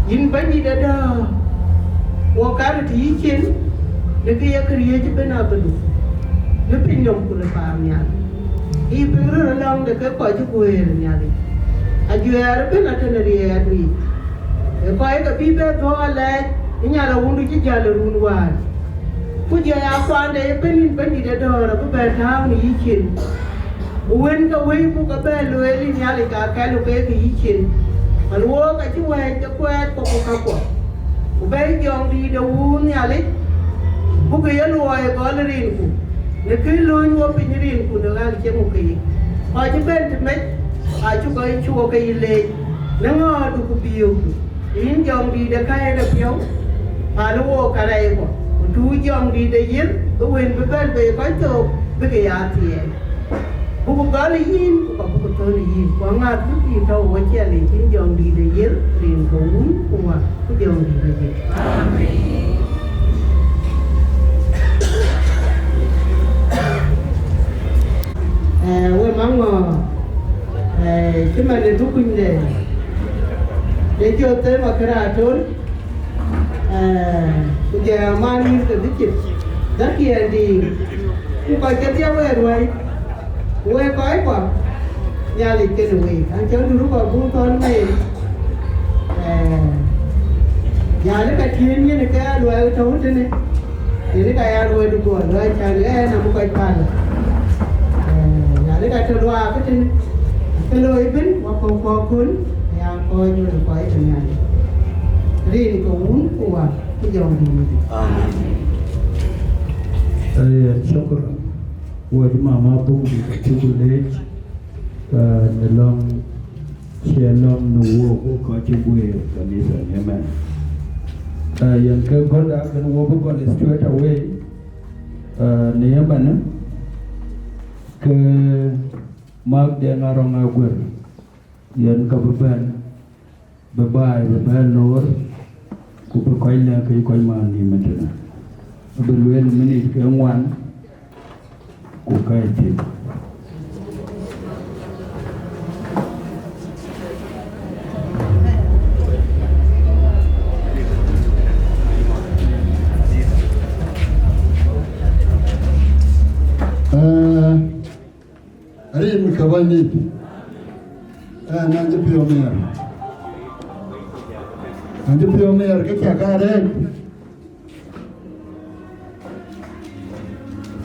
In Bani Dada, walk out at Yikin, the Gaya created Benabalu, the Pinyon Kulafamia. He bring along the Kuocgoor Community. Ayual Benatanari at me. The quiet people go a lad in Yalawundi Jalarun one. Put your found a penny Bani Dada of a bad town Yikin. When the way Buga Da Angau in Yalika, Calubay Yikin. And walk at you at the quiet Kuocgoor. Obey young leader wound Yalik. Buga Yellow I got a ring. The Kilun was in the ring for the land Chemuki. I depend to make I took a choke late. No to be you. In young leader kind of you. I walk at Iowa. 2 young leader year, the wind prepared by a quite of Bigayati. Bugali in, Bugatoni in, one out to be told what jelly in young leader year, in the wound, or what young leader year. Well, Mamma, Timmy, the Dukin there. They told them a carator. The man is the Dutdit. That here the Kuocgoor way. Where quite one. Yali get away. And tell the look of Gumtoong way. Yalik at Union, the car, where I told in it. The Ricard way to go, right? And I'm quite bad. Yalik at the Rock in it. Hello, even, Makuach, Akoi Gieu quite a man. Really go on, or what young Shukr. Word Mama Boom, Chocolate, the long, share long, the war, Kuocgoor Community, and Amen. Young God, I can walk on it straight away. Neamana, Mark the Narong Yan Kababan, Babai, Lord, Kupakoila, Kaikoiman, Nimatana. But when minute came one. Akoi Gieu. Arim Kawani. Nanti pioneer. Nanti pioneer kita karen.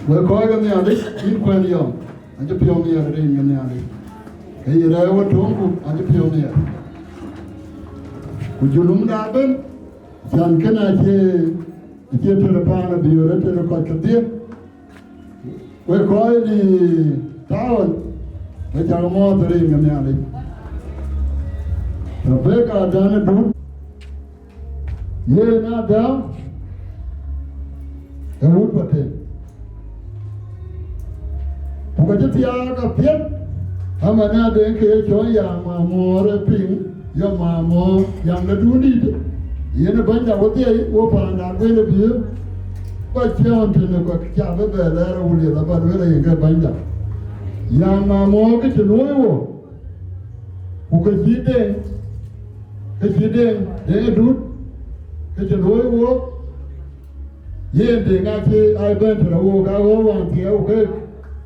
We're calling the other in Quanium, and the pioneer ring in the alley. Can you ever talk and the pioneer? Would you look at them? San can I get to the pan of your letter of Cocktail? We're calling the town, which are more the ring in the alley. The beggar done a boot. You're not down. The wood for them. Agutyar Piet, Amana de Joya, Mamor, Ping, your mamma, young Dutdit. In a bunch of day, open that way of you. But John to the Java, there will be about whether you get binder. Young mamma, get to know who could see them. Get you then, they do. Get to know. Yet they got I went to the walk over and the okay.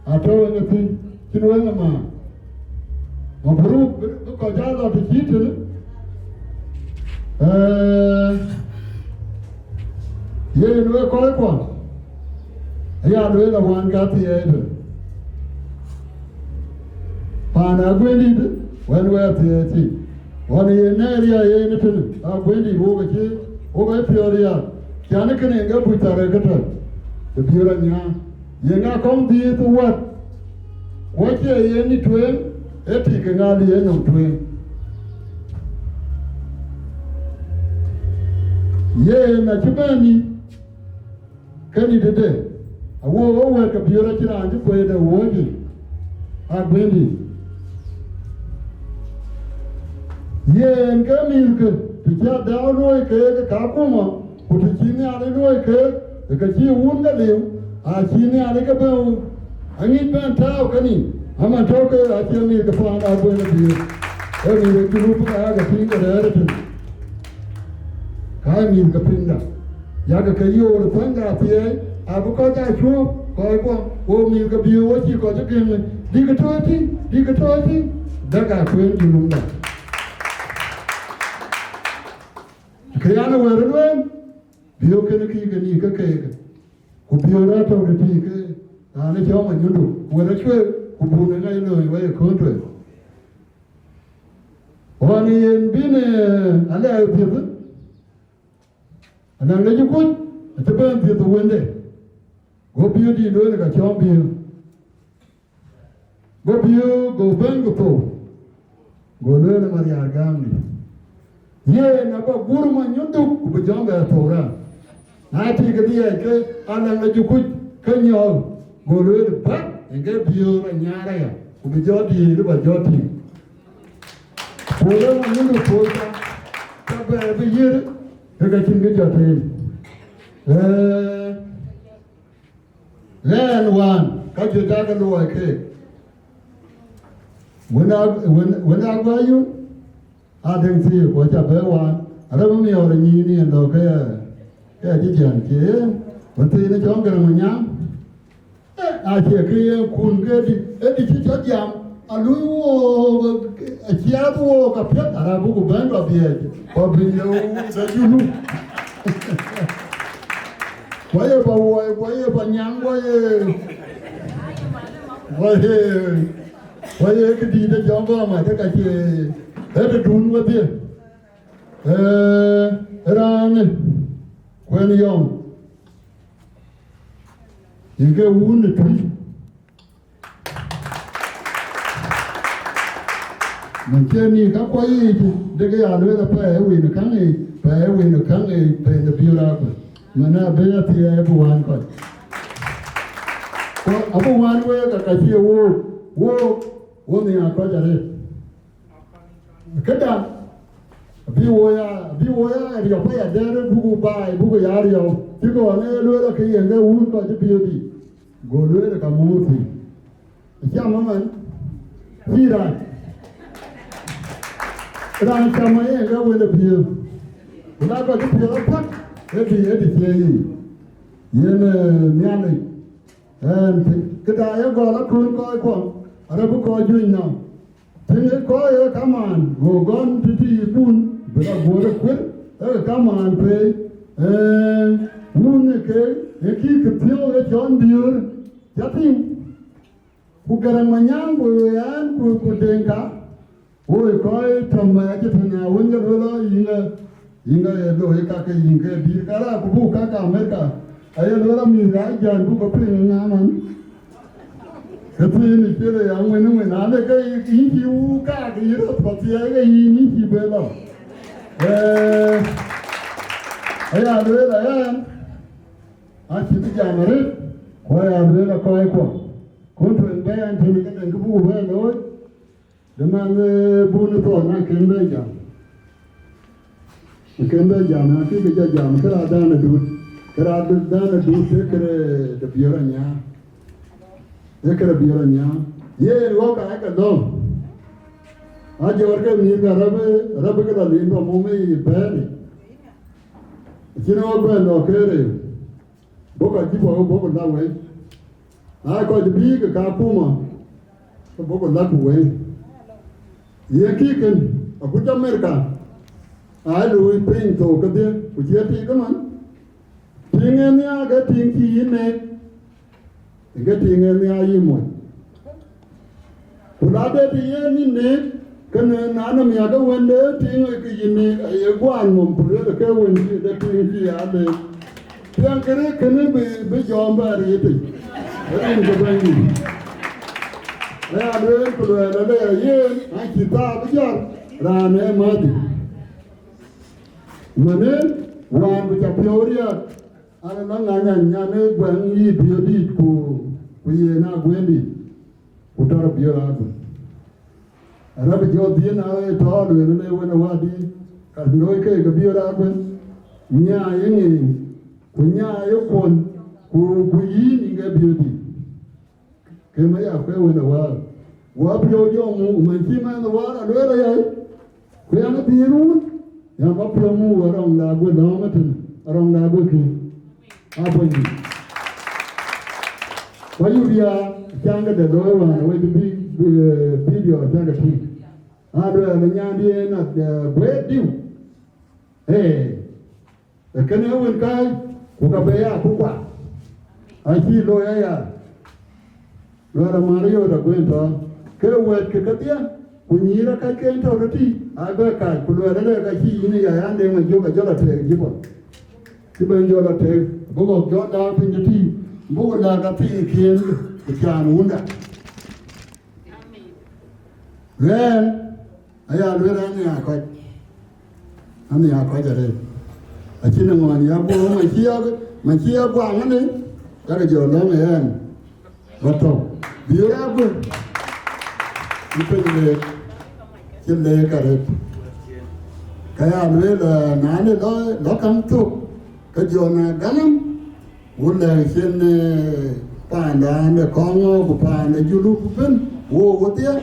I told anything, Kinwanga. Mabru, Kajala to Kitil. Ye no Koikon. Ayadwella one got the aid. Pana Gwendy, when we're the one in area, anything, a Gwendy over here, over Peoria. Janakan and go with a regulator. The Purania. You not come to what? What you any twin? Epic and all the end of twin. Yea, Nachibani. Can you today? I will over to Purity and to play the working. At Wendy. Yea, and come in to cha Adau noi ke ka kuma ku ti chini ale noi ke ka chi un ga liu a chini ale ka be angi ben tao kani ama to ke a chi mi ka fa na bu na bi e mi ke ru pa ga ti ga re tin ka mi ka pinda ya ga ke yo ru pan ga ti a bu ko ja chu ko o mi ka bi o chi ko ja ke di ka to ti da ga kwen ji lu da Kayana werenwen, biyo kene ki gani ka kega. Ku biyo na to de ti ke, ane choma nyundu. Wera chwe, ku bune ngai no iwe kontwe. Wani yen bine ale ayo tibu. Anang leju kun, atapan tibu wende. Go biyo di no ne ka chom biyo. Go biyo go ben go to. Go no ne Maria Gamni. Ye na ba guru ma nyundu ku jong ga tora na ti ga dia ke ana na ju ku kanyo go le ba nge bio na nyara ya ku bi jodi le ba jodi ko le ma nyundu ko ta ba bi ye ga tin ga jodi len wan ka ju ta ga lo ke wena ga yu Atem si ko cha be wan ara mi ore ni ni ndo ke ji jan ke won ti ne jong ga ma nya a che ke kun ke di chi cha jam a lu wo a chia wo ka pet ara bu ku ban ba bi ko bi no da ju lu ko ye ba nyang ko ye ke di de jong ga ma ta ka che Ede dun wadi, rane, kwen yom, inge wun tui. Mancheni ka kwa yi dege ya lwela pa ewe na kange pe na biura kwa. Mana beya tiya ebu wan kwa. Kwa abu wan we ka kachie wo ni akwa jare. Kada biwoya ri pa ya dere bugu ya ri yo tiko ne lo ke yenge un ko ti biodi go lo ka muti ya maman hira ran chama ye ga we le bio na ko ti bio pa e di ye ye ne nyane en kada ya go la kun ko ara bu ko ju na Tene ko ye kaman go gon titi bun bela bore kwet kaman pe ke ki ke pio e jon biur jatin ku garang manyang go yan ku denga o ko tama je tana wonga rola inga lo e ka ke inga bi kara ku bu ka Amerika ayo rola mi ga jan ku ko pe ngaman Katini kile yang wenu ane ka inji u ka iro pati aga inji bela. Aya bela ya. Achi ti jamare. Ko ya bela ko. Ko to en bayan tini ka den ku be lo. De man bu to na kembe jam. Kembe jam na ti ka jam kara dana du. Kara dana du se kare de bioranya. Ekara bioranya ye ro ka ka do aaj warga mi ka rab ka le no mo me bere jino ba no kere boka ji bo na we a ko bi ka kuma bo na ku we ye ki ken a ku Amerika a lu pin to ka de ku je ti ka man tingen ya ga ting ki ne Getting in the Ayimon. Kulade the yen in can an anamiaga when the thing like a one mum put the car when the thing he had the Yankere can be John Barry. I didn't go in. They are very good. They are here. I keep up with you. Ran a muddy. When one with a Peoria. Anananya when ye beauty ku ye na gwendi utara biora ku arabe jo dien ale tolo ne wena wadi ka noi ke ga biora kun nya yin ku nya yo kon ku yi ni ga biodi ke ma ya kwe wona wa pyo jo mu man chi ma no wa lo la ya ku ya na biru ya ma pyo mu wa rong la go no ma tin rong la go ki a bo ni wa yu ya changa de do wa na we bi video changa ti a do na nya di na bwe diu cái này quên cái của các bé à cũng quả ai chi lôi ai à rồi là mà nó đã quên thôi cái quên cái tiếc của nhí là cái thôi đó đi ai bé cái của lôi đó là cái chi như vậy anh đem mình vô cái chỗ là thế chứ bộ cái bên chỗ là thế bố có chỗ đó thì như thế bố là cái gì kia cái cha nó uống đã lên ai à lôi anh nhà coi giờ đây ở trên là ngoài nhà bố mà chia quảng anh đấy các cái giờ nó mày ăn bắt đầu biểu ra bữa đi bên lề trên lề cả đấy cái anh ấy là nán đấy đó cắm tục cái giờ là gắn lắm muốn là trên bàn đá để con của bàn để du lịch bên vô tiếc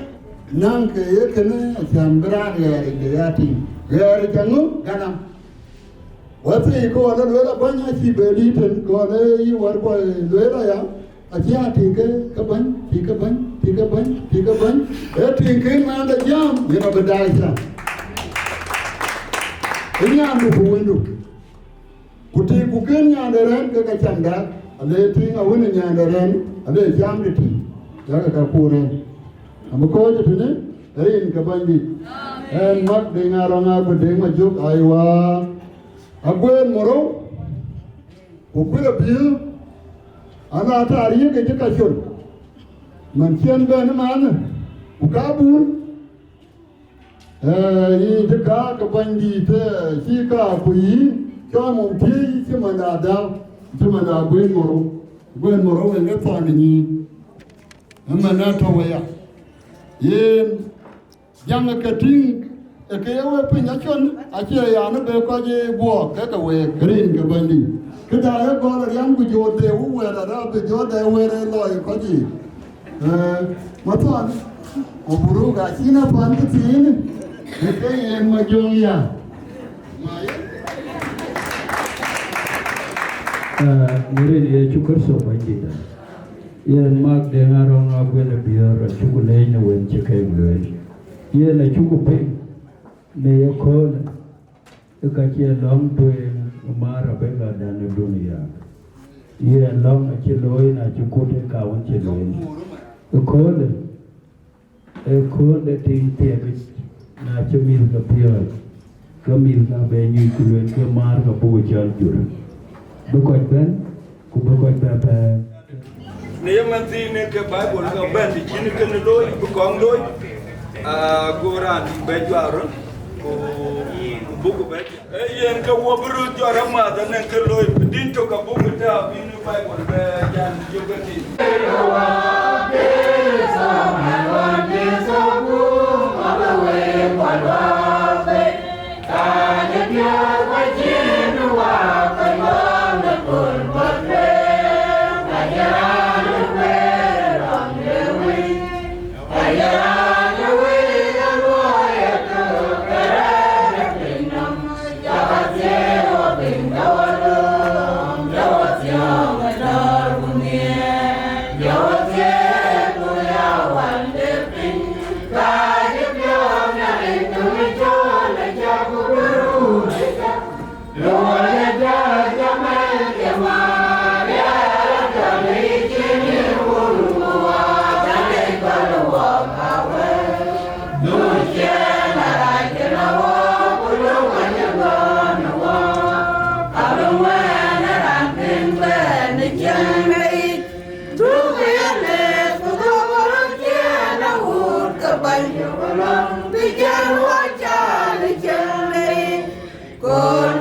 năng cái này làm ra để ra thì ra chẳng gắn lắm What's it called? Well, Banya she believed in God. You were going to Laya. Aja tika ban. Tika man the jam. You know the dice. Ini anu buendu. Kuti bukan yang ada ke kacanda. Ada ting awun yang ada. Ada jam di ting. Jaga kapuran. Amukau je tu ne. Hari ini kabandi. En mak dengar orang aku dengar juk aywa. Agwen moro, ukura biu, ana tariye ke jika shon, mancian ben mana, ukabun, ini jika kebandi te, jika kui, kamu ti, cuma ada agwen moro yang ngetan ini, mana tahu ya, yen, jangan keting. Cái áo bên nhà chôn, à chị ấy nó về coi như bùa cái về green cái bên đi, cái đại ấy coi là em cứ vô đều về là ra về vô đều về đây lòi có gì, mà thôi, ở buru cái chi nó bán cái gì này, cái em mà vô nhà, người đi chúc cơ sở vậy gì đó, yên mặc đèn arong áp về là bia chúc lấy nó quên chúc cái người, yên là chúc cái Naya Akol, Akech long to Mara Benga than Dunia. Ye long a chiloin a chukute kawan chiloin. Akol the thing takes Nachamil Mapior, Camil Benny Kulun Kamar Kapuchal Jura. Bukwat Ben, Kubukwat Papa. Neyamanti ne ke Bible ka ben di chini ke loy bukong loy Quran bejuaron buku bet yen ka wobru jora ma da nen ke loy din to ka buku ta in Bible be jan yogati Con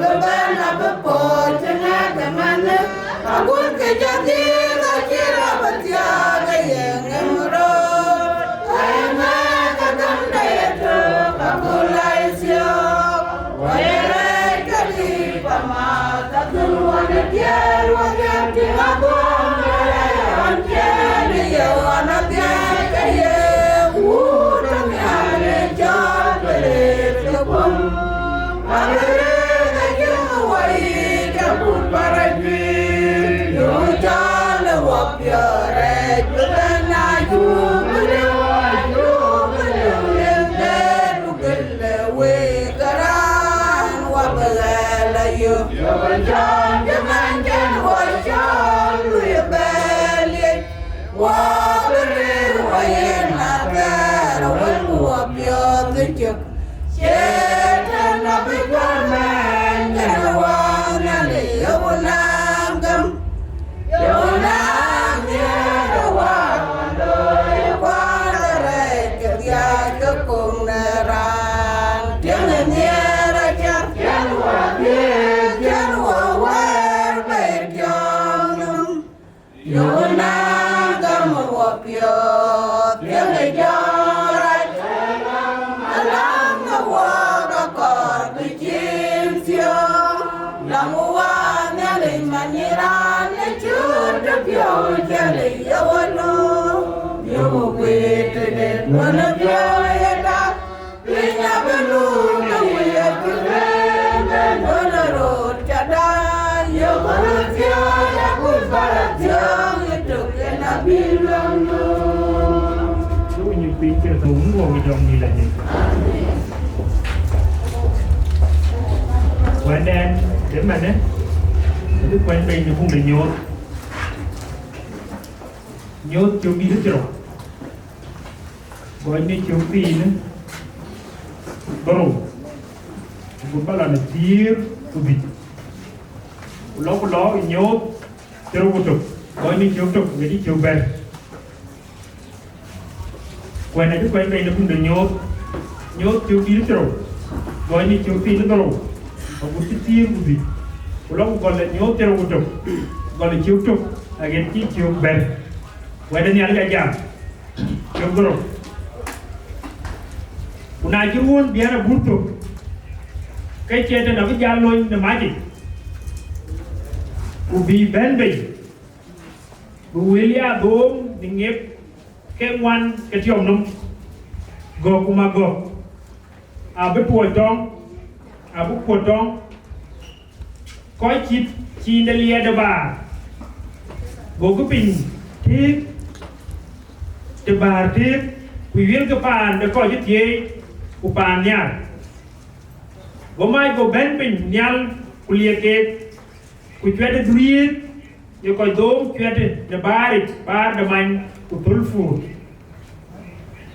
yo chan yo man chan wo chan lu beli wa bere wa na ta ro wo pyo Dutdit Shetan na BIGBOY man chan wa na le yo na gam yo na ye wa do wa re ke ya ko kong na ran tiếng nghe ra cha chan wa wa be jong yo na gam wo pyo tiếng nghe cho ra alam wa ka kor bi chin sio lam wa nya le maniran ne chu de pyo cha le yo no yo we te de no na pyo ya da pinya belu no we ya ku no na ro cha da yo ko pyo ya ku ba pyo ye tu ke na bi lo no chú nhiều khi chưa đúng vào cái dòng gì là gì quán đen để mà đấy đức quán bên thì không để nhốt chú đi rất rồi quán đi chú phi nữa bầu cũng bắt là tiết của vịt ló nhốt cho nó trục quán đi chú trục người đi chú về quán này đức quán bên nó không để nhốt chú đi rất rồi quán đi chú phi nó bầu và một cái tiết của vịt ló còn là nhốt cho nó trục còn là chú trục là cái chú về quay đến nhà cái gì chú rồi unai chuan biara butuh cái chuyện đó cái gia lôi nó máy gì ubi ben bay William dom dingep cái ngoan cái chiom nung go kuma go abe puotong coi chip chi delia da ba go cái pin thiếp de ba thiếp quy viên cái pan để coi cái gì upan nha gomai go ben pin nyal kuliah ke ku chwede duit yo ko dom chwede de bari bar de man ku tulfu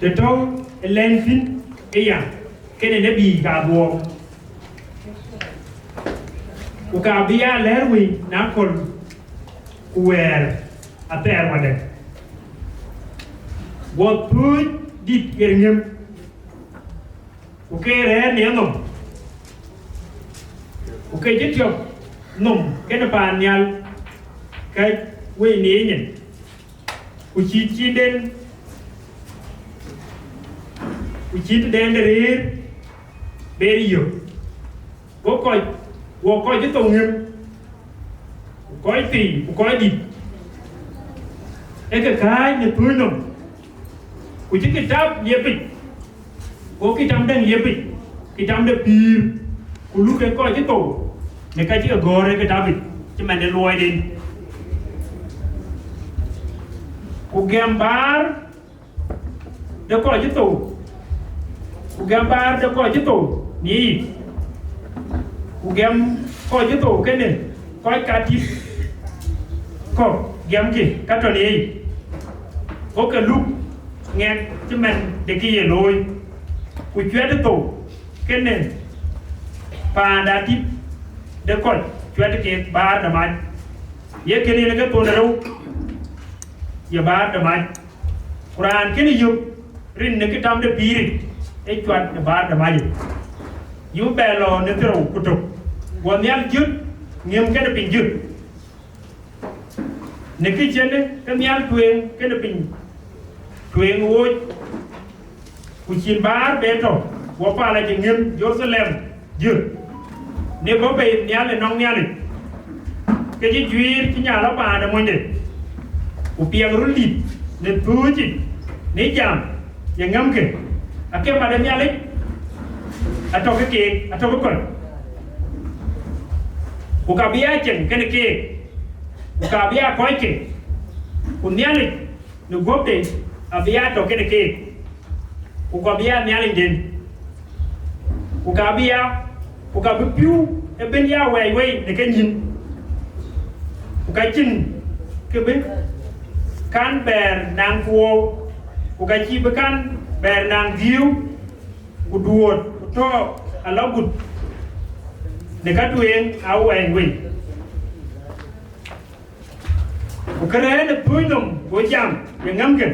de tong elenfin eya kene ne bi ka bo ku ka biya lerwi na kol ku wer ater wade wo puj dit yerngem ok re nè nồng ok chết chưa nồng cái nó bàn nhau cái quê nế nhỉ của chi đen của chi đen để bê đi rồi có coi cái tàu nghiêm coi tỉ coi đi cái này túi nồng của chiếc cái tráp nhẹ bịch có cái trăm đang liệp cái trăm được pir của lúc cái coi cái tổ này cái chỉ ở gò đây cái trăm bịch chứ mà để lôi đi của gambar để coi cái tổ của gambar để coi cái tổ nhỉ của gam coi cái tổ cái này coi cá chip coi gam kì cá tròn này có cái lúc nghe chứ mình để kia lôi của chuyện đó tổ cái này và đã tiếp để coi chuyện đó kia ba đầm anh vậy cái này là cái tổ nào đâu giờ ba đầm anh Quran cái này dùng riêng cái trăm để pi ấy chuyện là ba đầm anh dùng bè lò nên cái đầu của trục còn nhát dứt nghiêm cái nó bình dứt nên cái chuyện đấy cái nhát quyền cái nó bình quyền ôi của chín ba bé rồi của pa là chỉ nghiêm Jerusalem dứt nếu có bị nhát là nong nhát này cái gì chuyện cái nhà lão bà là mọi người của piang run lip nên thứ gì nếu chạm và ngâm kì cái mà đem nhát lấy trong cái kia trong cái quần của cả bia chừng cái này kia của cả bia coi kì của nhát lấy nó góp đi bia trong cái này kia của cả bia nhát lấy đến của cả bia piu bên ya quay để cái nhìn cái chân cái bên can bè nàng cua cái chi bên can bè nàng Wieu của Duot cho alo bút để các tuyên áo quay cái này là tuổi nông của chàng yang ngắm kìa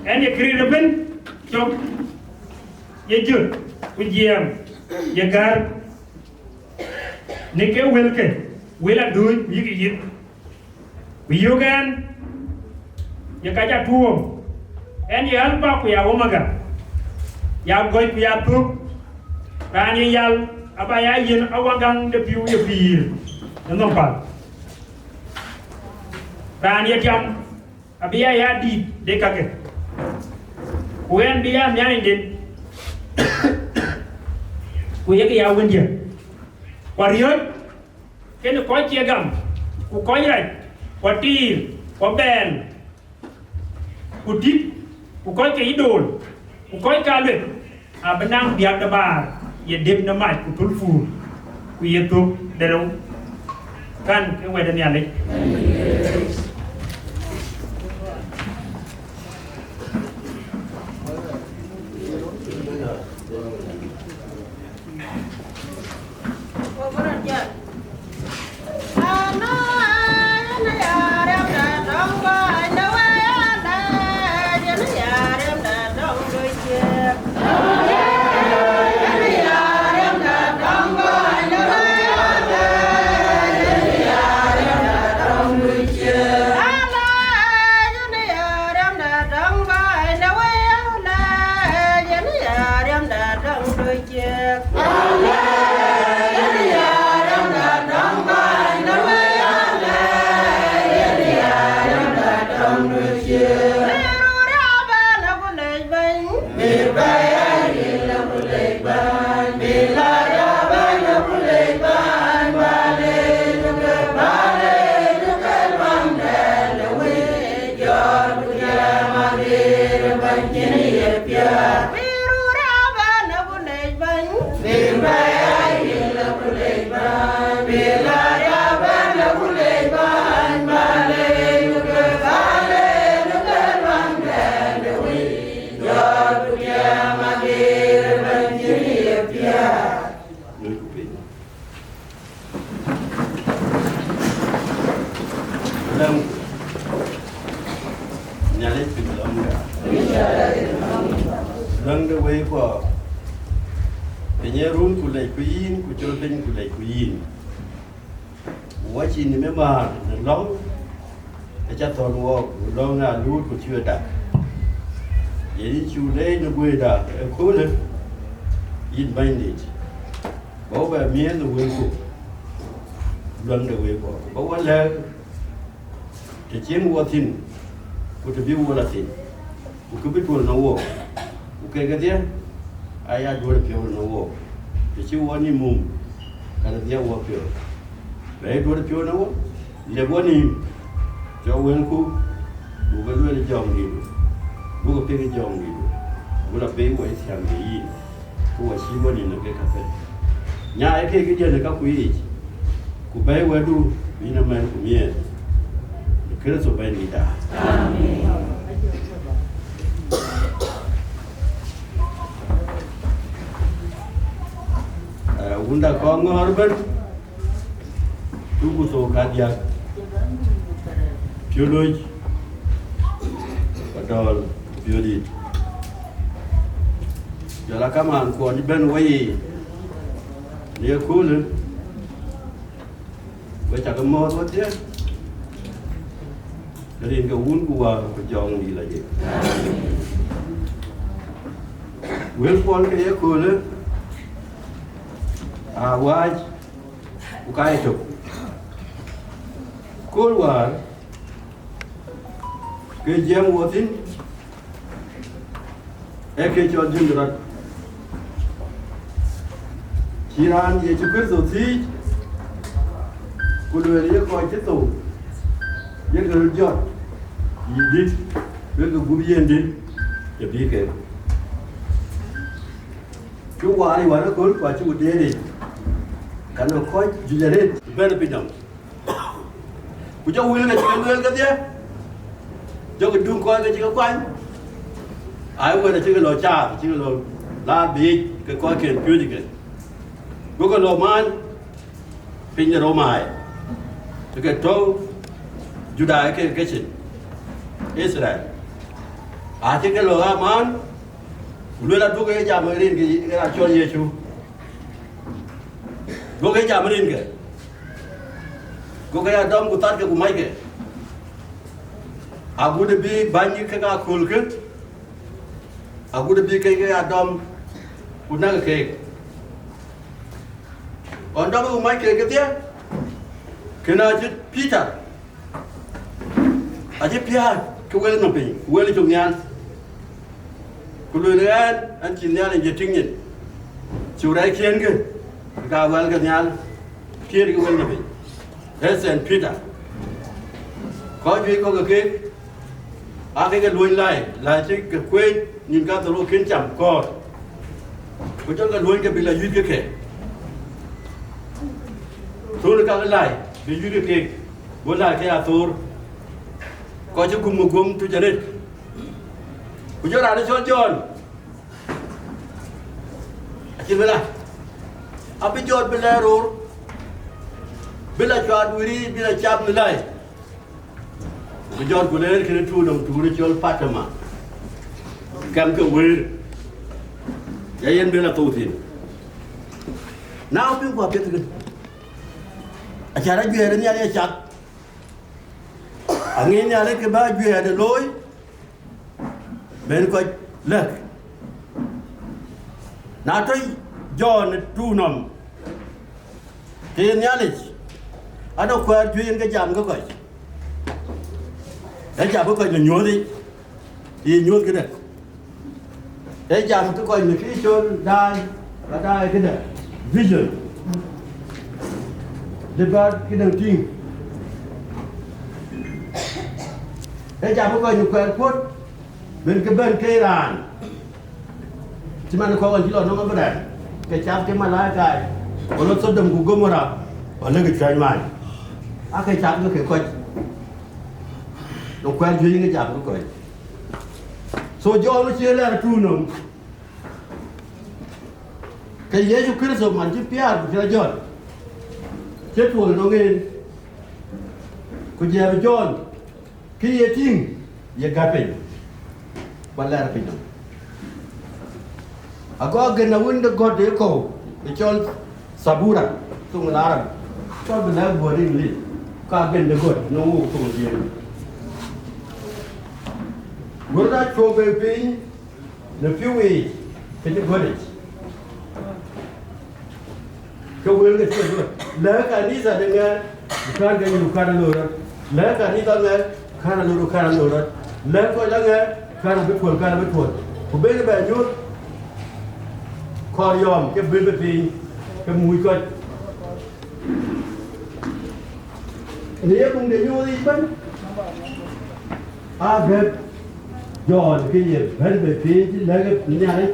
anh ấy kêu bên cho ye chưa của giang ye gar nên cái will kìa will là đuôi như cái gì Wieu gan ye cái cha tuồng anh ấy ăn bao của omaga ya gọi của ya tuồng và anh ấy yal apa ya yên awangang de piu ye pir nó phải và anh em abia ya di dekake kuyan biya nyai din kuya ke ya wendia wariot cái nó có chia gam ku có vậy có tir có bèn ku tít ku có cái idol ku có cái luyện bên nam biak da bar ye dem na mai ku tulfu ku ye tu dero kan cái ngoài đây này Lang the way for the near room to like queen, to children to like queen. Watching the member, the long, the chat on walk, long and root to your duck. Yet you lay the way that a cooler in binded. Over me and the way for Lang the way for. But one leg, the chain was in, with the view was in. Who could be told no war. Okay, get there? I had work here no war. The two one in moon, and the work here. Very good pure no war. The one in Joe will cook, who will really young little. Who will pay a young little. Will a pay waste and be in. Who was she one in the cafe. Now I can't get the cup we eat. Who pay where do in a man from here. The curse of Benita. Amen. Unda Kongor ben tugu to Adhiok Pioloj Adau Dutdit jala kama ko ni ben wayi ne kul ba ta ko mo to te rin ka un ku wa ko jong ni la je wel pol ke ye kul waj ukai chụp côn quả cái giang vô tin em cái cho dừng được chỉ ran gì chụp cái rồi thì cô đưa đi coi chết tù những cái giọt gì đi với cái bút yên đi chụp đi cái quả đi quả nó côn quả chụp đi đi kan Akoi Gieu ben pinam ku jo wil ga kan wel ga dia jo ga dung koi ga ji ga kwan ai wa da ji ga lo cha ji ga lo la bi ga koi ken pyu ji ga go ga lo man pin ya ro mai ga to Juda ke chin Israel a ji ga lo ga man lu la du ga ja ma rin ga cho Yesu go ga ja ma rin ga go ga Adam ku tar ke ku mai ke agu de bi banyi ke ga kul ke agu de bi ke ga Adam ku na ke on da ku mai ke dia ke na ji Peter aje pia ke wel no pe wel jong yan ku lu ran an chin yan je ting yin chu rai kien ke ga wel ga yan pia ke wel no pe Saint Peter có duy có cái cái lùi lại là chỉ cái quên nhìn các tàu kiến chạm cò có cho cái lùi cái bị là duy cái kẻ thôi là các lại bị duy cái bữa lại cái ator có cho cùng một gom tôi cho nên có cho ra nó cho chỉ vậy là abi chọn bên là rồi bila chọn wiri bila chạm người lại bây giờ cô lấy cái thu đồng thu để cho phát mà cầm cái wiri vậy anh bila tu tin nào biết qua biết cái acara jual ni ada chặt anh nghe nhà lấy cái ba jual để lối bên coi lek nào thấy John thu nằm tiền nhà lấy Ada kuat jual cái jam cái coi, cái jam cái coi là nhớ đi nhớ cái đấy, cái jam cái coi là cái chôn đai cái đấy, vision, debat cái đầu tiên, cái jam cái coi là kuat phốt, bên cái ràn, chỉ mà nó có cái gì đó nó không có đấy, cái jam cái mà lại cái, còn nó xuất đầm của Gomora, còn nó cái trái mai. Cái chạm cái coi nó quen duy cái chạm cái coi so do nó chia là tru nồng cái Giêsu Christ mà chỉ biết là John chết rồi nó nghe cái gì mà John cái gì ting gì gặp bên bạn là bên đó có cái nào cũng được gọi để cầu để cho sabura tung là cho bên đó vừa đi đi cả bên đó gọi nó ngủ không gì vừa ra cho về pin the few ways cái gọi đấy cái vừa cái chuyện rồi lỡ cả đi ra đây nghe khăn cái nhiều khăn rồi lỡ cả đi ra nghe khăn rồi lỡ coi ra nghe khăn biết thuần của bên cái bè nhút kho yom cái bên pin cái mùi coi nếu không để vô đi bắn ghép giòn cái gì bên bên phía chứ lấy cái nhà đấy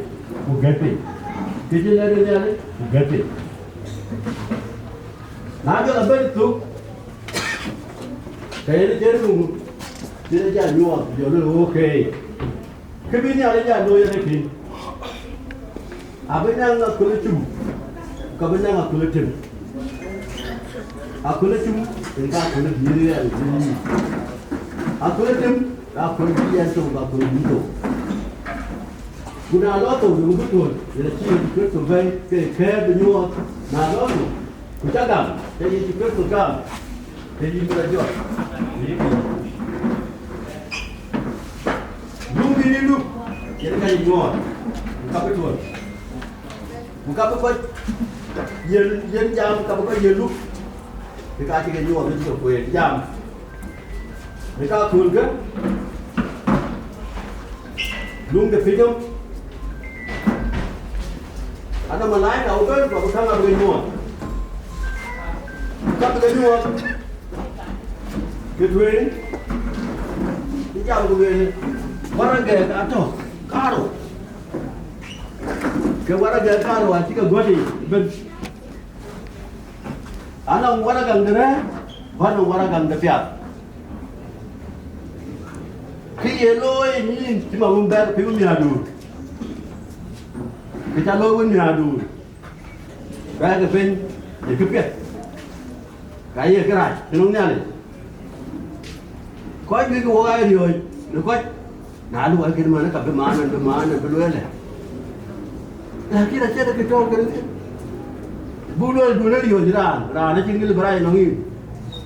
của ghép đi cái chứ lấy cái nhà đấy của ghép đi nói cho là bên tục cái nó chết luôn chứ nó chả nhua giờ nó ok cái bên nhà đấy nhà nuôi ra thì bên nhà là cứ lấy chung còn bên nhà là cứ lấy chừng aku lấy chung kita aku lấy diri yang ini aku lấy chung aku lấy diri yang tu aku lấy itu guna lo tu dulu betul jadi kita survei ke benua na lo tu kita gam jadi kita surgam jadi belajar dulu ini dulu jadi kayak benua buka betul buka betul yen jam buka betul yen lu người ta chỉ cái nhuộm lên sổ quyền giảm người ta thường cái luôn cái phí không anh mà lái đầu cái và một thằng là người nhuộm cắt cái nhuộm cái thuyền cái chào của người quá là ghê cả chỗ cá rồi cái quá là ghê cá rồi chỉ cần gọi đi bên Anong waragang dere, wanong waragang depiat. Kiyeloi ni cuma umbar piu miadu. Kita lo miadu. Kaya kepen dikepiat. Kaya kerai, tenung nyali. Kau ni kau orang ni, kau nalu akhir mana kabe mana beluela. Lagi dah cakap kita orang kerja. Bulan lihat jiran, rana cingil berai nongi.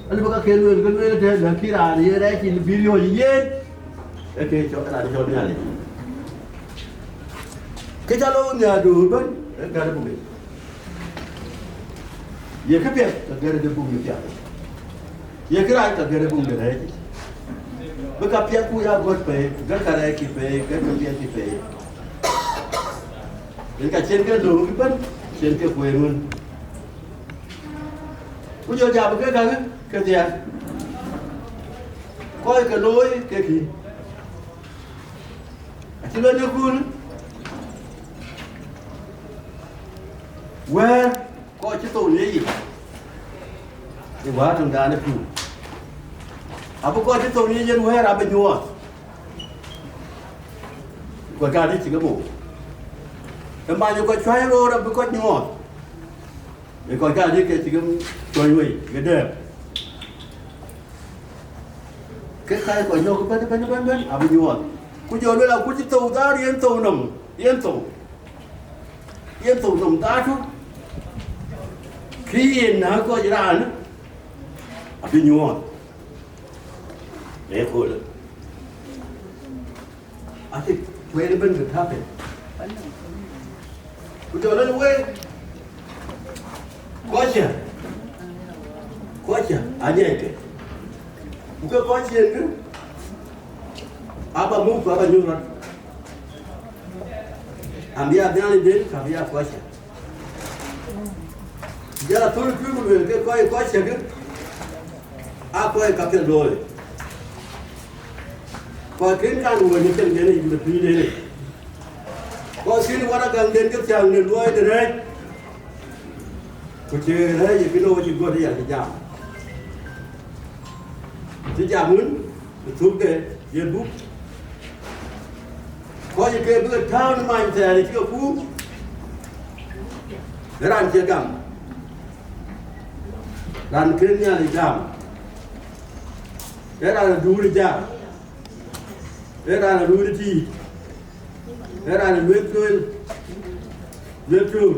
Ada bekas kelu dah lagi rana ye dah cingil video ye. Okey, rana cakap nyali. Kita lo ni adu pun, ada bukti. Ye kepiat, ada bukti dia. Ye kerai, ada bukti dia. Bekas pihak ku ya buat pe, kerai kipe, kepiat kipe. Dekat cengkel dulu kipen, cengkel kuemun. Ujo jawab ke kan? Kerja. Kau ke loi ke ki. Cila ni kun. Where kau cito ni? Ni wah tu dah ada tu. Apa kau cito ni je where apa nyuat? Kau kali cakap mu. Tempat kau cuai lo dah kau nyuat. Kau kali ke cakap cuai wei, gede. Kekal kau nyuat kepada apa nyuat? Kau jual lah, kau cito dah yang tahu nam, yang tahu nam dah tu. Kian nak kau jalan, apa nyuat? Lekol. Asyik kue ni pun berapa? Betul lah kue. Kuocgoor, aja ke? Bukan Kuocgoor ke? Apa mu, apa nyurat? Ambil dia, ambil Kuocgoor. Jangan turun ke Kuocgoor ke? Akoi kapal doi. Kau kan orang ni kan ni lebih ni. Kau sini orang gangden ke tiang ni luar ni. Kau cakap ni kilo juga dia sejam. Sejam pun betul ke dia buk. Kau cakap betul tahun main saya ni cakap buk. Geran cakap. Dan kerja ni jam. Era dulu jam. Era dulu ti. Era betul. Betul.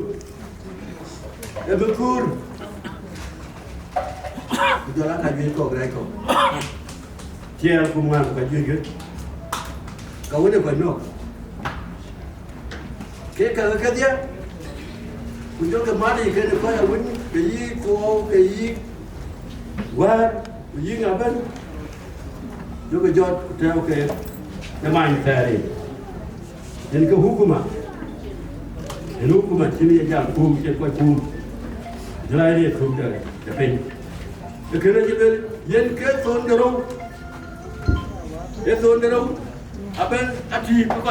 Betul lah kaji kau gerai kau. Tiada kumang kaji ke. Kau ni benar. Kalau kerja, betul ke mana kerja kau yang pun kaji war, kaji ngapan. Juga jod tahu ke nama interi. Jadi ke hukuman. Ini hukuman sini jam kum je kau kum. Jalan ni kum dah. Tapi kerana jadi yang ke tahun dorong. Tahun dorong. Apa ati kau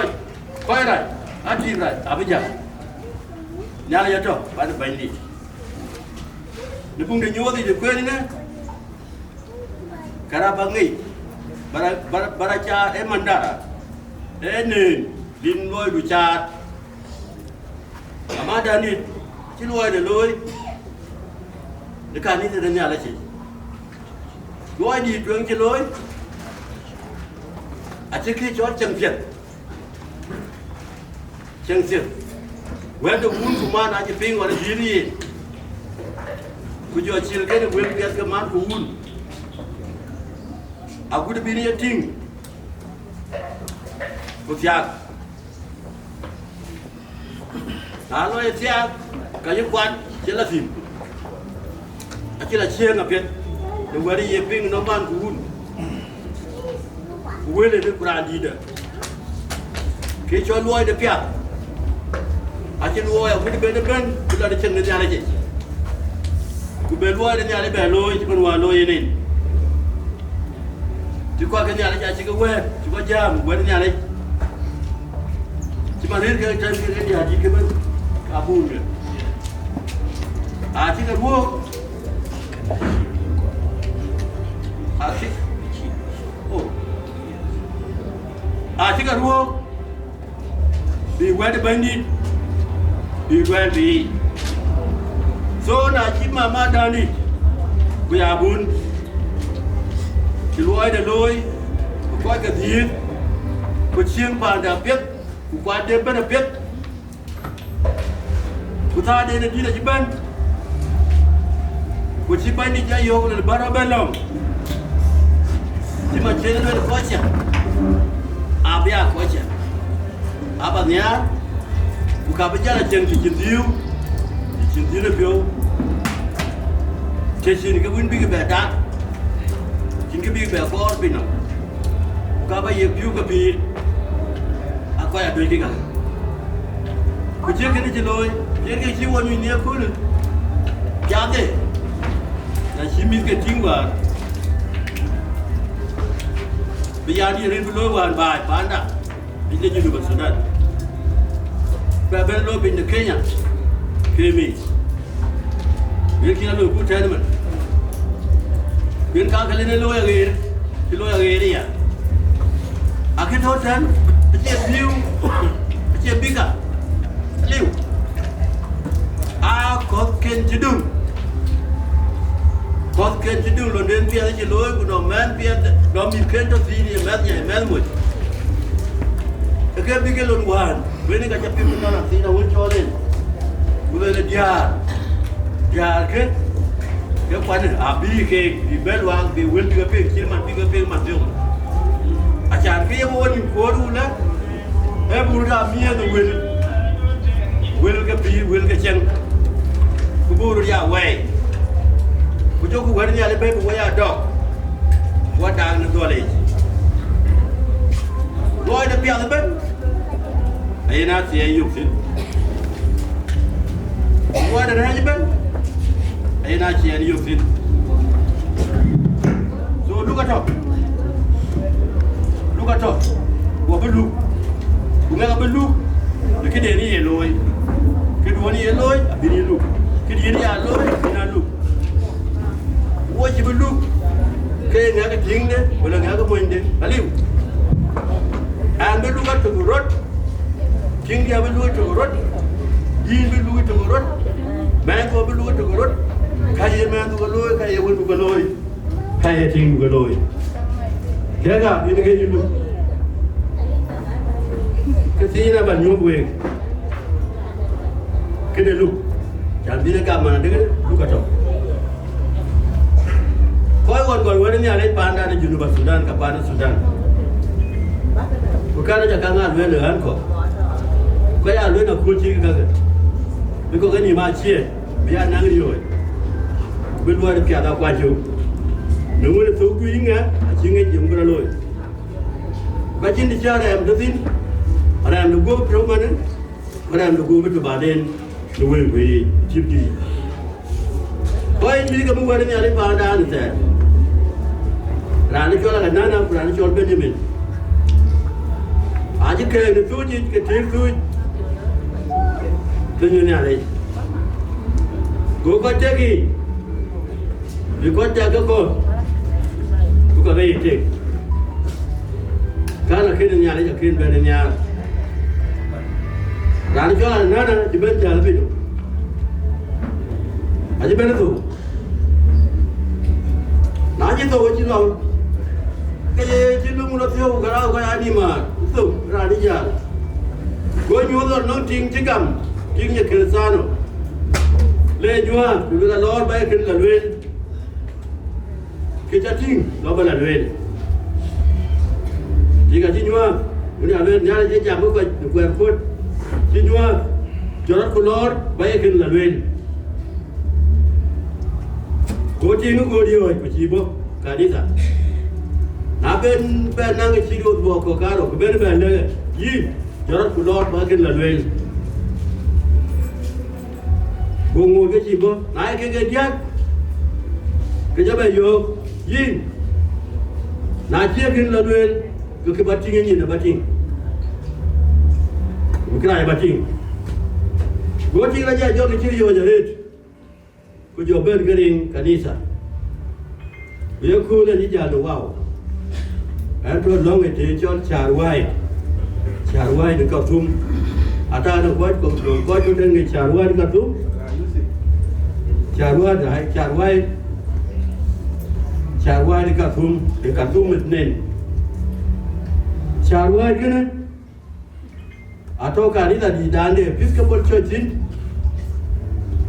rai. Ati rai. Apa jam? Nyala ya tu. Pada bandit. Ni pun dia nyuat dia kau ni na. Karabangi. Baraca mandara. Ni din loi ducat. Amada ni ciloi de loi. Dekat ni terdengar lah cik. Loi di tuang ciloi. Acik ni cakap cengfiat. Cengfiat. Wenda pun cuma nak jeping orang diri. Kujual cilkan wenda bias keman pun. Aku dah bini ting. Kuocgoor. Kalau Kuocgoor, kaya kuat, jelas sim. Acilah siang apiat. Dewari yeping nomban kuun. Kuwele de kurang dah. Kecuali luar de piak. Acil luar aku di benar-benar sudah ada cengeng jalan je. Kubeluar dengan jalan beloi, cuma luar loi ni. Cuba kan nyala jadi ke web, cuba jam, buat nyala. Cuma ni ke jam ni dia jadi ke ben kabul ke. Aci ke buat kwade bandi bi kwadi so na chi mama dani ku ya bun ki loy da loy ku kwa ka dir ku chieng pa da pet ku kwa de ba da pet ku ta de di da jiban ku chi bandi ja yo le barabelom ti ma chele le kocha abia kocha abanya ukabijala chenki chindiu chindile bio chesini ke win big beta chinki big be for bino ukaba ye piu ka bi akoya doiki ka kuje ke ni jiloi ye ke chi wonu ni ko ne jade na shimi ke tingwa biyani rin bilo wan ba panda binde jidu ba Sudan Babel Lob in Kenya came in. We're going to put tenement. We're going to go again. The lawyer area. I can tell them, it's a view, it's a bigger. Live. Ah, what can you do? What can you do? London, Pierre, the lawyer, no man, Pierre, no, you can't see the man, Melwood. The big on one. When you got your people not seen a wood in, with a jar, cake, you want a big cake, the bell one, the will be a pig, bigger pig, my deal. I can't be a one in Corula, every time near the will get be, will get young. Who go to your way? Who took when the other paper way a dog? What down the college? Lloyd the other bed? I not see you fit. What an husband? I not see you fit. So look at top. Look at top. What a look. Who got a look? The kid any yellow. Kid one yellow, a bit look. Kid any yellow, in a look. What you will look? Can I get thing there? Will I have a point there? I live. And we look at the road. King will do it to road, Yin will do it to road, Man will do it to road, Kaya man to Galoy, Kaya will to Galoy, Kaya ting to Galoy. Gaga, you get you look. Casina, but new way. Can you look? Can be the government, look at all. Koi one got one in the Alay Panda and University Sudan, Kapana Sudan. Ukana Jakanga, where the uncle. Kaya learn a cool chicken because any match here, we are not doing it. We'll work at Akoi Gieu. No one is so doing it, I think it's younger alone. But in the jar, I am nothing, and I am to go permanent, but I am to go to Baden, the way we keep it. Why did you come over in the Alipanda and said, Ranichola and Nana, Ranichol Benjamin? I just came to food, you can take food. Go got Jackie. You got Jacko. Look at me, take. Can a kid in Yard, a kid in Yard. Ranichola and Nana, the bench albino. Has you been a fool? Now you know what you know. You look at your Garava Anima, so Radija. Go you are not Tingam. King Kirsano. Lay you are, you will allow by a Kill. Kitchating, Nobel and Wayne. Tigatinua, when you are very nearly Jamuka, the Quair Foot. Tinua, Jorok Lord by a Kill and Wayne. Go to Godio, Pachibo, Canisa. Naben Bernang Chico Bococaro, Ben Ben, Ye, Jorok Lord by a Kill and Wayne. Go ngồi cái gì bố, nãy cái giác, cái cháu bây giờ gì, nãy chia cái là đuôi, cái bát chinh nhìn là bát chinh, cái này bát chinh, bố chinh là gì cho cái chữ vô giờ hết, cái chỗ bên cái đình kanisa, bây giờ khu là gì giờ đồ wow, anh tôi long cái thế cho chả quay được cầu thung, ata no ko den ngi charwa ka tu charwa dai charwa ni ka tu mit nen charwa gene ato kani da di dande Episcopal Church in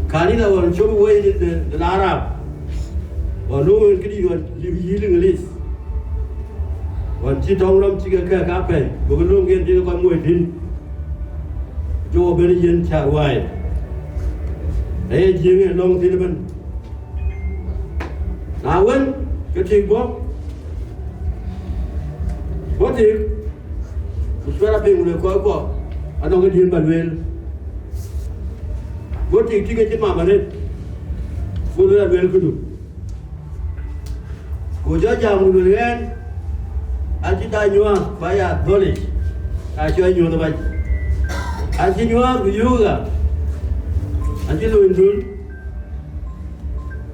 kani da won chobu way the Arab or no kidi won yiling lis won chi tong ram chi ka pe bo lo ngen ji ko moy din jo be yen charwa e ji long tin ben na won cái chuyện bố thì chúng ta bình luận coi qua anh ông cái điên bản về bố thì chỉ cái mà lên bố là về cái đủ bố cho chàng người lên anh chỉ tay nhua phải à thôi anh chơi nhua thôi anh chỉ nhua Wieu cả anh chỉ lùi lùi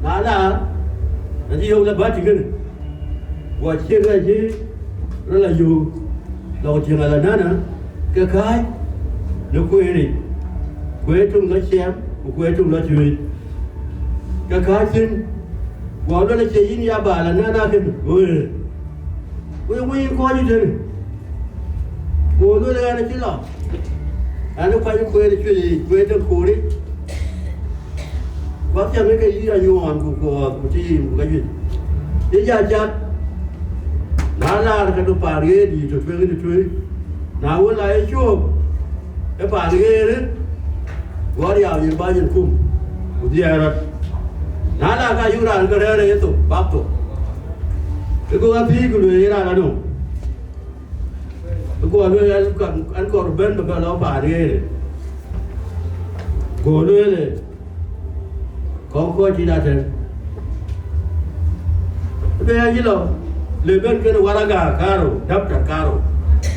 là anh chỉ dùng là bắt chỉ cái này, và chuyện này chứ rất là dù đầu chuyện là nè, cái nó quê đi, quê trong nó xem, quê trong nó chơi, cái xin, và nó là chơi như bà là nè cái, quê coi như thế này, cô nó là chứ lo, anh nó phải quê để chơi quê trong cô đi. Bác cho mấy cái gì là nhon của chim của cái gì thế giờ chắc là cái đồ bà ghê đi cho thuê cái thuê nào cũng lại chua cái bà ghê đấy quá đi những bao nhiêu cung của gì rồi là cái du lịch cái đấy tụ bắp tụ cái cô ăn phi của người ra là đúng cái cô ăn còn bên mà cái bà ghê đấy cô nuôi này Kongor chỉ là thế. Bây giờ gì lo? Lấy bên cái waraga caro, đắp trả caro,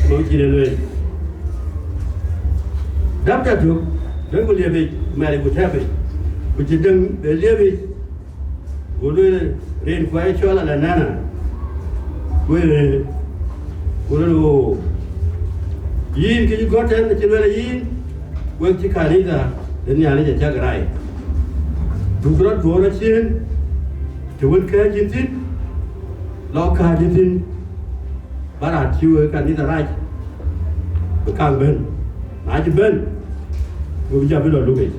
nói chỉ là lấy. Đắp trả được, đừng có liệp bị, mẹ lại có thép bị, có chỉ đừng để liệp bị. Cô nói lên quay cho là nana, quay lên, cô nói ô, yin cái gì có tên là chỉ nói là yin, quay chỉ khai đi ra, đến nhà này chắc cái này. Đúng rồi, vô là chuyện chú vẫn kê chuyện tin lo cả chuyện tin bà đã chịu ở cả đi ra ra ở càng bên nãy chứ bên bây giờ bây giờ lúc ấy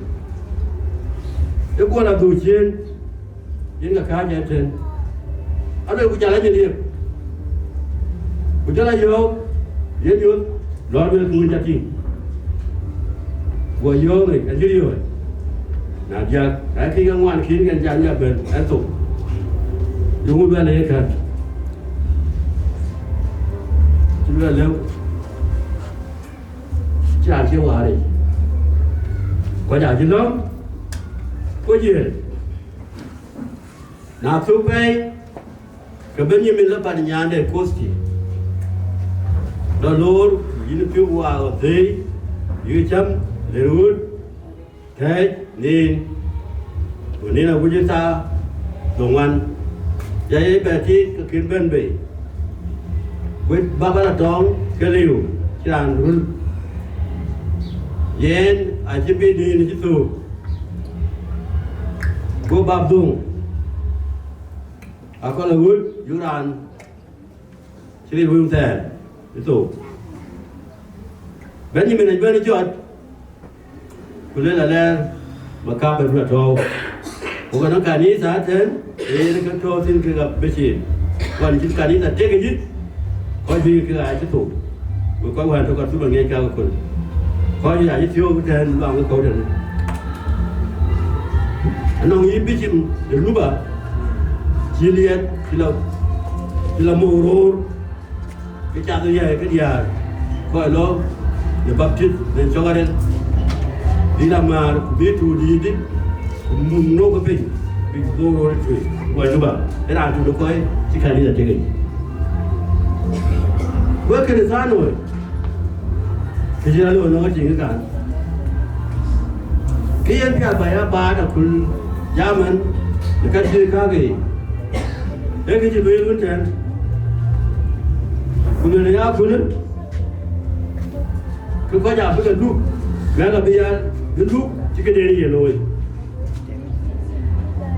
nếu cô làm tù chuyện những là khá nhẹ trên anh ơi cô trả lại chuyện đi cô trả lại vô yên vô lo về người trả tiền vừa vô này anh chưa đi rồi nào giờ cái khi ngon ngoan khiến người dân nhà bên ăn tụ dùng bên này cần chúng ta nếu trả chiêu hòa đi có trả chiêu lắm có gì nào số bay cái bên như mình là bạn nhà để costi đó lối những phiếu hòa ở đây như chấm để rút thế nên bữa nay là chúng ta đồng ăn vậy bé thì cái kiến bên bể với ba là tròn cái liều chỉ là luôn yên ai chỉ biết đi là chỉ tu cô bắp dung Akol là luôn dù rằng chỉ đi vui vẻ chỉ tu bên như mình này bên này chưa cô lấy là lên mà cao bên rất lâu, cô còn nói cả ní giá thế, thì nó cái trâu xin cái gặp bê chỉ, còn chỉ cả ní là chết cái gì, coi gì cái ai chứ thủ, cô coi hoàn tôi còn giúp bằng nghe cao con, coi như ai chứ thiếu cái tên bằng cái câu này, anh nói gì bê chỉ để lúc à, chỉ liệt chỉ là mồ rô, cái cha tôi về cái nhà, coi lo, để bắp thịt để cho cái đến. Đi làm mà biết chú đi đi mùng nô cái bình vô rồi chửi ngoài nó bảo cái nào chú nó coi chỉ khai đi là chơi với cái thời gian rồi thì chỉ là rồi nó chỉ cái cả cái em cả bài ba là kun giá mình cái gì khác gì đấy cái gì bây luôn chán kun này áp kun cứ có nhà với cái lúc Mẹ là bây giờ đến lúc chỉ cái đề gì rồi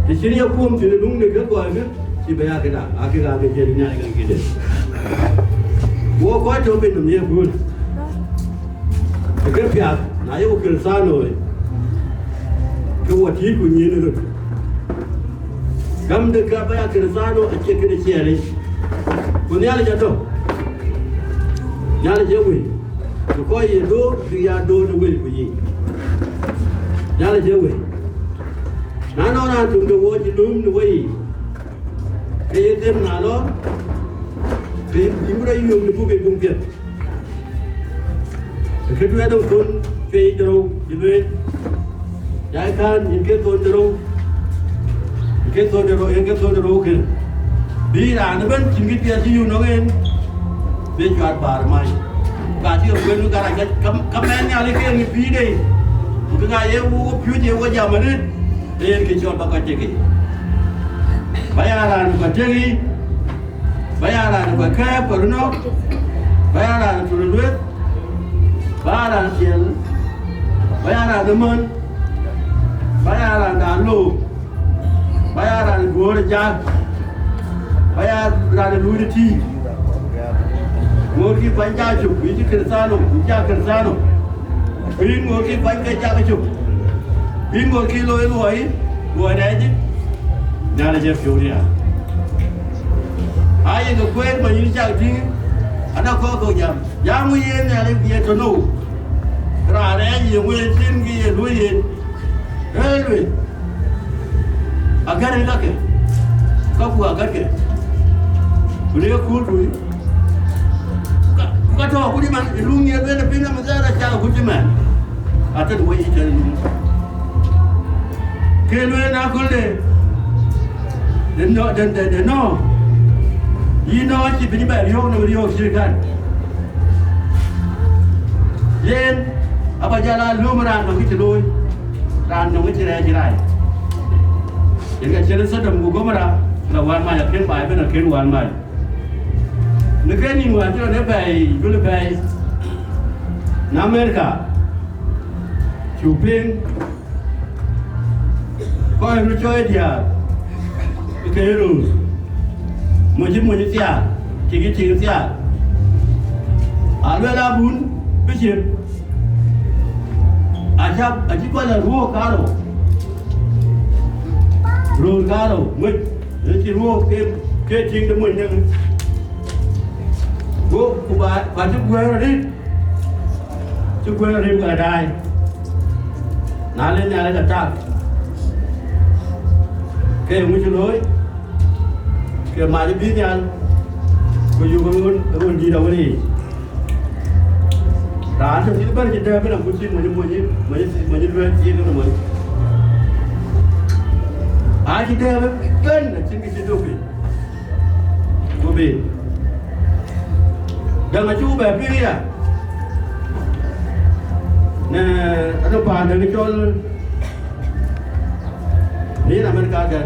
thì chỉ nhiều cuốn thì đúng được cái gọi cái chỉ bây giờ cái nào cái nào cái gì nhà cái đấy bố có cho mình làm nhiều cuốn cái việc nãy ông kêu sao rồi cái vật thịt của nhiều nữa cầm được cái bây giờ kêu sao rồi anh cái gì đấy cuốn nhà là gì đó nhà là gì vậy tôi coi gì đó thì nhà đó nó vậy cái gì nhà là gì vậy nó nói chúng tôi vô chỉ đúng như vậy cái thêm nào đó thì chúng ta dùng để phục vụ công việc cái chuyện đâu thôn chơi đâu như vậy giải khan những cái thôn đâu cái thôn đâu cái đi ra nó vẫn chỉ cái tiền chỉ dùng nó em về chuyện bà mày cả chỉ quên nó cả cái comment nhà lấy cái phí đây cái ngày em mua phiếu nhiều cái giờ mà đi đến cái chỗ bao cái gì bây giờ là nó cái gì bây giờ là nó cái kẹp của nó bây giờ là nó luyện bây giờ là tiền bây giờ là mơn bây giờ là đàn lù bây giờ là gùa để cha bây giờ là lùi để chi ngồi khi bánh cha chụp ví chứ cần sao đâu cha cần sao đâu vì ngồi khi bánh cái cha cái chụp vì ngồi khi lùi đấy chứ nhà là phiếu đi à ai người quên mà như cha thì anh đâu có câu dám nguyên nhà lên kia cho nụ ra đấy nhiều nguyên xin kia lùi đi đấy lùi Agaar cái kìa có phụ Agaar kìa beliau cool lùi có cho cũng đi mà luôn nhiều bên là bên mà ra là cha cũng chứ mà à tên quay chơi luôn cái lùi nào cũng để đến nó y nó chỉ bên bãi Wieu nó Wieu xí kan lên apa jalan lu merang nó cái lùi ran nó cái này những cái chơi rất đậm của mà là hoàn mai là kiến bài bên là kiến hoàn mai nếu cái nhìn ngoài cho nó về Nam America chụp phim coi nó chơi đi à cái rồi một chiếc xe chỉ cái xe à là bún cái gì à chỉ coi là rùa cá đâu rùa cá đâu mình chỉ rùa cái chuyện đó mình nhưng bố của bà chúc quê rồi đi chúc quê rồi đi gọi đài nã lên nhà lấy đặt trạc cái ông chú lối cái mà đi biết nha cô dù có muốn đi đâu đi đã cho những bạn chỉ đem cái làm cuộc chiến mà như về gì nữa mà ai chỉ đem cái kênh là trên cái chế độ của mình đang là chú bè phía à nè anh bà đừng cái Cholนี่นะมันการกัน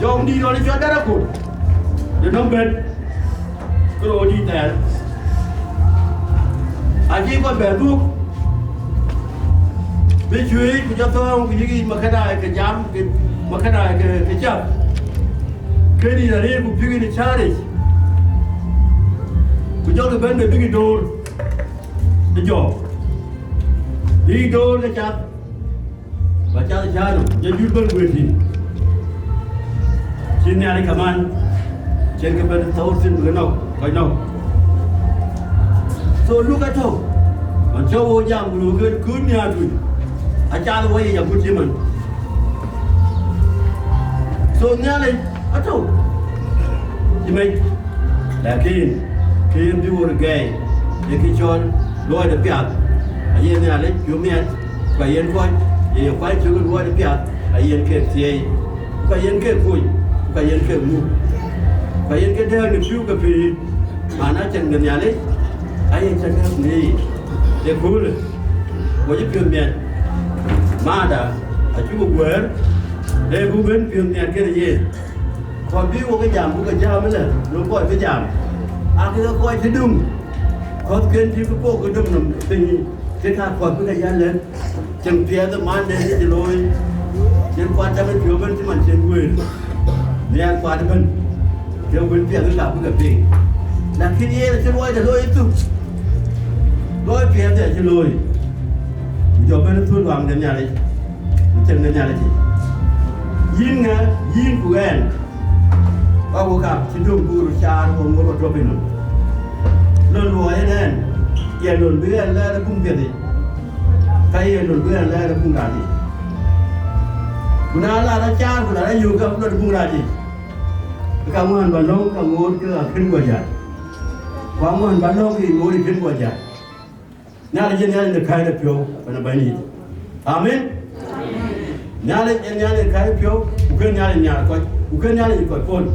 จงดีเราเลยช่วยได้ละคุณเดี๋ยวน้องเบนก็โรดีแต่อาชีพก็แบบทุกไม่ช่วยกูจะต้องกูยิ่งมาขนาดกันย้ำกันมาขนาดกันจับแค่นี้นะเนี่ยกูพิจารณาชาดิกูจะต้องเป็นแบบพิจารณาจะจบดีโดนเลยจับvà cha là cha rồi, nhân viên bên quyền thì trên nhà này cảm ơn trên cái bên thấu xin cái nào cái nào rồi lúc cái thấu mà châu ôi giang luôn cái cứ nhà rồi anh cha nó quay giang cũng chỉ mình rồi nhà này anh thấu thì mình là khi em đi vào cái để khi cho lôi được cái anh em nhà này chú mẹ và em coi ये file चुके हुआ है क्या ion के थे ion के कोई ion के मु आयन के ढेर निफ्यू का फिर आना चंगन याले आयन चंगन नहीं ये फूल वो ये फिर में मादा अचू गुएर ये गुबेन फिर में के ये còn biết cái giảm của cái giảm mới là nó gọi cái giảm à cái coi thấy đúng có kiến thì cái bộ cái đâm nằm tình cái thà còn cái này gian lên chẳng phía cái màn đây thì lôi trên quan tâm đến phiếu bên thì mình trên quyền đi ăn qua thì bên phiếu bên phía cái gặp cái gì là khi đi là trên lôi thì lôi itu lôi phía thì trên lôi giờ bên thôn hoàng đến nhà này trên đến nhà này yin nga yin của em bao gồm cả chính đường của cha của ngô luật robin luôn lùi nên giờ luôn biết là nó cũng việc gì cái luôn biết là nó cũng ra gì bữa nào là nó cha bữa nào nó yêu cái nó cũng ra gì cái món bánh lông cái món cái khinh quả giả cái món bánh lông thì ngồi khinh quả giả nhà này nhà này khai được phiếu và nó bánh gì amen nhà này khai được phiếu cái nhà này nhà coi cái nhà này coi phone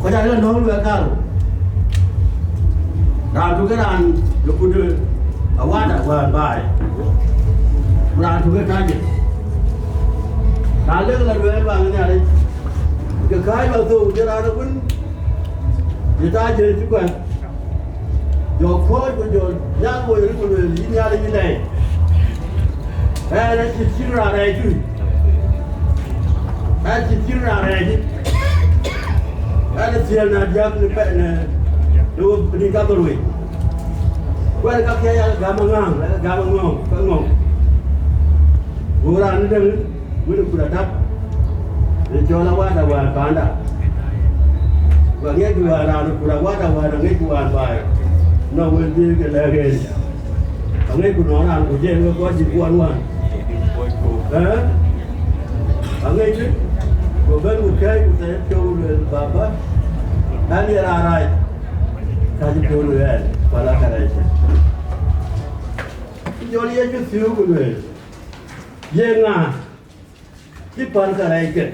có nhà là nó luôn cả làm cho cái đàn được cô đưa ở quán đã qua bài làm cho cái cái gì đàn lớn là đứa vào cái nhà đây cái cái vào tù cho ra nó vẫn người ta chơi chứ quen rồi khói rồi nhang mùi của người đi nhà đây như này nó chỉ ra này chứ nó chỉ ra này chứ nó tiền là giang cái bệ nàyดูดีกับตัวลุยว่ากับแค่กำมังแล้วกำมังก็งงโบราณนี่ดึงวิธีประดับเดี๋ยวโจรว่าแต่ว่าการด่าว่าเงี้ยคือว่าเราคุณว่าแต่ว่าเงี้ยคือว่าไปน้องเวทีกันเลยกันเงี้ยคุณน้องเราคุณเจ้าก็จีบวันวันเงี้ยคือกูเป็นกูแค่กูจะโจรเลยบ้าบ้านั่นนี่อะไรkaji dulu kan, pala kerja. Joli aja siu gue, jenga, di pala kerja.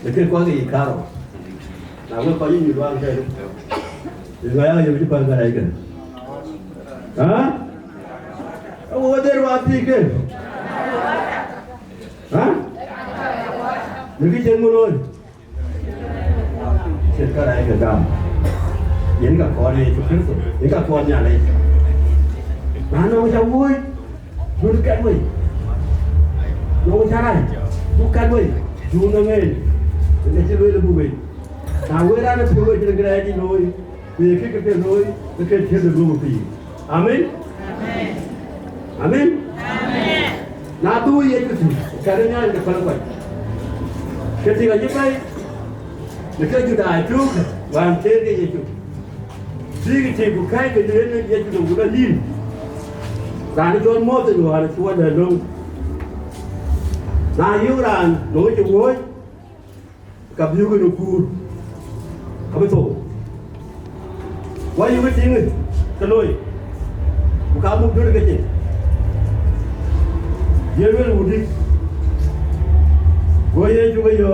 Lepas kau ni karo, nama kau ni jual kerja. Jenga yang jadi pala kerja. Hah? Awak ada wati ke? Hah? Lagi jengulun. Sekarang kerja dam. Những các con này chụp hết rồi, những các con nhà này, nó cho vui, vui được cái gì, nó cha này, vui cái gì, vui nó nghe, để chơi vui là vui, nào vui ra nó chơi vui cho cái gì rồi, vì cái rồi, cái chơi được vui gì, amen, amen, nào tôi vậy chứ, cái đó nha, cái phần vậy, cái gì là như vậy, cái chủ đại trước, làm chơi cái gì chứ. Jadi cikgu kai ke dia ni dia juga bukan lim. Dan itu mau tu ada suat dah dong. Nah yuran noi cikgu, kap juga nukur, kap itu. Wah yuran tinggi, keloi. Bukan muk dulu kecil. Dia vel udik. Gua ye juga yo.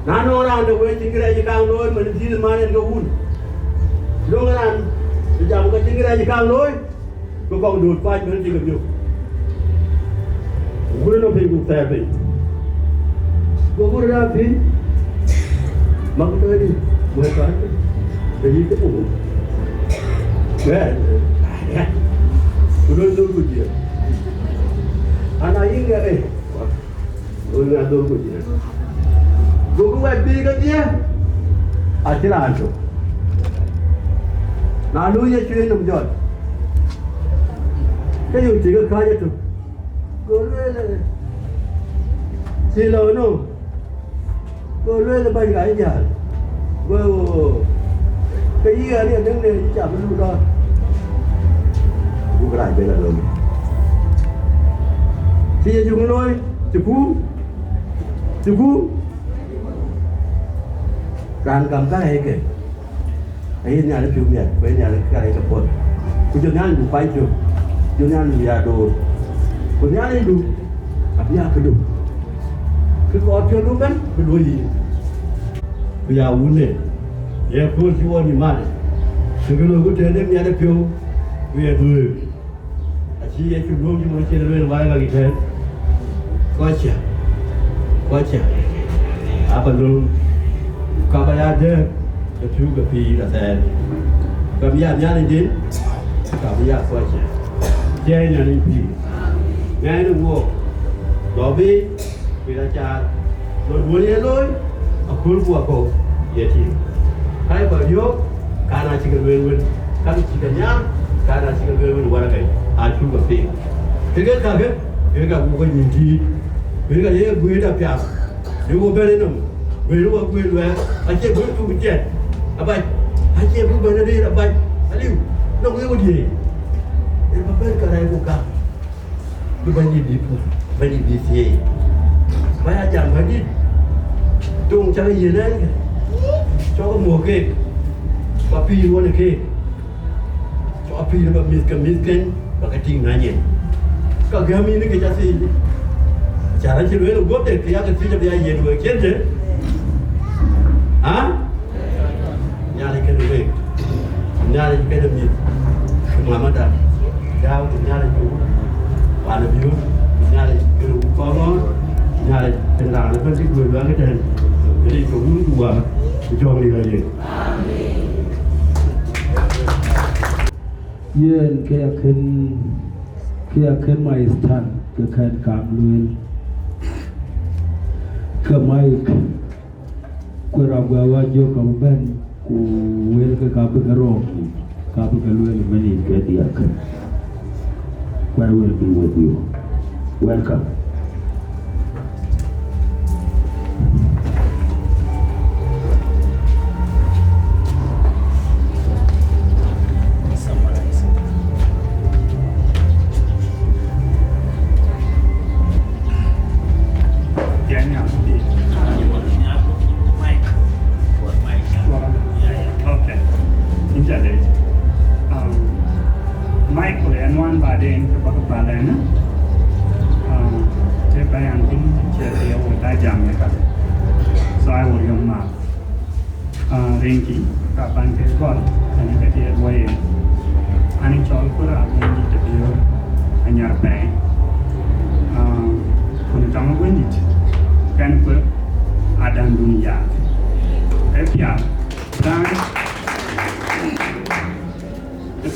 Nah orang ada gua tinggi aja kang noi, mana mana yang kau lúc đó làm giờ một cái tiếng cái này cao lối tôi còn đột quay nữa chỉ được nhiều tôi nó phải cũng tè đi tôi ra thì mặc tôi đi mới cái để đi cái ủng đấy tôi tôi của chị anh ấy nghe đây tôi nghe tôi của chị tôi cũng phải đi cái gì à chỉ là anh rồi nào nuôi cho chuyên làm giỏi cái dùng chỉ có khai cho tụi cô nuôi là xì lờ nó cô nuôi là bay gái nhà cái ý này đứng đây chả biết lúc đó cũng lại bây giờ rồi thì giờ dùng nuôi chụp phú càng cầm cái này kìa ấy nhà nó chịu nhiệt, với nhà nó cái này tập quần, cứ cho nhà nó quay chịu, cho nhà nó nhà đồ, còn nhà này đủ, nhà cứ đủ, cứ có chuyện đúng đấy, cứ đuổi gì, bây giờ uống này, giờ phun siêu nhiều mà, từ cái lối có thể đem nhà nó phiêu, về đuổi, chỉ là chụp luôn chứ mà chỉ là lên vai là gì thế, quá chả, à phần luôn, cả bây giờ the two could be the same. But we are young in we are so genuine people. Ngay đường ngô, đó vì là cha rồi muốn yên lối, ở khu của cô, vậy thì hay bảo yo, cái nào chỉ cần quên, cái chỉ cần nhá, cái nào chỉ cần quên qua cái, ai chịu cái tiền, cái cái mua cái gì, cái gì quên đã pias, nếu mua bên này quên về, anh chị muốn tu chết, anh chị muốn bên này là bay, anh liu, nó quên gì, em bắt bên cái này cũng cả. Banyak di sini, banyak jam banyak, tung cari ye ni, cakap mua ke, papi luar ke, cakap papi lepas miskin, pakai ting nanya, kagami ni kerja sih, cara ciri lu gop deh, kerja kerja dia ye dua kerja, nyari kerja, nyari kerja mis, Muhammad dah, jauh nyari tu. Và được biết nhà này cứ có nhà này thành ra nó vẫn cái người đó cái tên cái đi cũng đùa cho mình là gì yên kiaขึ้นมาสถานก็แค่กามลุยก็ไม่กูรับว่าโยกับบ้านกูเวลก็กาบกระโรกกาบกระลุยมันนี่แค่เดียกI will be with you. Welcome. Rinki, kapan ke gol, ani ketiak Wieu, ani Chol pura wendi terbiar anyar pay, Gumtoong wendi, kan pur adan dunia, Yaak, dan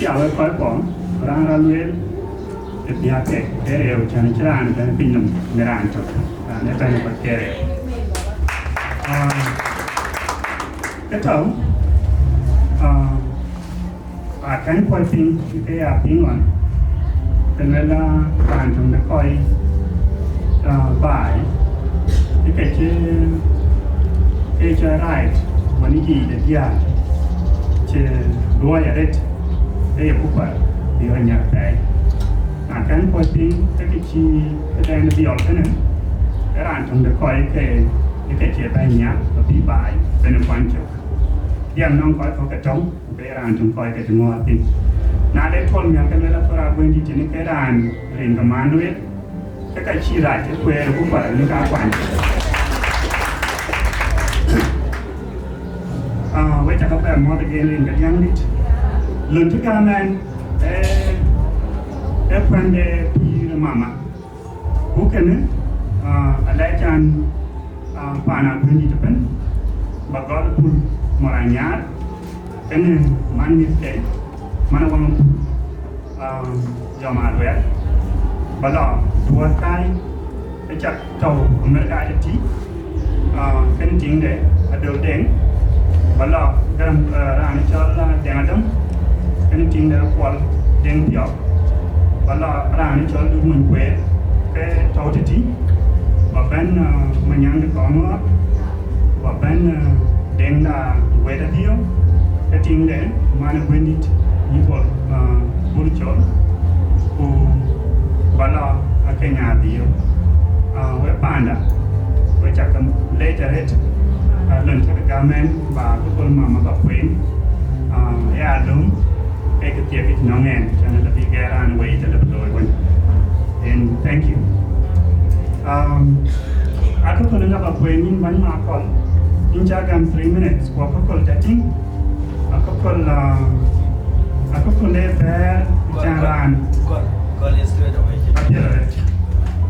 Yaak kau pun orang raluel, Yaak Dergel jangan ceran dan pinjam meran tu, ni tanya perkara. Cái thấu cái quay phim cái phim rồi cho nên là bạn chúng ta coi bài cái chơi rightวันนี้จะยากจะด้วยอะไรได้ผู้ป่วยดีกว่าอย่างไรการquay phim cái chi cái đèn nó bị ọt thế này cái bạn chúng ta coi cái chơi bài nhạc và bị bàiเป็นquan trọng yang nong koi kau kecong, keran cung koi kecong ngatin. Nade thol yang kena la pura wendi jenis keran ring kemandu it, kekai cirai je kue aku pada ni kawan. Wei cakap apa mau tergen ring kejang ni. Lun juga man, pande pi mama. Bukan ni, ada jangan panah wendi depan, bagal pun Maranyar, kena manis ke, mana orang jamaah luar, balok dua kali, kecak tahu mereka ada ti, kena tinggal Aduldul, balok dalam rani Chol dengan Atem, kena tinggal Akol Gieu, balok rani Chol dulu mengue, ke tahu ti, bapan menyang Kongor, bapan Deng la Wieu Dio, keting den mana wendit Yirol Awerjok, bala Akech Dio, we panda, we cakap lejeret, lentok gamen, ba kukul mama kapuen, Adau, ketiak nongen, jangan lebih geran we itu lebih loy. And thank you. Aku kalau nak kapuen ini banyak akol. Injagam 3 minutes. Akol chatting. Akol lebar jalan. Akol straight away.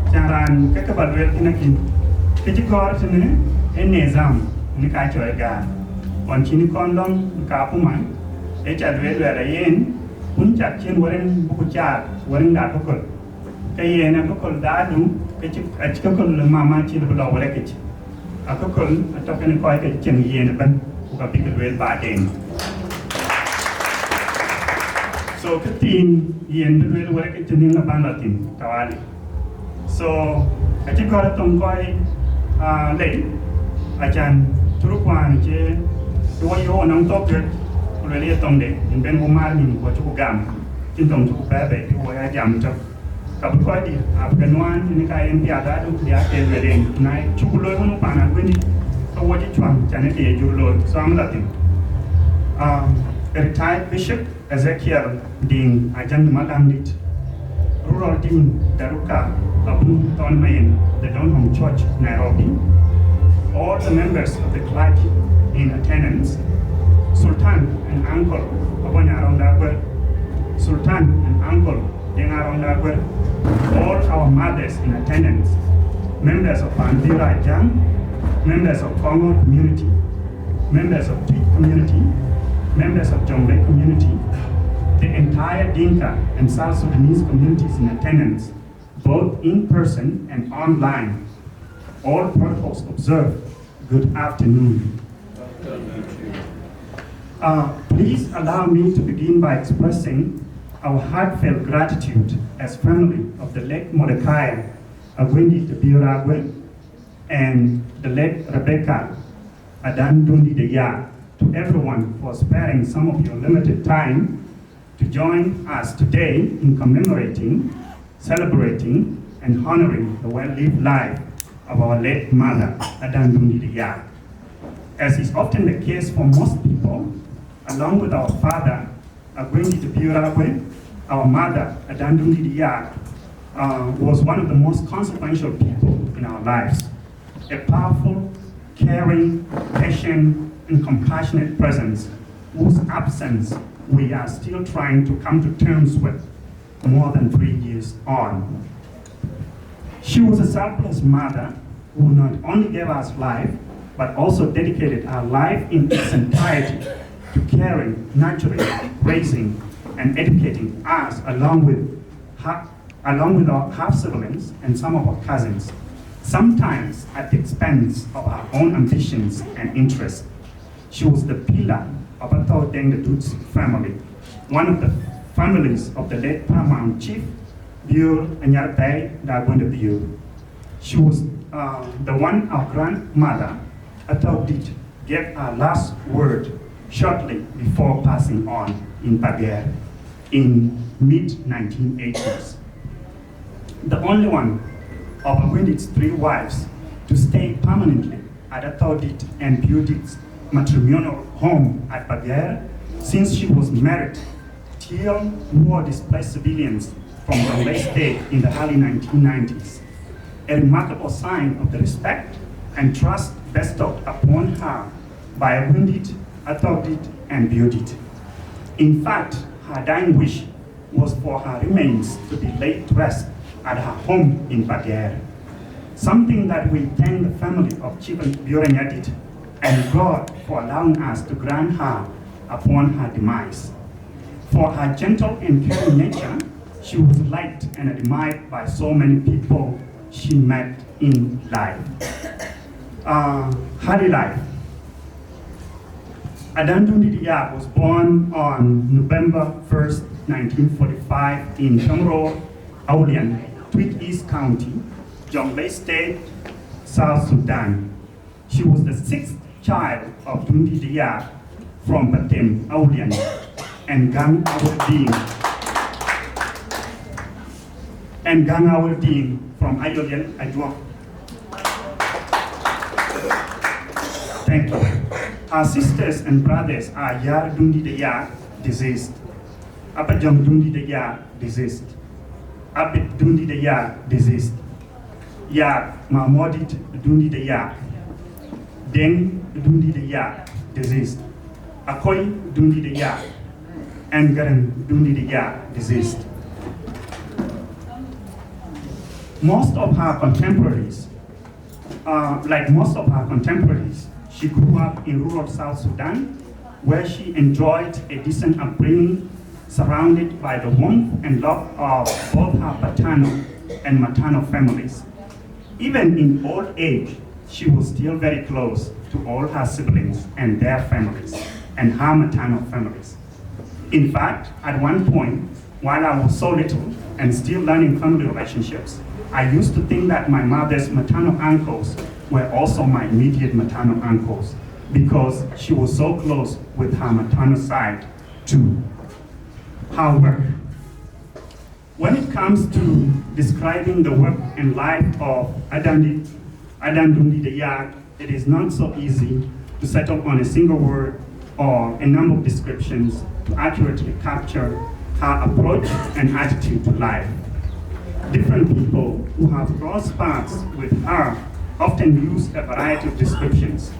Jalan kekebaluan kita kin. Kejikor sini, ini nizam, ini kacau Agaar. on chini kondom kapuman echa dwele yen puncha chen waren bukucha waren da kokol kayena kokol dadu kokol mama chi lo wala kech akokol atoken ko ke chen yen ban ka pikel ba den so katin yen dwele wala ke chen la ban latin tawali so achi ko tong koi le achan turukwan che do yo nang top ke le le tong de ben ho mal ni ko chu gam tin tong chu ba be ko ya jam chok ka bu ko di ap kan wan ni ka en dia da du dia ke le den nai chu lo ho no pa na ko ni ko wo ji chwan chan ne ju lo so am la tin a retired bishop Ezekiel ding ajan Madamdit rural team Daruka Abu Tonmain the Donholm Church Nairobi all the members of the clergy in attendance, Sultan and Uncle Abonyarondagwer, Sultan and Uncle Dengarondagwer, all our mothers in attendance, members of Bandira Jam, members of Kongor Community, members of Twic Community, members of Jongle Community, the entire Dinka and South Sudanese communities in attendance, both in person and online. All protocols observed. Good afternoon. Please allow me to begin by expressing our heartfelt gratitude as family of the late Mordecai Agwendi Biragwe and the late Rebecca Adandundi de Yaak to everyone for sparing some of your limited time to join us today in commemorating, celebrating, and honoring the well-lived life of our late mother, Adandundi de Yaak. As is often the case for most people, along with our father, Agwendi de Biragwe, our mother, Adandundi de Yaak, was one of the most consequential people in our lives. A powerful, caring, patient, and compassionate presence whose absence we are still trying to come to terms with more than 3 years on. She was a selfless mother who not only gave us life, but also dedicated her life in its entirety to caring, nurturing, raising, and educating us along with our half-siblings and some of our cousins, sometimes at the expense of our own ambitions and interests. She was the pillar of Adau the Dutdit family, one of the families of the late Paramount Chief, Wieu and Wieu. She was the one our grandmother, Dutdit, gave her last word shortly before passing on in Agaar in mid-1980s. The only one of Agwendit's 3 wives to stay permanently at Dutdit and Dutdit's matrimonial home at Agaar, since she was married till war-displaced civilians from Jongle State in the early 1990s, a remarkable sign of the respect and trust bestowed upon her by Agwendit, Dutdit, and Dutdit. In fact, her dying wish was for her remains to be laid to rest at her home in Agaar, something that we thank the family of Chief Dutdit and God for allowing us to grant her upon her demise. For her gentle and caring nature, she was liked and admired by so many people she met in life. Early life. Adandundi de Yaak was born on November 1st, 1945 in Kongor Awerjok, Twic East County, Jongle State, South Sudan. She was the 6th child of Dundi de Yaak from Atem, Awerjok, and Gang Awerding from Ayual. Thank you. Our sisters and brothers are Yar Dundi de Yaak, deceased. Abajong Dundi de Yaak, deceased. Abit Dundi de Yaak, deceased. Yaak Mahmodit Dundi de Yaak. Deng Dundi de Yaak, deceased. Akoi Dundi de Yaak, and Garen Dundi de Yaak, deceased. Most of her contemporaries, She grew up in rural South Sudan, where she enjoyed a decent upbringing, surrounded by the warmth and love of both her paternal and maternal families. Even in old age, she was still very close to all her siblings and their families, and her maternal families. In fact, at one point, while I was so little and still learning family relationships, I used to think that my mother's maternal uncles were also my immediate maternal uncles, because she was so close with her maternal side to her work. When it comes to describing the work and life of Adandundit the Yaak, it is not so easy to settle on a single word or a number of descriptions to accurately capture her approach and attitude to life. Different people who have crossed paths with her often use a variety of descriptions,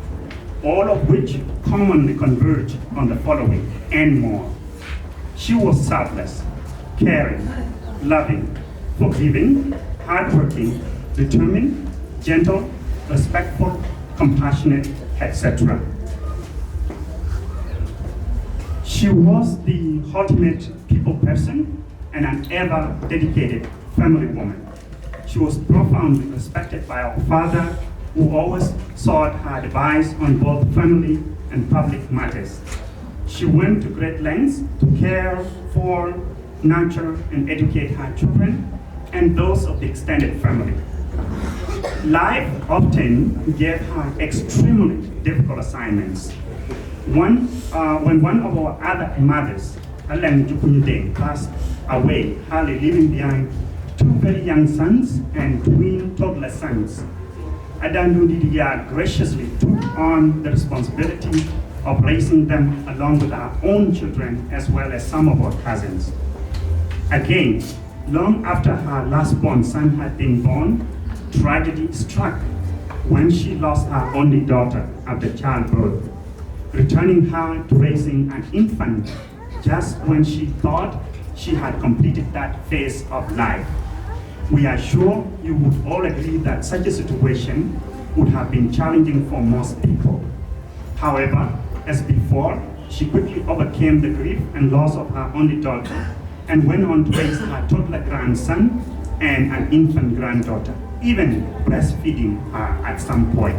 all of which commonly converge on the following and more. She was selfless, caring, loving, forgiving, hardworking, determined, gentle, respectful, compassionate, etc. She was the ultimate people person and an ever dedicated family woman. She was profoundly respected by our father, who always sought her advice on both family and public matters. She went to great lengths to care for, nurture, and educate her children and those of the extended family. Life often gave her extremely difficult assignments. When one of our other mothers, passed away, hardly leaving behind two very young sons and twin toddler sons, Adandundit the Yaak graciously took on the responsibility of raising them along with our own children as well as some of our cousins. Again, long after her last born son had been born, tragedy struck when she lost her only daughter after childbirth, returning her to raising an infant just when she thought she had completed that phase of life. We are sure you would all agree that such a situation would have been challenging for most people. However, as before, she quickly overcame the grief and loss of her only daughter and went on to raise her toddler grandson and an infant granddaughter, even breastfeeding her at some point.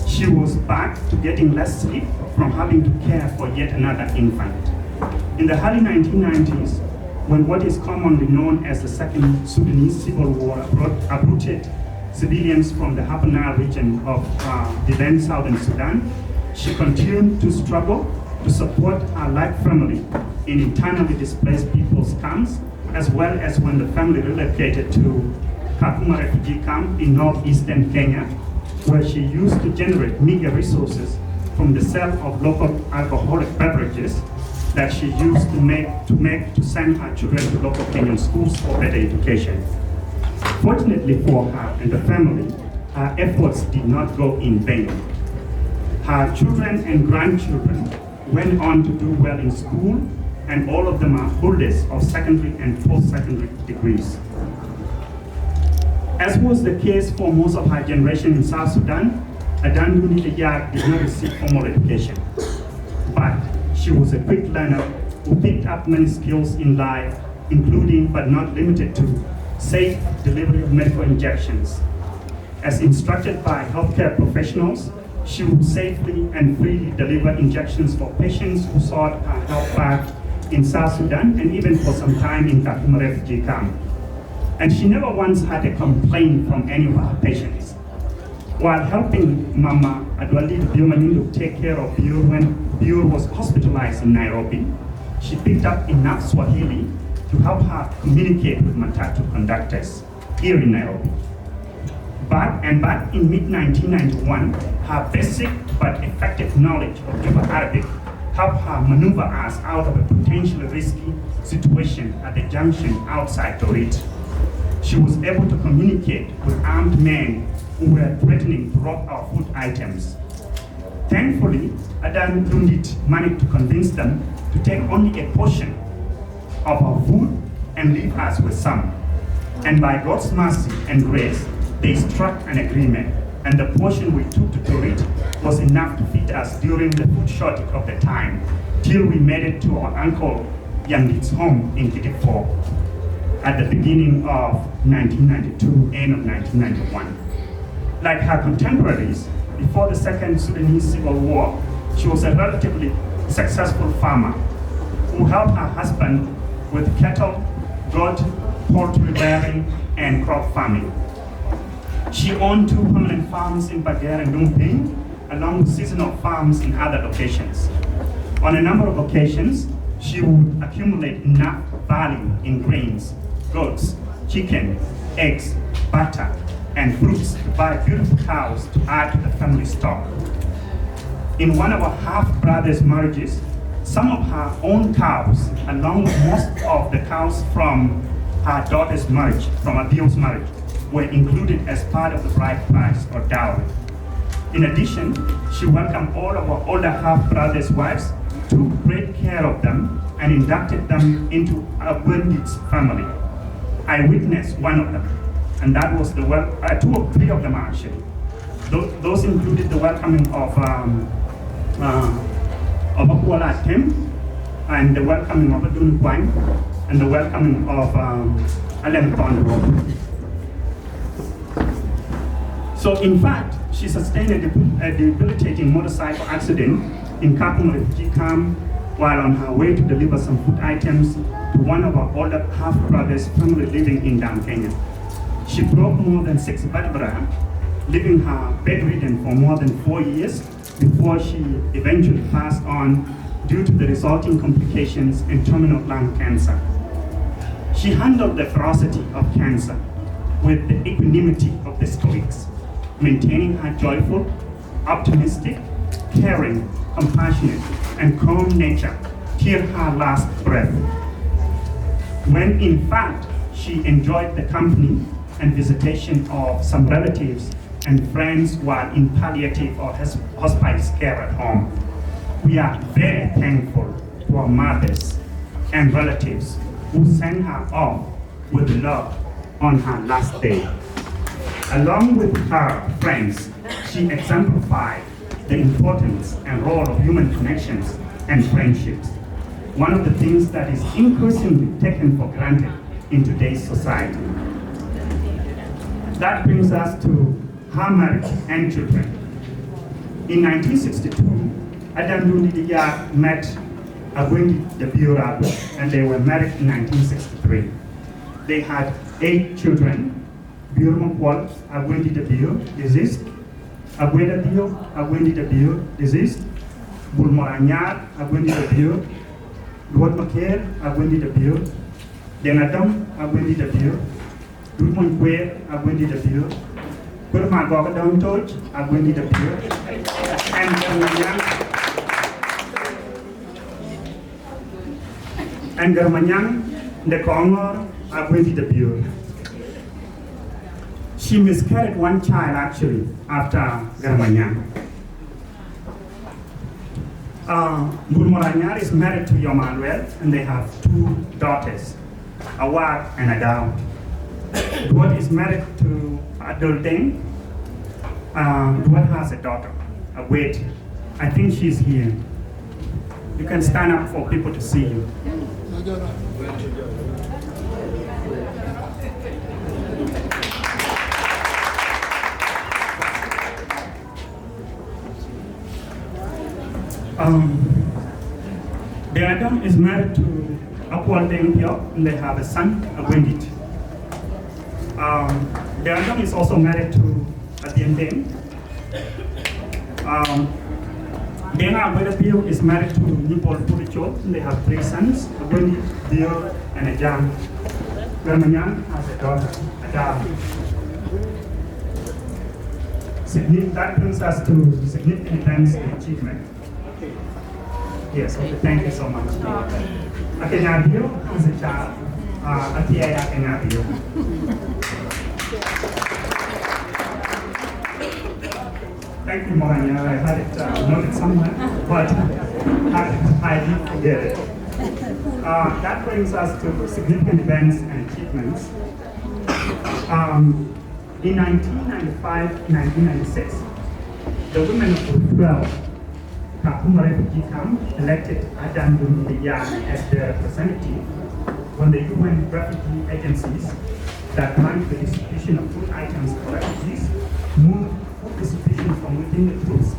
She was back to getting less sleep from having to care for yet another infant. In the early 1990s, when what is commonly known as the Second Sudanese Civil War uprooted civilians from the Upper Nile region of the then Southern Sudan, she continued to struggle to support her like family in internally displaced people's camps, as well as when the family relocated to Kakuma refugee camp in northeastern Kenya, where she used to generate meager resources from the sale of local alcoholic beverages that she used to send her children to local Kenyan schools for better education. Fortunately for her and the family, her efforts did not go in vain. Her children and grandchildren went on to do well in school, and all of them are holders of secondary and post-secondary degrees. As was the case for most of her generation in South Sudan, Adandundit the Yaak did not receive formal education. But she was a quick learner who picked up many skills in life, including but not limited to safe delivery of medical injections. As instructed by healthcare professionals, she would safely and freely deliver injections for patients who sought her help back in South Sudan and even for some time in Kakuma refugee camp. And she never once had a complaint from any of her patients. While helping Mama Aduldul take care of Wieu when Wieu was hospitalized in Nairobi, she picked up enough Swahili to help her communicate with matatu conductors here in Nairobi. Back in mid-1991, her basic but effective knowledge of Juba Arabic helped her maneuver us out of a potentially risky situation at the junction outside Dutdit. She was able to communicate with armed men who were threatening to rob our food items. Thankfully, Adandundit managed to convince them to take only a portion of our food and leave us with some. And by God's mercy and grace, they struck an agreement, and the portion we took to Dutdit was enough to feed us during the food shortage of the time, till we made it to our uncle Yandit's home in Kitty4 at the beginning of 1992, end of 1991. Like her contemporaries, before the Second Sudanese Civil War, she was a relatively successful farmer who helped her husband with cattle, goat, poultry rearing, and crop farming. She owned 2 permanent farms in Agaar and Gumtoong, along with seasonal farms in other locations. On a number of occasions, she would accumulate enough value in grains, goats, chicken, eggs, butter, and fruits to buy beautiful cows to add to the family stock. In one of her half-brothers' marriages, some of her own cows, along with most of the cows from her daughter's marriage, from Adhiok's marriage, were included as part of the bride price or dowry. In addition, she welcomed all of her older half-brothers' wives, took great care of them, and inducted them into Dutdit's family. I witnessed one of them, and that was the 2 or 3 of them actually. Those included the welcoming of Atem, and the welcoming of Aduldul, and the welcoming of Atem. So in fact, she sustained a debilitating motorcycle accident in Kapung refugee camp while on her way to deliver some food items to one of her older half-brothers' family living in Dam, Kenya. She broke more than 6 vertebrae, leaving her bedridden for more than 4 years before she eventually passed on due to the resulting complications and terminal lung cancer. She handled the ferocity of cancer with the equanimity of the Stoics, maintaining her joyful, optimistic, caring, compassionate, and calm nature till her last breath, when in fact she enjoyed the company and visitation of some relatives and friends while in palliative or hospice care at home. We are very thankful to our mothers and relatives who sent her off with love on her last day. Along with her friends, she exemplified the importance and role of human connections and friendships, one of the things that is increasingly taken for granted in today's society. That brings us to her marriage and children. In 1962, Adau and Yaak met Akoi Gieu, and they were married in 1963. They had 8 children. Makuach, Akoi Gieu, deceased. Agutyar, Akoi Gieu, deceased. Bulmoranyar, Akoi Gieu. Duot Awerjok, Akoi Gieu. Denadam, Akoi Gieu. Kuocgoor, Akoi Gieu. Buga Da Angau, Akoi Gieu. And Germanyang, the Kongor, Akoi Gieu. She miscarried 1 child actually after Germanyang. Bulmoranyar is married to Yomanuel, and they have 2 daughters, Awak and Adau. Duot is married to Aduldul. Duot has a daughter, Wait. I think she's here. You can stand up for people to see you. Adam is married to Akol Gieu, and they have a son, Dutdit. Adam is also married to Atem. Dinka is married to Yirol Dances, and they have 3 sons, Akoi Gieu and Adau. Mawan has a daughter, Adau. That brings us to significant events and achievement. Yes, okay, thank you so much. Akoi Gieu has a child, Akoi Gieu. Thank you, Mawan. I had it noted somewhere, but I didn't forget it. That brings us to significant events and achievements. In 1995-1996, the women of Group 12, Kakuma refugee camp, elected Adam Yaak as their representative when the UN refugee agencies that manage the distribution of food items for refugees moved food distribution from within the troops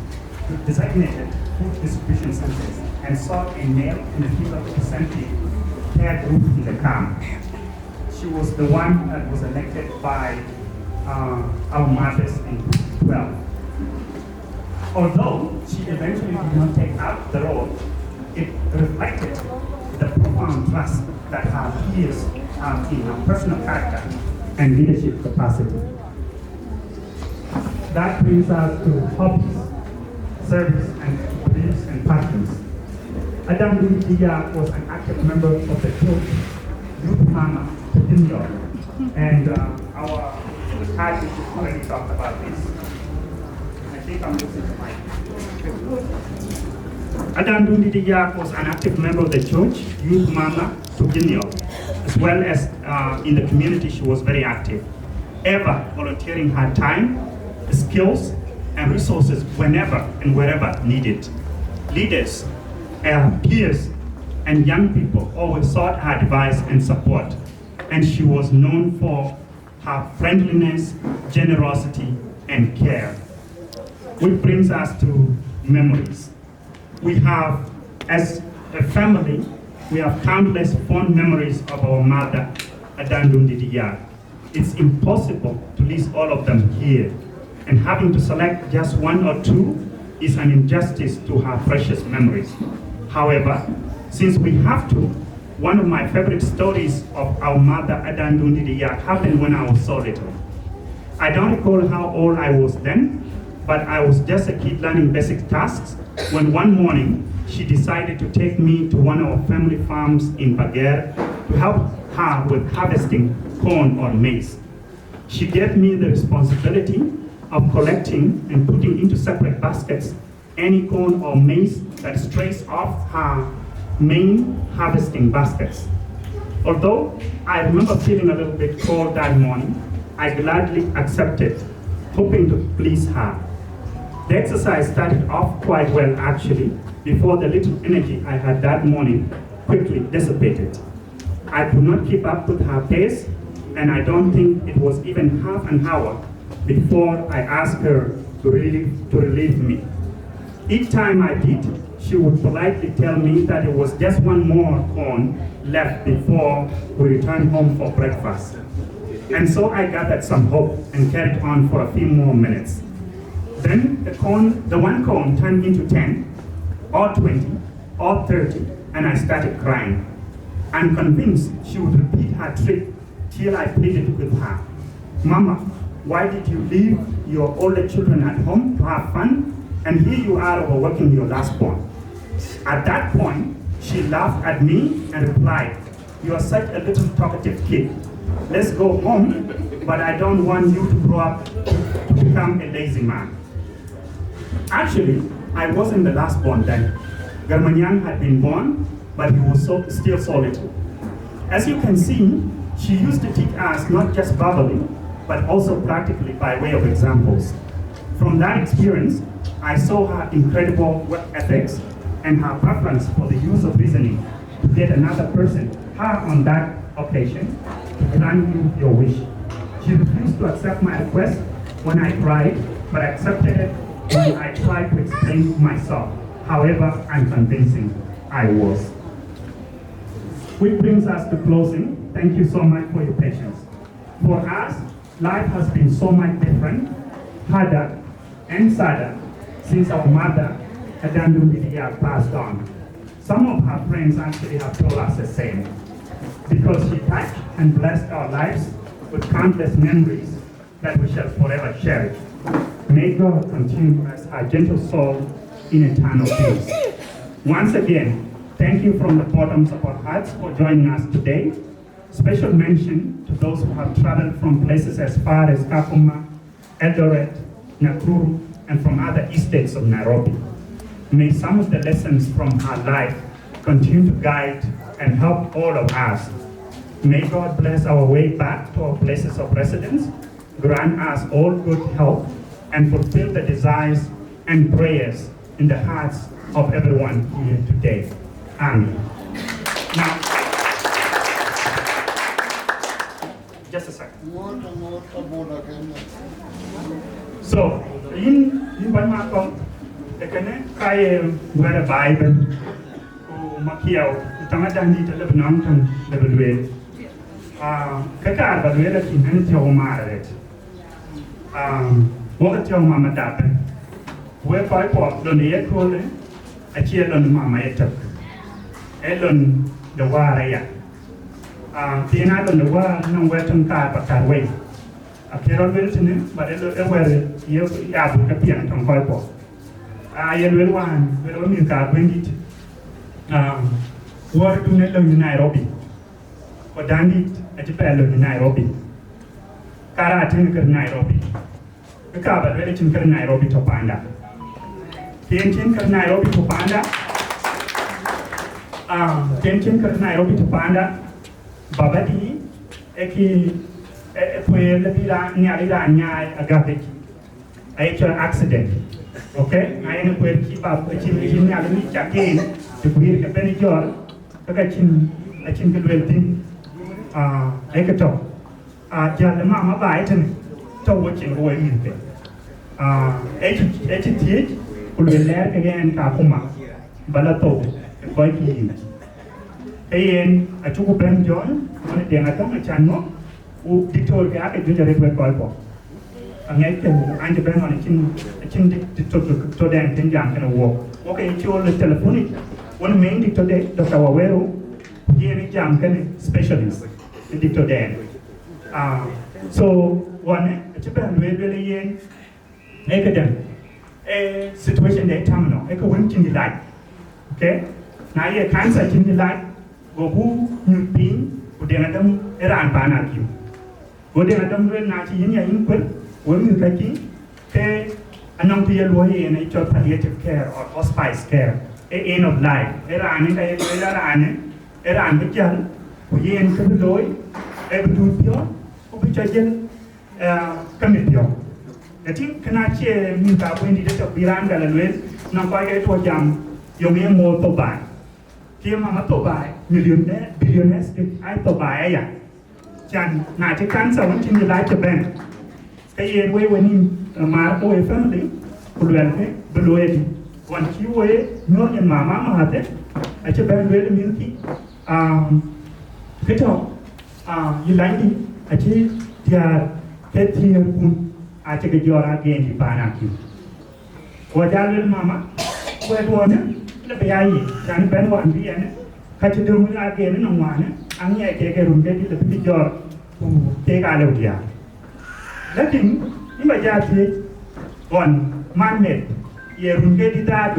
to designated food distribution centers and sought a male and a female representative care group in the camp. She was the one that was elected by our mothers in Group 12. Although she eventually did not take up the role, it reflected the profound trust that her peers have in her personal character and leadership capacity. That brings us to hobbies, service, and beliefs and passions. Adam Yaak was an active member of the church, Youth Mama, and our Adhiok already talked about this. I think I'm losing the mic. Adam Yaak was an active member of the church, Youth Mama, as well as in the community. She was very active, ever volunteering her time, skills, and resources whenever and wherever needed. Leaders, peers, and young people always sought her advice and support, and she was known for her friendliness, generosity, and care. Which brings us to memories. We have, as a family, we have countless fond memories of our mother, Adam Yaak. It's impossible to list all of them here, and having to select just one or two is an injustice to her precious memories. However, since we have to, one of my favorite stories of our mother, Adam Yaak, happened when I was so little. I don't recall how old I was then, but I was just a kid learning basic tasks when one morning she decided to take me to one of our family farms in Agaar to help her with harvesting corn or maize. She gave me the responsibility of collecting and putting into separate baskets any corn or maize that strays off her main harvesting baskets. Although I remember feeling a little bit cold that morning, I gladly accepted, hoping to please her. The exercise started off quite well actually, before the little energy I had that morning quickly dissipated. I could not keep up with her pace, and I don't think it was even half an hour before I asked her to relieve me. Each time I did, she would politely tell me that it was just one more corn left before we returned home for breakfast. And so I gathered some hope and carried on for a few more minutes. Then the one corn turned into 10, or 20, or 30, and I started crying. I'm convinced she would repeat her trick till I pleaded with her. Mama, why did you leave your older children at home to have fun? And here you are overworking your last born. At that point, she laughed at me and replied, you are such a little talkative kid. Let's go home, but I don't want you to grow up to become a lazy man. Actually, I wasn't the last born then. Garmanyang had been born, but he was still so little. As you can see, she used to teach us not just verbally, but also practically by way of examples. From that experience, I saw her incredible work ethics and her preference for the use of reasoning to get another person, her on that occasion, to grant you your wish. She refused to accept my request when I cried, but accepted it when I tried to explain myself, however unconvincing I was. Which brings us to closing. Thank you so much for your patience. For us, life has been so much different, harder, and sadder since our mother, Adam Yaak, passed on. Some of her friends actually have told us the same, because she touched and blessed our lives with countless memories that we shall forever cherish. May God continue to bless her gentle soul in eternal peace. Once again, thank you from the bottoms of our hearts for joining us today. Special mention to those who have traveled from places as far as Kakuma, Eldoret, Nakuru, and from other estates of Nairobi. May some of the lessons from her life continue to guide and help all of us. May God bless our way back to our places of residence, grant us all good health, and fulfill the desires and prayers in the hearts of everyone here today. Amen. Now, just a second. So, in one mark, the connect I wear a Bible, Mapior, Tamadan did a little non level way. Kakar, but we're in any of marriage. What at your mamma dappen? Where five pop, don't the echo, a cheer on the mamma etok. Elon the warrior. The night on the war, no western car but car way. A carol Wilson, but everywhere you have a piano from Koipo. I will one, will only car when it. What to net in Nairobi? Or Dundit at Japan in Nairobi. Karatin in Nairobi. The car but really in Nairobi to Panda. Tientin Nairobi to Panda. Tientin Nairobi to Panda. Babadi, Eki, Puel, Nialida, Nyai, Agapeki. I had an accident. Okay? I am going to keep up a chin again to create a penny jar. A chin good welting. I could talk. Jan the mamma bite and to watching away in bed. HTH will be there again, Kapuma, Balato, Akoi Gieu. Ayen, I took a pen John, on a Denatong, a channel, who detour the Akech Gieu Koipo. And the band on a chin to them, ten young and a walk. Okay, Chol is telephonic. One main today, Dr. Awero, here jam can specialist, the dictor Dan. So, one, a Japan really in a situation that terminal, a win in the light. Okay? Now, you can't say in the light, go who you being, who then Adam Iran Banaki. Go then Adam will not in your input, when you taking, pay a non peer lawyer and a palliative care or hospice care, a end of life. Iran, Iran, the Jan, who ye and Kabiloy, Aduldul, which I can commit. I think cannot share me that when it is a Biranga and with Nampai to a jam, you may more to buy. Kim Mamato buy, billionaires, I to buy. Jan, not a cancer, wanting to like a band. Stay away when in Marco a family, Pulwelke, below it. One few way, not in Mamma had it. I should have really milky. You like it? I think they are get here. I take a job again, the Banaki. What I will, Mamma? Where one? The BIE, San Ben one Vienna. Catch a doom again in one, and yet take a room, get the big job to take Aduldul. Let him, immediately, one man made. Ye room get it out,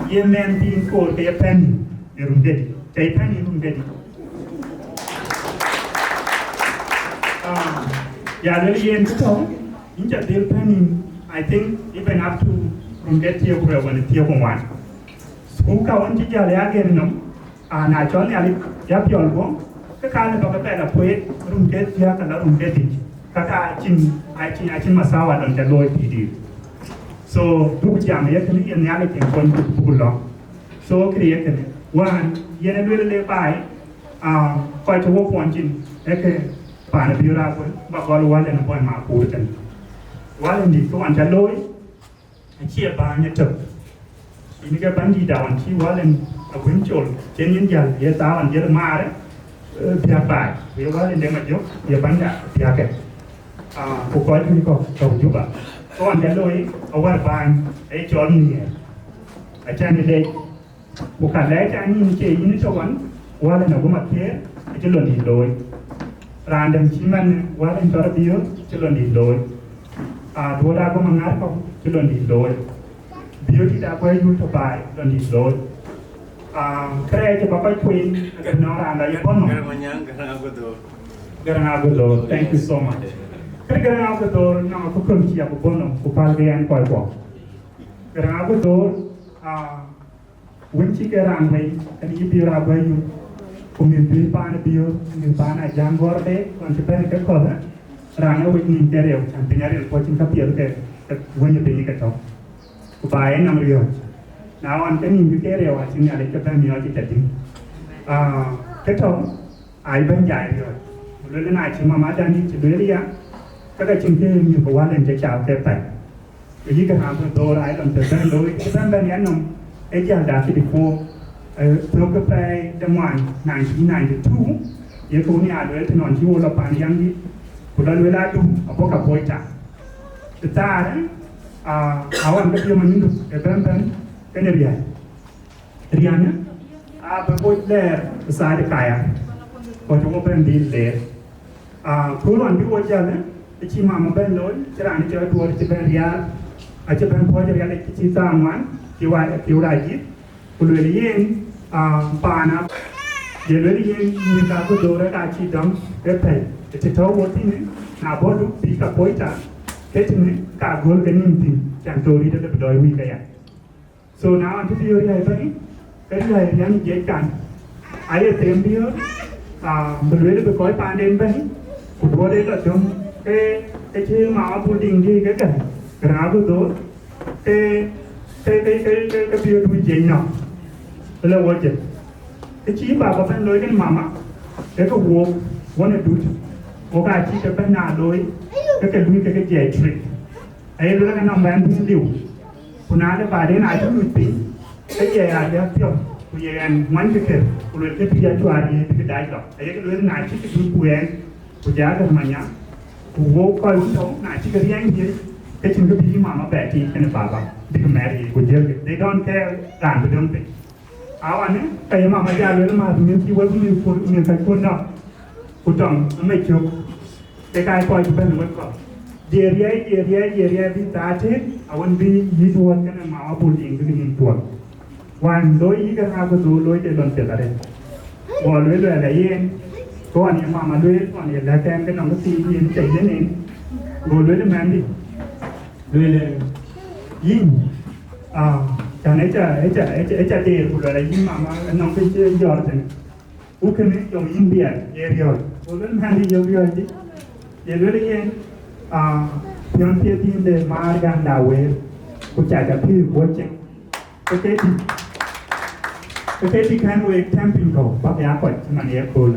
ye men being called a penny, ye room get it, a penny room get it. Yeah, really, in the deal penny, I think, even up to room get here when it's here one. Who can't teach you again, and I told you, Yapiol won't. The kind of a better poet, room get here and room get it. Kaka, I chin Masawa on the Lord PD. So, do jam actually in reality going to Pulo. So, created one, yet really by quite a walk one chin, Eke, Panabura, but all one and a point mark. While in the one Jaloy, and she a barn it up. In the Bandi down, she was in a winchol, Jenny Yell, yes, down and Jeremiah, Biabai. We were in the Majok, Yabanda, Yaak. Kuocgoor Community. So on the loy, our band, a John a candidate who can let any in one, while in a woman here, a children in loy. Random Chiman, while in Torabio, children in loy. Duot Awerjok, children in loy. Beauty that way you to buy, children in loy. Create a Papa Queen, and not under your Agutyar. Thank you so much. Agutyar, now to come here, to Paldi and Koipo. Agutyar, when she get angry, and if you are away, community pan beer, you pan a jam or day, on the benefit color, ran away in Dergel and Pinaril watching Kapir when you take it off. bài năm rồi nào anh cái nhìn cái điều xin nhà để cho bạn nhớ chỉ tận cái thằng ai bên dài rồi lên này chỉ mà má đang đi chỉ đi á các cái chương trình như của anh lên chào kẹp tay cái cái hàng đồ lại làm từ bên đối cái bên này nó ấy giờ đã thì before thưa cái bài đêm ngoan 1992 giờ tôi nhà đối thì nói chiêu là bạn yang đi củaเราเวลาดูเอาพวกกับโวยจ่าแต่ตาเนี่ยเอาอันก็เดียวมันดูแต่เป็นกันเรียนเนี่ยไปโวยเล่ภาษาเด็กไก่พอจะว่าเป็นดีเล่ครูวันที่โวยจ่าเนี่ยที่มาเป็นล้นจะร้านจะตัวจะเป็นเรียนอาจจะเป็นพอจะเรียนอะไรที่สร้างมันที่ว่าที่ได้ยิบคุณเรียนป่านะเดี๋ยวเรียนมีการพูดโดยการชี้ดำเก็บไปจะเท่าวันที่นี้นาบอดูปีกับโวยจ่าแค่ที่นี้การโกลกันนิ่มจริงจากตัวนี้จะเป็นโดยวิ่งกันอย่าง so now อันที่เดียวใหญ่ไปนี่ก็ใหญ่ยังเยอะกันไอ้เต็มเดียวบริเวณไปคอยปานเดินไปนี่ขุดวัวเด็กก็จงcáiชื่อมาพูดดิ่งที่ก็กันกระนาบตัวcái biểu đồ chính nào là what chứ cái chỉ bảo các bạn nói cái mama cái hồ wanna do có cái chỉ các bạn nào nói cái lui cái dễ trick ấy là cái năm bạn biết điềuคุณอาได้ไปได้ไหนทุกปีไอ้แย่อาจจะเที่ยวคุณแย่มันก็เกิดคุณเลยที่จะช่วยดีที่ได้หรอกไอ้ก็เลยไหนที่จะดูคุณเองคุณจะทำมันยังคุณโว้ก็รู้ท้องไหนที่จะเลี้ยงดีไอ้ชิ้นก็พี่มาแบกที่เป็นป่าบ้าที่คุณแม่ดีคุณเยอะเลย they don't care ร้านไปเดินไปเอาอันนี้ไอ้มาไม่ได้เลยมาถึงที่ว่าคุณมีใครคนน่ะคุณต้องไม่เชื่อแต่การปล่อยจะเป็นเหมือนก่อนเดียร์ที่ตาเช็ดเอาวันบียีดวนกันมาว่าปุ่นอิงก็ยิงตัววันโดยยี่กันเอาก็ดูโดยจะโดนเสียอะไรบ่เลยอะไรเย็นก็อันนี้มาด้วยอันนี้แล้วแกงกันน้องก็ตีเย็นใจเย็นเองบ่เลยแมนดิด้วยเลยยิ่งจากนั้นจะเดียร์ปุ่นอะไรยิ่งมาน้องไปเจอยอดจังอุ้งคนนี้ยอมยิ่งเบียร์เยอะบ่เลยแมนดิยอดดิเยอะเลยเย็นย้อนเทียบที่เดินมาการดาวเวฟกูจ่ายกับพี่หัวเจ็บประเทศที่แค่เวกแทมปิงเขาปักยาก่อนที่มันเยอะคน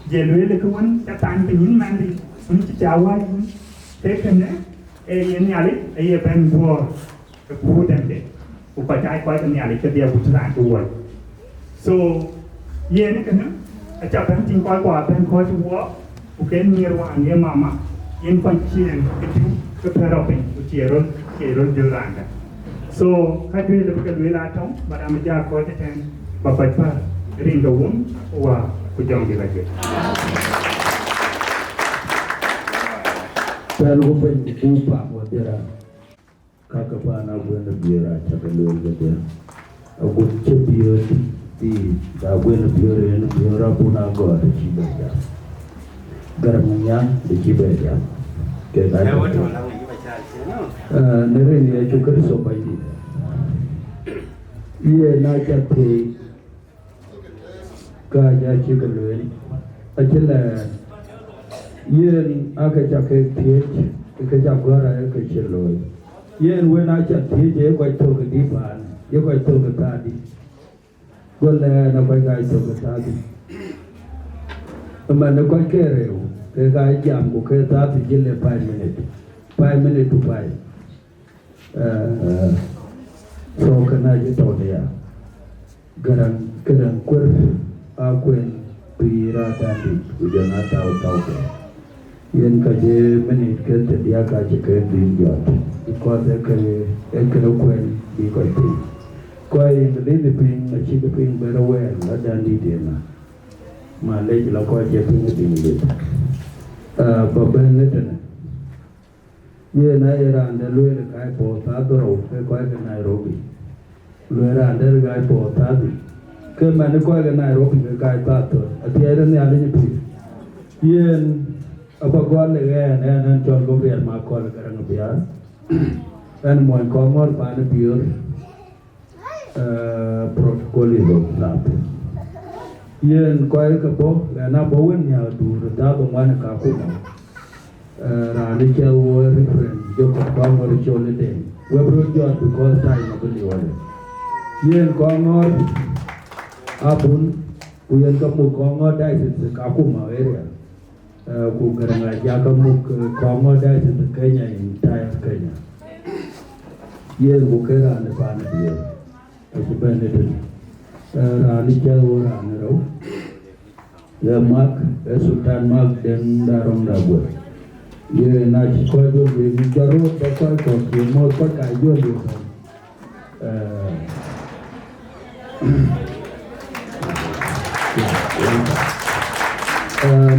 เยอะเลยคือวันจะตายเป็นยิ่งมันดิมันจะจ้าว่าเทคเนี่ยยันยาลิเป็นบัวกับบัวเด็กกูปัจจัยก้อยกันยาลิก็เดียวกูจะตายตัว so เย็นนี่กันนะอาจารย์เป็นจริงก้อยกว่าเป็นก้อยชัวกูเกณฑ์มีระหว่างเยอะมาyang pancen itu keperopen uciron jurang so kadui lebih kadui latong pada meja ko ten bapak pa ring dawun wa kujong di lagi Kalau pun buka wajar kakak anak buat biara cakap wajar aku cebiar di dawen biara pun agak ada cibaja garamnya di cibaja kita nere ni juga sobai di ia nak jadi kaya juga luar ajalah ia agak cakap tiada kerja gua kerja luar ia luar nak jadi dia kau itu kedipan dia kau itu ketadi gua nak kau itu ketadi mana kau kereu kerja jam kau ketadi je 5 minutes to 5 so kena je tahu dia garang kur akuen pira tadi ujian tahu yang kerja minit kerja dia kerja kerja ikut kerja kuen di koi koi lebih ping aci ping berawal ada di dia malai kalau koi je ping di baban itu ye na era anda luar kai pota dorong ke koi ke Nairobi luar anda kai pota di ke mana koi ke Nairobi ke kai tato atiada ni ada ni pi ye apa koi le ke nan Chol ko biar Makol kerana biar dan mohon Kongor pan biar protokol itu nak ye koi ke bo na bawen ya dur da mana kaku Rani Chel reference Joko Kongor Chol Day. We brought you because time of the order. Yen Kongor Abun, we had come to Kongor Dances in the Kakuma area. Kugaranga Jakamuk Kongor Dances in Kenya, in entire Kenya. Yen Bukera and the Panabia. As you been Rani Chel Ranero. The mark, a Sultan mark, then Darong Dabu. Ye na Akoi Gieu we jaro da koi ko ke mo ko ka yo lu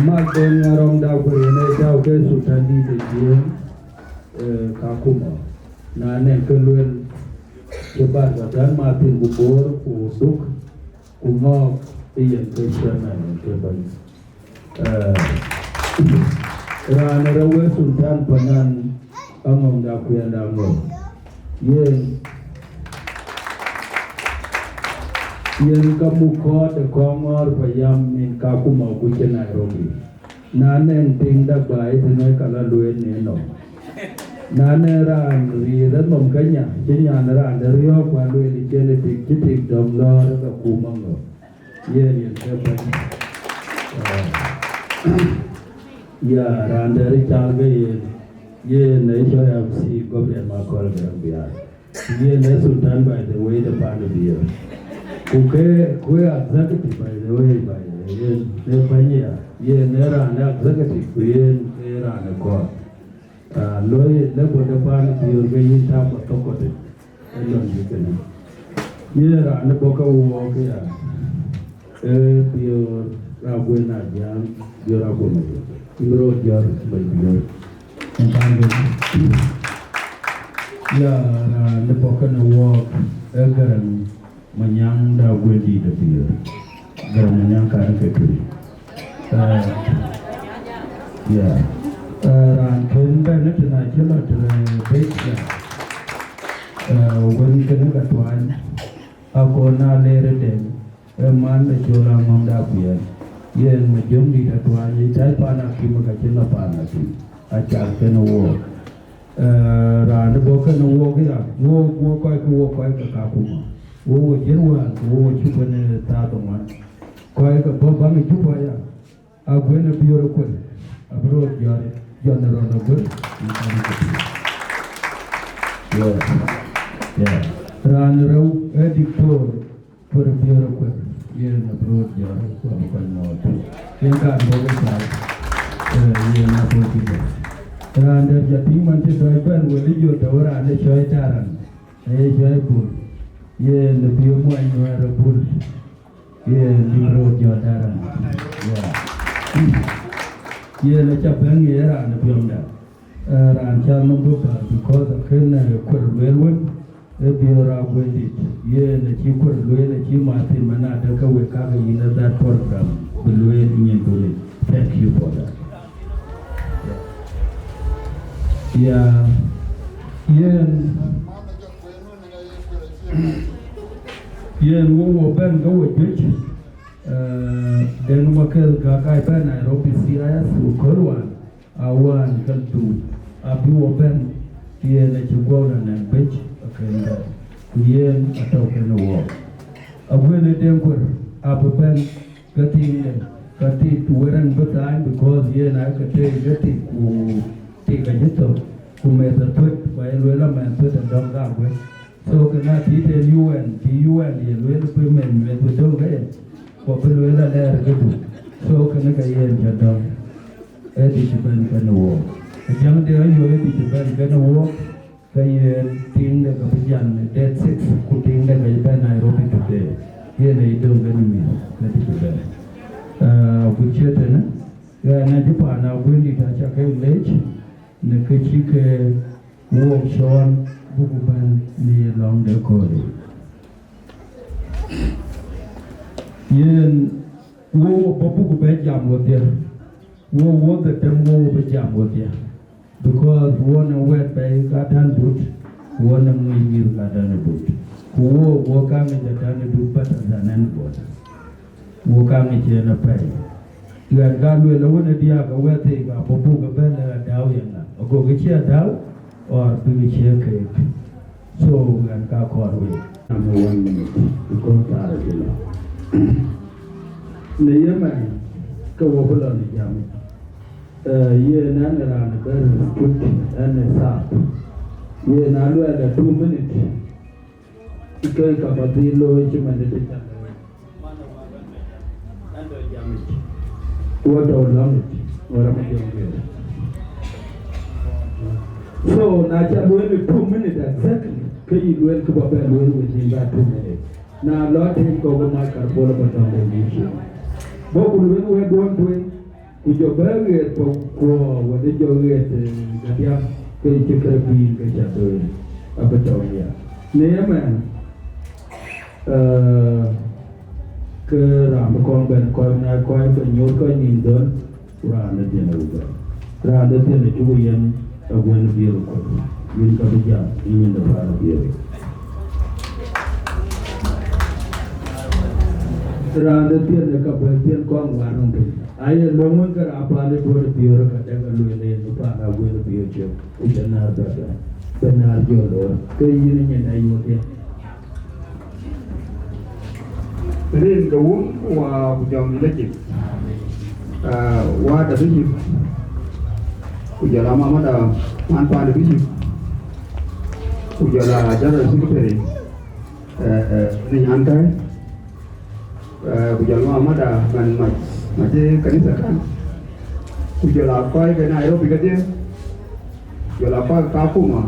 ma den arong da ko ne da ke Sultan di de je ka kuma na ne ke luen ke ba da dan ma tin bu bor ku suk ku mo yen ke shana ke ba Rana rawe Sultan Panan among the Akoi Gieu. Yen kamuko the Kongor Payam in Kakuma Kuche Nairobi. Nane ting da bai tene kala luen neno. Nane ran ri da mom kanya jinya ran da rio kwa luen jene tik dom lo da kumango. Yen sepa. Ya, randari chalga ye nature MC government Akol Gieu. Ye ne Sultan by the way the Panabia. Okay, we executive by the way by ye ne Panya. Ye ne ran executive ye ran a court. Loy lebo the Panabia we in top of Tokote. Elon Jikana. Ye ran a boka walk ya. Pure Rabuena Jam, Yirol Yirol Mapior. Ya, the pocket walk, Agaar Manyang da Wedi the beer. Garamanyang Karakatri. Yeah. Ken Bennett and I kill out the base. When you can get one, Akona later then, a man that you're among that beer. Yen majumdi atwa ye taipana kimaka chena pana ki achar kena wo ran boka no wo ya wo koi ka kuma wo jenwa wo chupane ta to man koi ka boba mi chupa ya agwena bioro ko abro jar jonero no bur yeah ran ro editor for bioro ko Yen abroad jar ko mo yen ka bo ga yen na bo ki ran der jati man ti doi ben weli yo dawra ne choy taran choy bul yen le bi mo ay no ra bul yen di ro jo taran yen le cha ben ye ra ne bi da ran cha no bo ba because ken ko welwen Biora Dutdit, ye na chi kur lue na chi Martin mana da kawai ka ga yin that program lue yin dole. Thank you for that. Yeah. Yen wo ben go with which then wakel ga kai ben Nairobi CIS Korwan awan kaltu abi wo ben ye na chi gona na bench Yen atau kena walk. Abwene dengkur ababen kati tuweran betain because yen I kati ku tiga jito ku meza Twic by Luela man Twic and Dongabwe. So kena tite UN yen Luela women with Dongay for Luela there good. So kena kayen jadong edit ben kena walk. Jam dia yo edit ben kena walk. Kaya ting da kapijan dead 6 ku ting da kaya ben Nairobi today ye na idong ganimi na today buchet na ga na jupa na wendi ta cha kai lech na kachi ke wo shon buku ban ni long de ko yen wo buku be jam wo dia wo da tem wo be jam wo dia because one wet by Gatan boot, one will Gatan boot. Who come in the Tani boot better than anybody. Who come in a pay. Gan galwe la wona dia ga wete ga popu ga ben Adau yana. Ago ga chi Adau or bi chi ke. So gan ka ko we. Number 1 minute. Ko ta ra dilo. Ne yema ko wo bula ni jam. Ye na ra na ber put and sa. Ye na lu ada 2 minutes. Ikai ka batilo chi man de ta. What our language or so Naja will 2 minutes exactly. Can you well come up and well within that 2 minutes? Now Lord him go over my carbon about the issue. But we will go on to it with your burger for what did you get the young critical being get up at all here. Name ke ram con ben coi na coi cái nhốt coi nhìn đến ra nó tiền đâu ra nó tiền là chú yên ở bên bia rồi bên cái bây giờ nhìn được ra bia ra nó tiền là cái bên tiền con hoàn không được ai là muốn cái apa là bữa bia rồi cái cái lùi lên nó pa là bên bia chứ cái chân nào đó bên nào giờ rồi cái gì nó nhìn này vô tiền Rin đủ và dòng lấy chìm qua đã thứ chìm bây giờ làm mà đã an toàn được chìm bây giờ là rất là sức khỏe nên ăn cái bây giờ mà đã mình mà chơi cái gì khác bây giờ là coi cái này đâu bị cái gì giờ là coi cá phù mà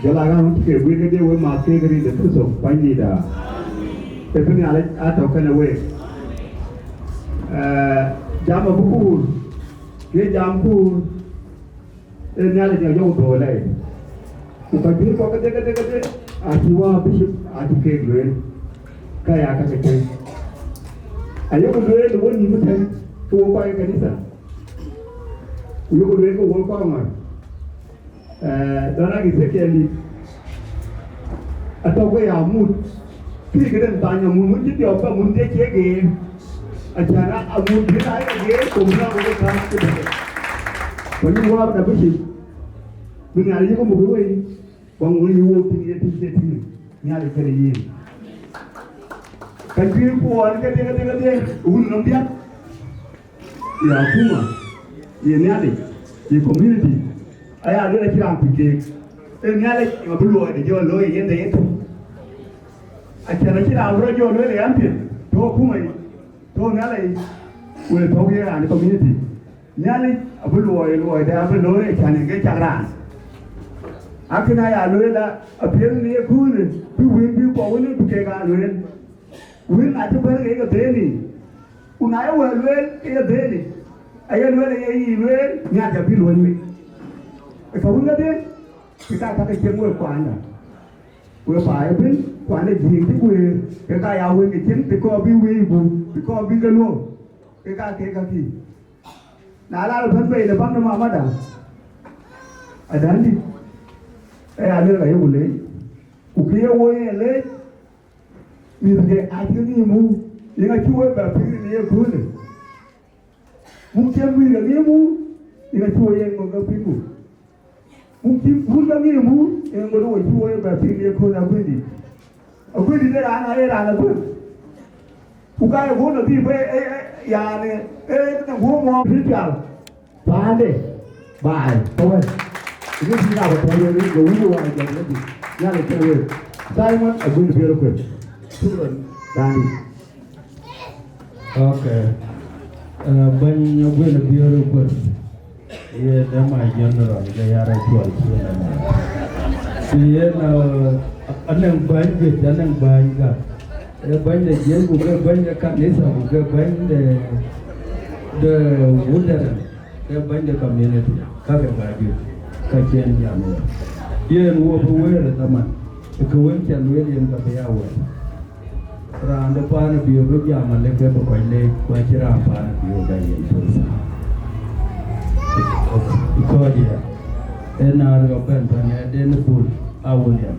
giờ là cái cái việc cái gì với mà cái gì để thu sống phải gì đã cái này là atau kena we, jam apa pun, dia jam pun, ini ada yang jauh dua lagi. Bukan dia kau kata, ajiwa bisip, aji kegel, kaya akan kegel. Ayo kegel tu pun ni macam tu apa yang kini sah. Ayo kegel tu pun kau mana? Dana kita kali, atau kau yang mud. Khi cái đền tanya muốn chỉ điều có muốn để chế gì, anh chàng á muốn thế này cái gì cùng nhau với cái này, còn như hoa đã biết gì, mình nhà đi có một cái gì, còn người yêu thì nhà đi cái gì, cái chuyện của anh cái uống nóng điếc, ya kuma, ya nhà đi, ya community, ai ở đây chỉ làm việc gì, nhà đi mà bự lôi để cho lôi yên đấy thôi. Acara kita awal jual lele ambil, tu kumai, tu nyalai, boleh tahu dia ada community, nyalai abu luai dah abu luai cakap ke cakran. Akhirnya ya luai lah, apel ni cool, tu win power ni tu kega luai, win ada ber ke deni, unai luai ke deni, ayah luai luai nyata bil luai ni, kau ingat dia, kita pakai jemur kuana, kuah payah pun. Quan này gì cái quê cái cái áo cái chiến cái co biu cái co biu cái luôn cái gì nãy là phân về là bắn nó mà mất à ở đó đi cái anh đưa cái quần lấy của kia quê lấy vì cái ai cái gì mu những cái chui vào phía này cứ này mu xem vì là cái mu những cái chui em một cái phía mu mu chim mu cái gì mu em một đôi chui vào phía này cứ làm cái gì Akoi di daerah tu, bukan gua nanti ya ni, kita gua mau berjual, pandai, baik, tahu. Ini sih apa tahu ni, gua juga ada lagi, ya le tahu. Saya mau akoi di biar aku, turun, dani. Okay, banyak akoi di biar aku, ye damai general, dia ada jual jual. Dia anang banyak kan, banyak je bukan banyak kan desa bukan banyak the wooden, banyak community, kakek baju, kacian jamu. Dia nuo puwer teman, kewin cianwil yang kapiawan. Ran depan biar berjaman lek berpakai lek baca apa biar gaya itu. Ikut dia, enar kapan tanya dia nepul awalnya.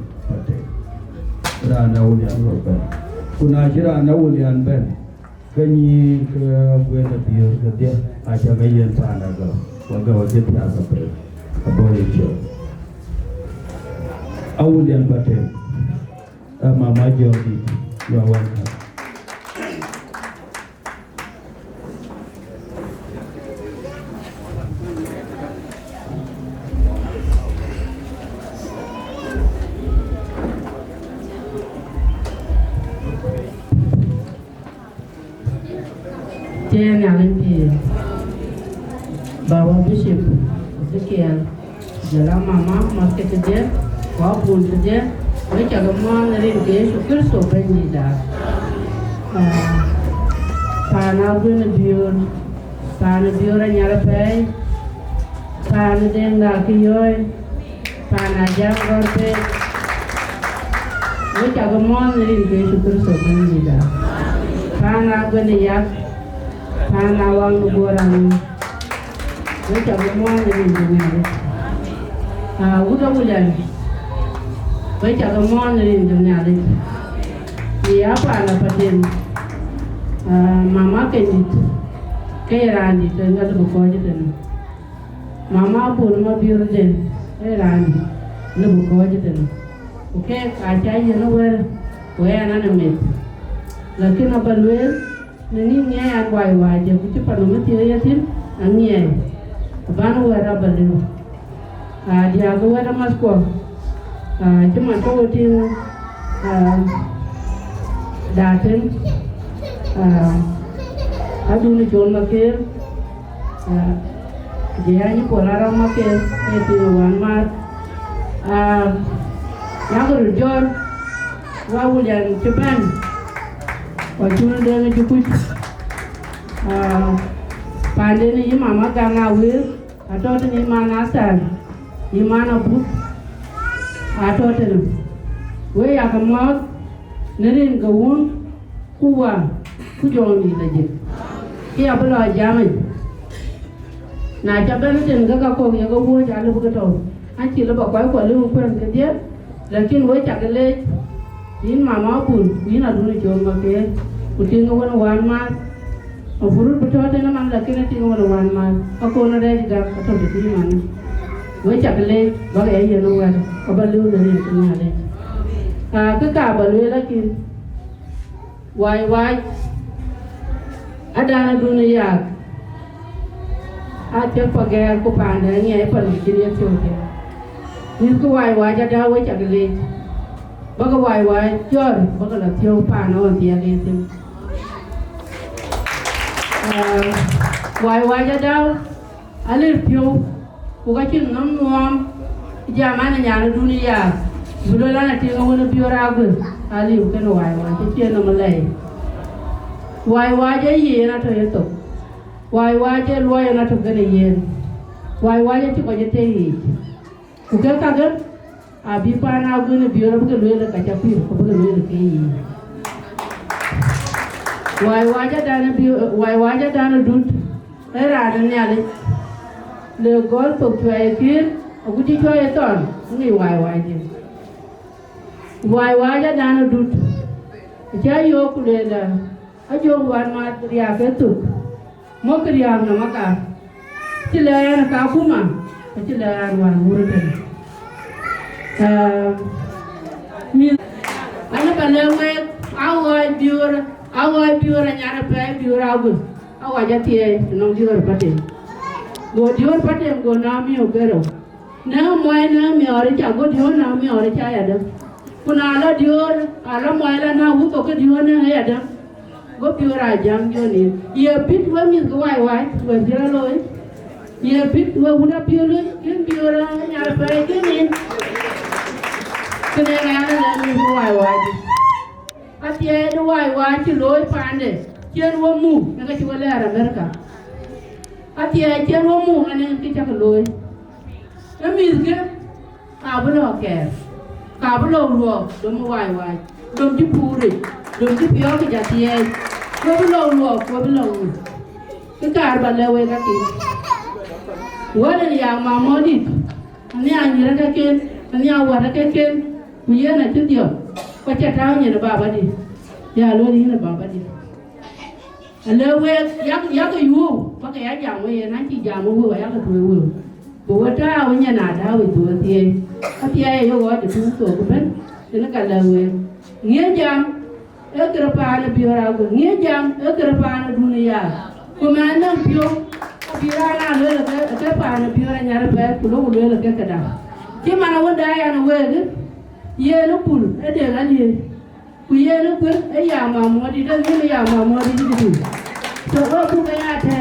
Rana ulian roben, kuna jira na ulian ben, Kani ke buena bio ke dia aja gayen pana go. Waga waje pia sape. Akoi Gieu. Awulian Atem. Mama Jody. You are welcome. Jen Alimpi, Bawa Bishop, Ezekiel, Jala Mama, Market Jet, Wapun Jet, which are the one that in case of Christo Benida. Pana Wieu, Pana Wieu and Yarape, Pana Dinka Entertainments, Pana Jacob, which are the one that in case of Christo Benida. Pana Yaak. Pana wang borang, macam mana ni dunia? Udah bulan, macam mana ni dunia ni? Dia apa nak paten? Mama kendit, kerani, tengah tu buka je tu. Mama pun Mapior den, kerani, tu buka je tu. Okay, kacau je nu kau anak met. Lagi nak berluar. Nini niya agwai je kuchi panu mati yatin niya banu wara balu dia go wara masko cuma to tin daten adul Chol maker dia ni polara maker itu wan mat yang berjuang wawulian ceban Wajul dengan cukup, pandai ni mama ganga Wieu, atau ni mana asal, ni mana buk, atau tu, Wieu yang kemat, nerin gawun, kuwa, kujual ni saja. Ia bela jamin. Nah, cabar ni jangan kakak yang kau buat jalan begitu. Anci lepas kau lu pun kerja, lakin Wieu cakap leh. In mama pun, in aduna Chol maker, puting awan wan mat, afurut betul tu nama laki nanti awan wan mat, aku nak ada juga atau betul mana, Wieu cakap bagai ayah nuan, kabalu dari itu ni ada, kekabalu lagi, wai, ada aduna Yaak, ada pakai aku pandai ni, apa ni dia cakap, ni tu wai jadi Wieu cakap Baga wai jor baga la tiyo pa na on tiya letim wai Adau alir tiyo kuga chin nam nuam jamana nyana dunia budola na tiyo ngona bioragu ali uken wai tiyo na malay wai ja ye na to yeto wai ja loya na to gane yen wai ja tiko jete yi kuga kagar Abi pana guna biar bukan luar kacapir, bukan luar kei. Wai wajah dana dut, ada ni ada. Le gol pokcuai kir, aku cuai ton, ni wai je. Wai wajah dana dut, jayo kulela, ajo wan mat riak itu, mau kriam nama kah? Cilayan kakuma, cilayan wan murid. Ana balewe awai biur nyara pe biur agu awai jati nong dior patem go nami ogero na moy na mi ore cha go dior na mi ore cha yada kuna ala dior ala moy la na hu ko dior na yada go biur ajam joni ye bit wa mi go wai go dira loy ye bit wa una biur yen biur nyara pe kenin Kena ngana lagi wai. Ati ada wai ciloi pande. Cian wamu, nak cuba lera Amerika. Ati ada cian wamu, ane kita keloi. Emis ke? Kabelo ke? Kabelo luo, dom wai. Dom jipuri, dom jipiok ke jati ay. Kabelo luo. Kekar balewe kaki. Wadah yang mamodit. Ani anjira kaken, ani awara kaken. Wieu na tu dia, kau cakap ni na bapa dia, ya lo ni na bapa dia. ale we yak yu ba ka ya we na chi jam we ya ka tu we ta we nya na da we tu tie a tie yo go de tu so ko ben ina ka la we ngie jam e kra pa na biora go ngie jam e kra pa na dunia ko ma na bio biora na le ka pa na biora nya ra ba ku lo le ka ka da ki ma na wanda ya na we ye no pul e de la ni ku ye no ku e ya ma mo di da ni ya ma mo di di so o ku ka ya the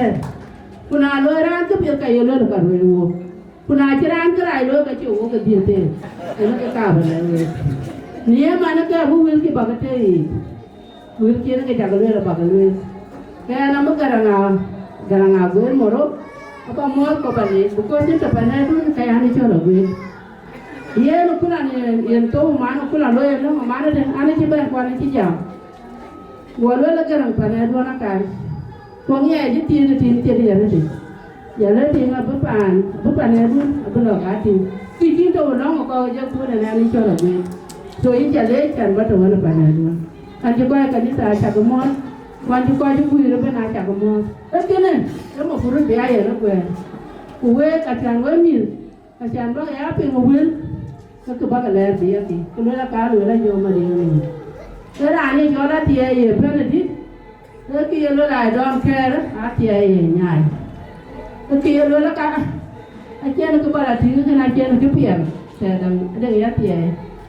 kuna lo ran ka bi ka ye lo ka ro wo kuna kiran ka rai lo ka che wo ka di te e no ka ba le ni ma na ka bu wil ki ba ka te wil ki na ka ja lo ba ka lo ka na ma garanga go moro apa mo ko ba ni ko ni ta pa na du ka ya ni cho lo we ye no kuna ni yen to ma no kuna lo ye no ma na den ana ki ba kwa ni ki ja wo lo la garang pa na do na ka ko nge ji ti ni ti ya le ya le ti nga bu pa na du bu lo ka ti ki to no ko ja ku na ni cho lo we so yi ja le kan ba to na pa na du kan ji ko ka ni ta cha ko mo quan ji ko ji ku ro ba na cha ko mo e ki ne e mo fu ru be ya no ko ku we ka chan we mi ka chan ba ya pe mo wil ka ku ba ka le bi ya ti ku le la ka lu la yo ma ni ni e ra ni jo la ti ye pe ne di e ki ye lo la don care a ti ye nyai e ki ye lo la ka a chen ku ba la ti ka na chen ku pi se dang de ya ti ye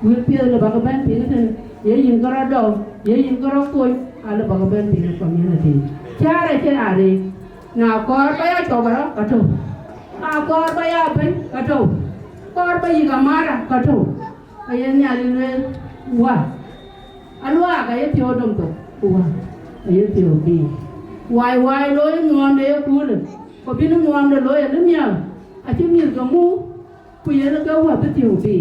wil pi lo ba ka ban ti ne ye yin ko ra do ye yin ko ro ko ala ba ka ban ti ne community chara chen a re na ko ba ya to ba ka to a ko ba ya ben ka to kor ba yi ka mara ka to ay nya le wa alwa ka ye tio dom to wa ay tio bi wai lo ngom de ku le ko bi no ngom de lo ye le nya a chi mi ka mu ku ye le ka wa bi tio bi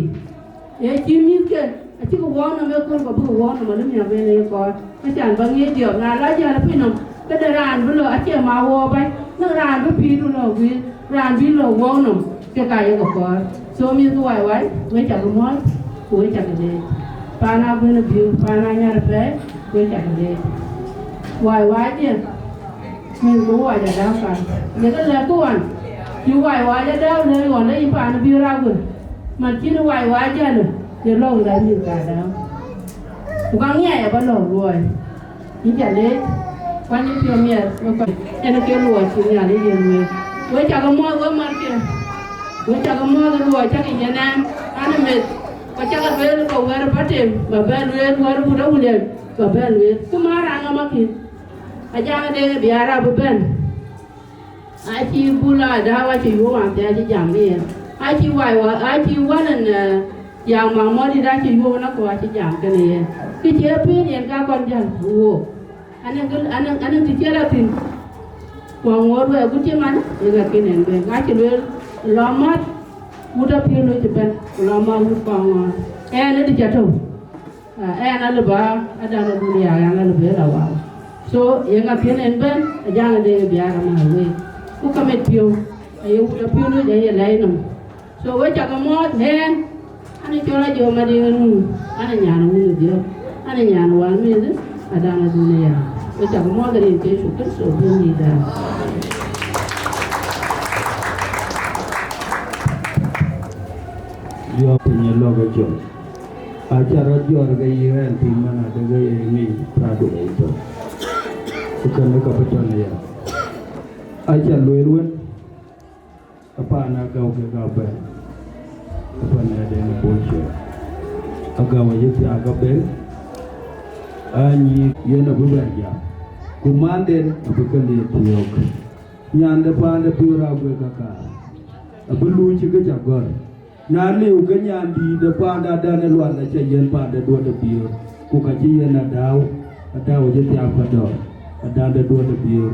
ye chi mi ke a chi ko wa na me ko bu wa na ma le nya be le ko a chan ba nge dio na la ja la pi no ka de ran bu lo a che ma wo ba no ran bu pi du lo wi ran bi lo wo no ke ka ye ko so mi ko wai we cha ko mo ko we cha ke de pa na bu na bi pa na nya ra pe we cha ke de wai je mi ko wa ja da ka ye ka le ko wan yu wai ja da le wan le pa na bi ra bu ma chi no wai ja le ye lo la mi ka da ku ka nya ya ba lo ruoi ni cha le quan ni pio mi ko ene ke lo chi nya le ye we cha ko mo we mar ke we cha ko mo lo cha ke nya na ana me ko cha ka be ko wer pa te ba ba le wer bu da wule ba ba le ku ma ra nga ma ki a ja de bi ara bu ben a chi bu la da wa chi yo wa ta chi jam ni a chi wa na yang ma mo di da chi yo na ko chi jam ke ni ki che pe ni ka kon jan wo anan ti che la tin wa ngor we ku che man ye ga ke nen be ga chi le lo ma mu da pi lo chi ben lo ma mu pa ma ne di cha to na le ba ada na dunia ya na le be la wa so ye ga ke nen ben ja na de bi ara ma we ku ka met pio ye u da pi lo ye lai no so we cha ga mo hen ani cho la jo ma de nu ani nya no ni de ani nya no wa mi de ada na dunia we cha ga mo de ke su ke so bi ni da yo punya logo jo acara jo ga yiran ti mana da ga ni prado itu bukan ka beton ya aja luelwen apa na ga ga ba apa na da ni boche aga wa yiti aga be ani yana buga ya kumanden abukan dia tiok nyanda pa da pura ga ka abulu ci ga jagor na liu ga nyandi da pa da ne lwan na che yen pa da do da biyo ku ka ji yen Adau je ti apa do da do da biyo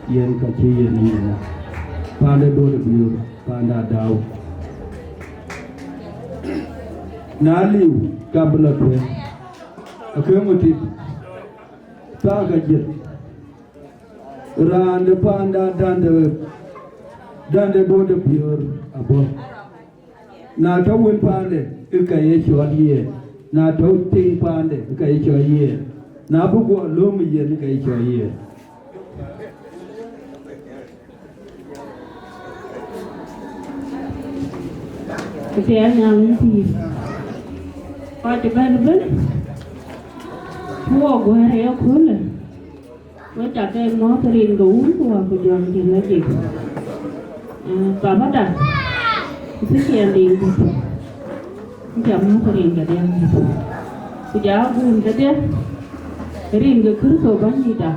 yen ka ji yen ni na pa da do da biyo pa da Adau na liu ka bla twe akwe muti ta ga je ran da pa da do da biyo abo na ta win pande ka ye chodiye na to ting pande ka ye chodiye na bu go lo mi ye ka ye chodiye thì anh làm thì coi thì bên bên mua của hai ông khốn này với chặt em nó thì riêng đủ của dòng thì là gì và bắt đầu cái chuyện đi chậm nó thì riêng cả đêm bây giờ buồn cái đấy riêng cái cứ số bao nhiêu đó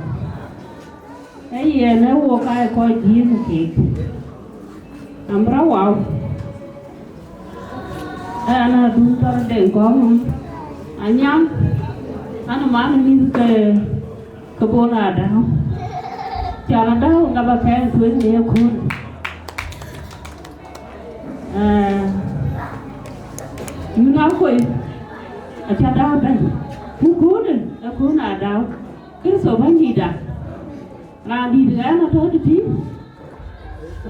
cái gì nó mua cái coi gì nó thiệt làm rau vào anh đúng cho để con anh nhắm anh mà anh đi cái Buga Da Angau cho nó đâu gặp bà cái tuyến nhiều khôn như nào quỷ cho đâu đây phú khôn này đã khôn Adau cái số bao nhiêu đã là đi được nó thôi đi tí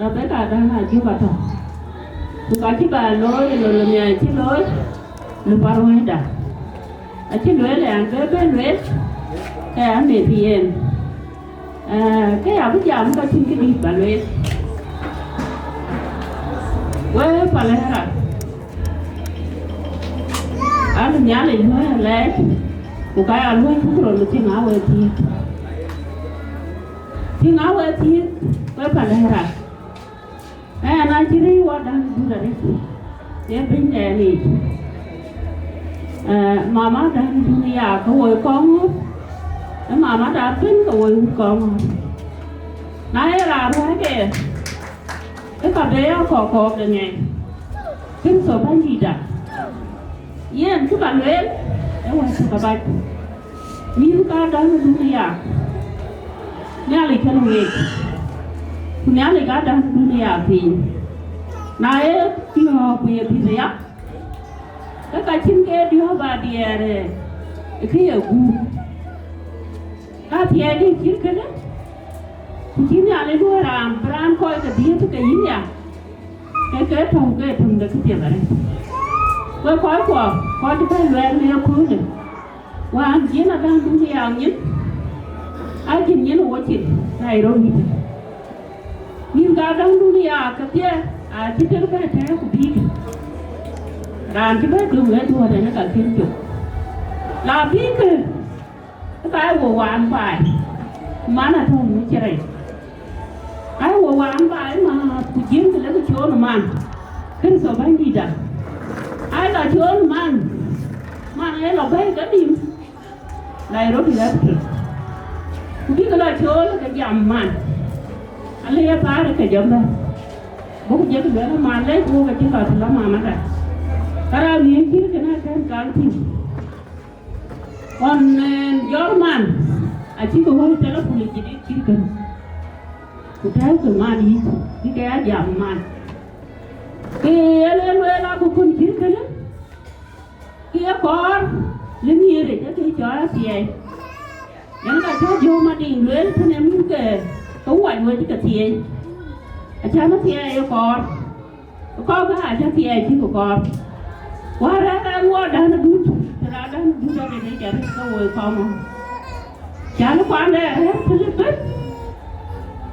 rồi bé cả đang là chưa vào thôi tôi có chiếc bà lối rồi làm nhà chiếc lối nó bao nhiêu đã chiếc lối là ăn cái lối cái ăn để thì em cái áo bây giờ nó có xin cái đi bà lối quê bà lối hả ăn nhà này nói là lấy một cái ăn lối cũng rồi nó xin áo về thì áo về thì quê bà lối hả anh chỉ đi qua đang du lịch để bên này này mama đang du Yaak có hồi con mama đã bên có hồi con nãy là thôi cái cà phê có cái này cái số bao nhiêu đã yên cứ bạn lên để qua số các bạn miếng cá đang du Yaak nhà lịch cái này nhà lịch cá đang du Yaak thì nãy khi họ về thì gì á cái chín cái đi họ vào đi rồi khi ở gu thì đi chín cái đó chín nhà này đua làm pran coi cái gì cái gì nhỉ cái thùng đó cái tiền đấy coi coi cái luyện này cứ này và chỉ là đang cũng đi ăn nhỉ ai chỉ nhỉ nó chỉ Nairobi nhưng cả đang đi ăn cái gì chỉ cái thế của đi làm cho biết đường cái thua này nó cả thiên chủ làm biết cái của hoàn phải mà là thôi nó chơi cái của hoàn phải mà cuộc chiến thì lấy cái chỗ nó man cái số bao nhiêu đã ai là chỗ nó man ấy là bay cái điểm này rồi thì là cũng biết cái là chỗ là cái dầm man anh lấy phá được cái dầm đó bố cũng biết cái nó man lấy mua cái chỗ là nó man đấy karena ni kiri kena kan tim. On Jorman, aci ko wani telefon jadi kiri kan. Kutai ke mani, ni kaya jam man. Ke ele ko kun kiri kan. Ke kor, leni re ke jara siai. Yang ka cha jo ma ding le thane min ke ko wai wo ke siai. Acha ma siai kor. Ko ga acha siai chi ko kor. Wah, ada dah nak duduk, ada duduk ada ni jadi kau kamu. Jangan pandai, terlibat.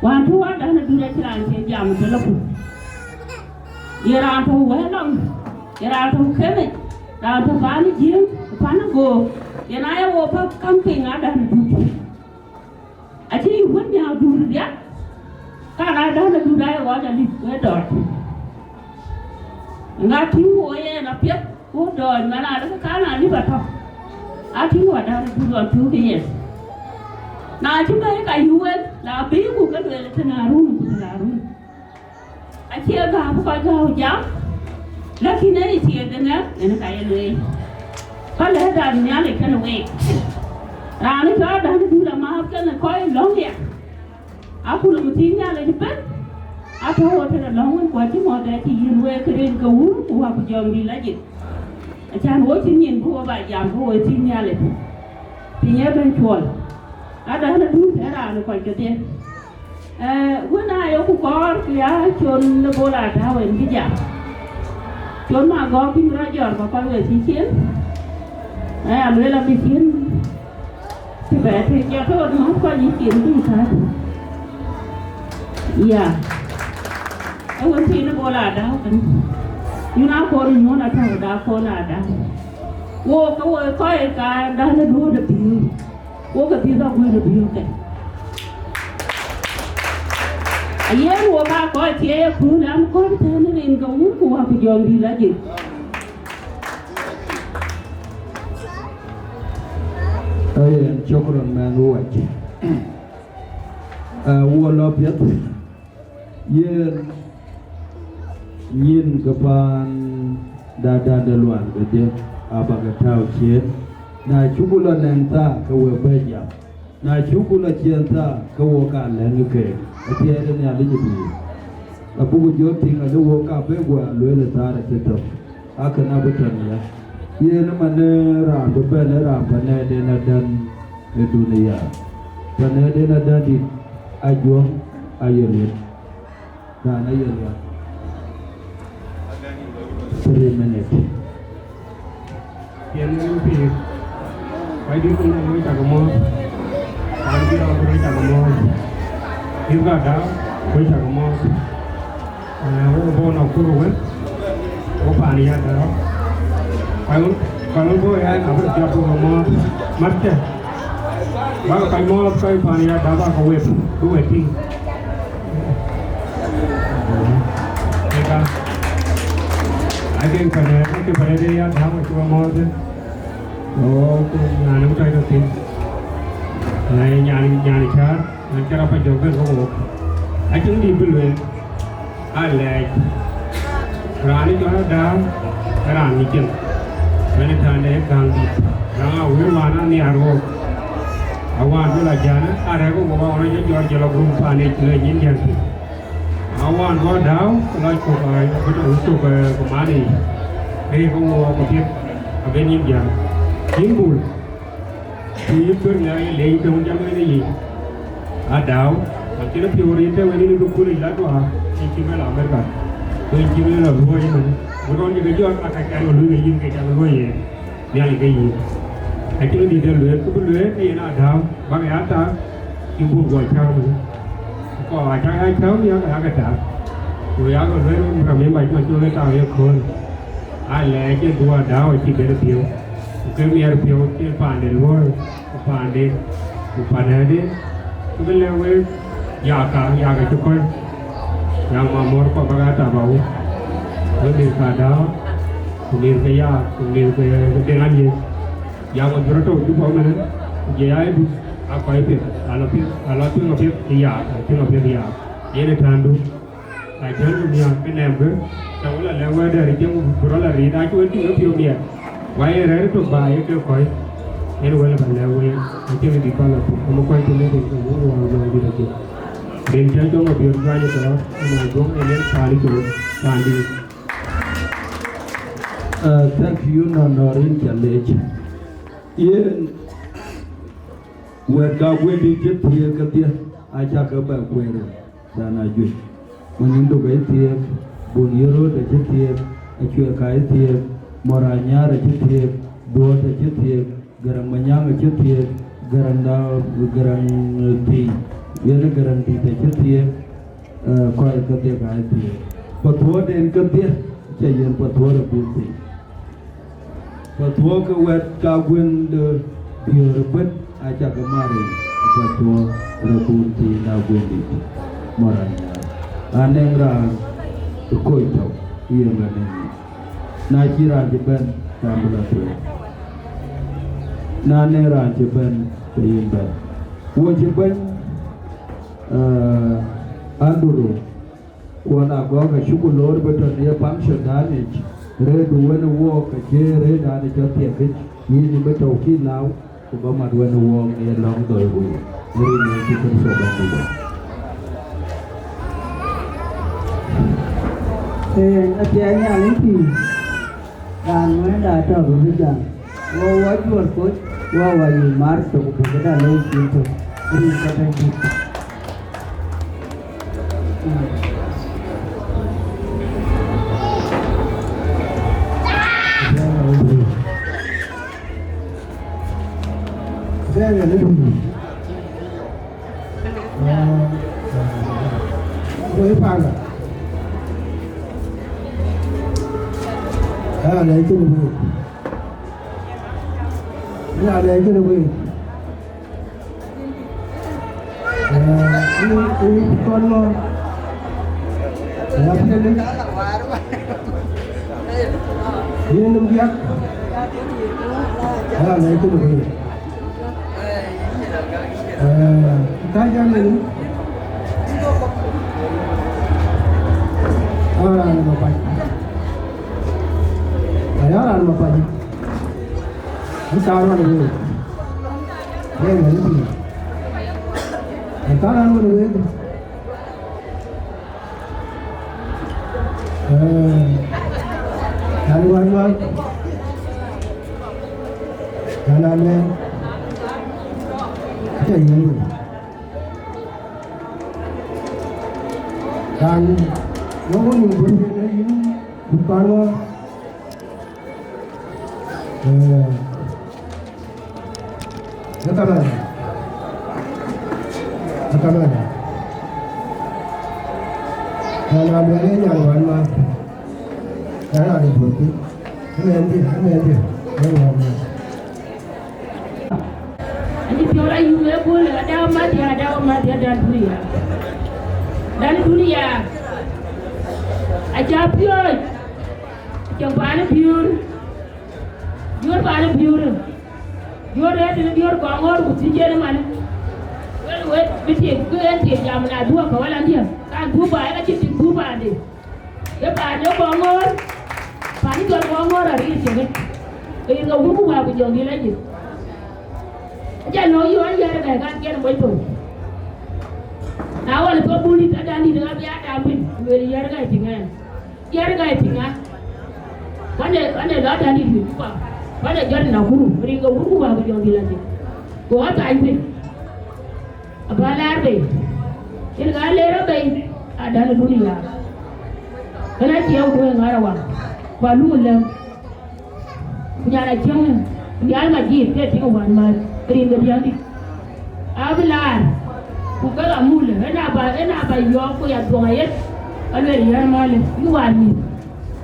Wah, tu ada nak duduk cerai jam terlalu. Ia tu welang, ia tu kene, ia tu pani jim, pani go. Ia naya apa camping ada duduk. Aci buat yang duduk dia, kan ada nak duduk dia wajah di wedor. Enggak tinggu ya, napiak. Cô đời mà là cái là đi vào thôi, thiếu vào đâu rồi thiếu cái gì, nào chúng ta cái Wieu là bí của cái người là thế nào luôn, chia vào coi gạo cháo, là khi nãy chia cái nhá, nó cái người, có lẽ là nhà này cái người, là nó cho đó nó là mà cái này coi lóng vậy, aku là một tiếng nhà này biết, thôi thì là lóng quá chứ mà để thì Wieu cái đến cầu của aku jom đi lấy gì. Cha nói chuyện nhìn của bà giảm của tin nhà này thì nhớ bên Chol ada nó đúng thế nào nó còn cho tiền bữa nay ông có cái chôn nó Buga Da Angau cái giảm chôn mà có cái ra giỏi và con người chiến lưới làm đi chiến thì bé thì cho thôi nó không có gì chiến gì hết ông ấy thì nó Buga Da Angau you na ko ri no na ta da ko na da wo ka wo ko ka da na do da bi wo ka bi da ko da bi ka ayen wo ba ko ti e ku na ko ta ni rin ga wo ko wa ku jong di la ji ayen chokron man watch wo lo piet yen yin kapan da luan ke abaga tau chen na chukula nenta ka we beja na chukula chenta ka wo ka len ke atie de ne ali bi abu jo tinga de wo ka be gwa le le tare ke to aka na butan ya yen mane ra do be ne ra bane de na dan e dunia bane de na dadi ajo ayele da na yele 3 minutes Yang lebih baik itu nak cakap mau, panggil aku cakap mau, juga ada cakap mau, aku nak kurung, aku pani ada, kalau boleh aku cakap mau, macam, bagai kalau mau kalau pani ada apa kau waiting, pada dia dah macam mau tu, nhà nó chơi được tiền, này nhà chả, chả apa juga kau, anh chúng đi bự lên, anh lại, rani cho nó đau, rani chân, mình thằng này càng đi, rang ao huế mana ni aro, awan tu lah jana, ada kau bawa orang yang jual rumah ni jual jinjan, awan kau đau, kalau kau betul untuk kemana, hey kau mau pergi, apa ni jam. Himbul, hidup berlari lagi tahun zaman ini. Adau, kita prioritas ini dulu kulit lagu ah, ini malah Amerika, ini malah luar ini. Orang juga jual pakai kain luar ini kain luar ini, ni ada kain. Akhirnya di dalam luar, tu luar ni nak adau, bagi atas, himbul gua cakap ni. Kau cakap cakap ni agak tak. Luar agak luar kami macam tu le tahu ya kau. Alah, je dua adau, ini berapa? Kami ada pihak pandai luar, pandai deh. Kita lewat Yaak itu kan, yang mamor apa berkata bahu, lebih kadar, lebih kaya, lebih dengan je, yang menjual tu juga mana, jaya itu Akoi Gieu, alat tu ngapir Yaak, ini tandu, ajar dunia penember, kalau lewat dari jam berapa hari, aku itu ngapir dia. Why rare to buy a koi? And well, until the color, I'm quite to let it go on. Then tell of your granite and I go and then party to Sandy. Thank you, Norin Challenge. Ian, where God will be kept here, I talk about where than I do. When you look at here, Buniro, the jet here, a Chuakai here. Moranya recitir, dua recitir, garang manyang recitir, garang ti, ia garang ti recitir, koi ketia kai ti. Patua den ketia, cayan patua rebuti. Patua ke wet kawin de biarbet aja kemarin, patua rebuti nabundi, moranya. Aneng rang, Akoi Gieu, ia meneng. Na kira jeban tambah tu. Na nera jeban terima. Wo jeban anduru. Wo na go ka syukur betul dia function dan re dua na wo ka je re dan cho tiap ke ni betul kilau ko ba ma dua na wo ni long doi bu. Ni ni kita sobat tu. Apianya lagi. Dan mana ada berbeza. Wah jual kot, wah wajib mars tu berbeza lagi itu. Ini kata itu. Saya ni dulu. Boleh pakai. nhà đây cái đâu vậy con lo làm cái đấy ini nung biak ah na itu dulu kita jangan ini nama pak ayah nama pak kita orang dulu ini ini kita orang dulu Jalan jalannya kita ini dan orang yang berbeda ini bukanlah Akol jalan jalan mah jalan di bukit ini Ani piora yume bol Adau mati dan dunia aja pior yang bana pior pior ada pior Kongor Songs mana well betul ke ente jam na dua kawalan dia kan dua ba ka citi dua ba de ya ba de Kongor pani jual Kongor hari ini ke ga wuku ba ku jong ni lagi aja no yo ya da kan ken boy to na wala to buli ta dani da biya da min weli yar ga tinga wane da dani ni ba wane jar na guru ri ga wuku ba ku jong ni lagi ko ta ai abalar be in ga lera be ada na duniya kana ci yau ko ngarawa ba lulan kunya na jang ya ma ji te ti wan ma rin ga yang di abalar ku ga amul ina ba yo ko ya do ayet ana riyar male ni wani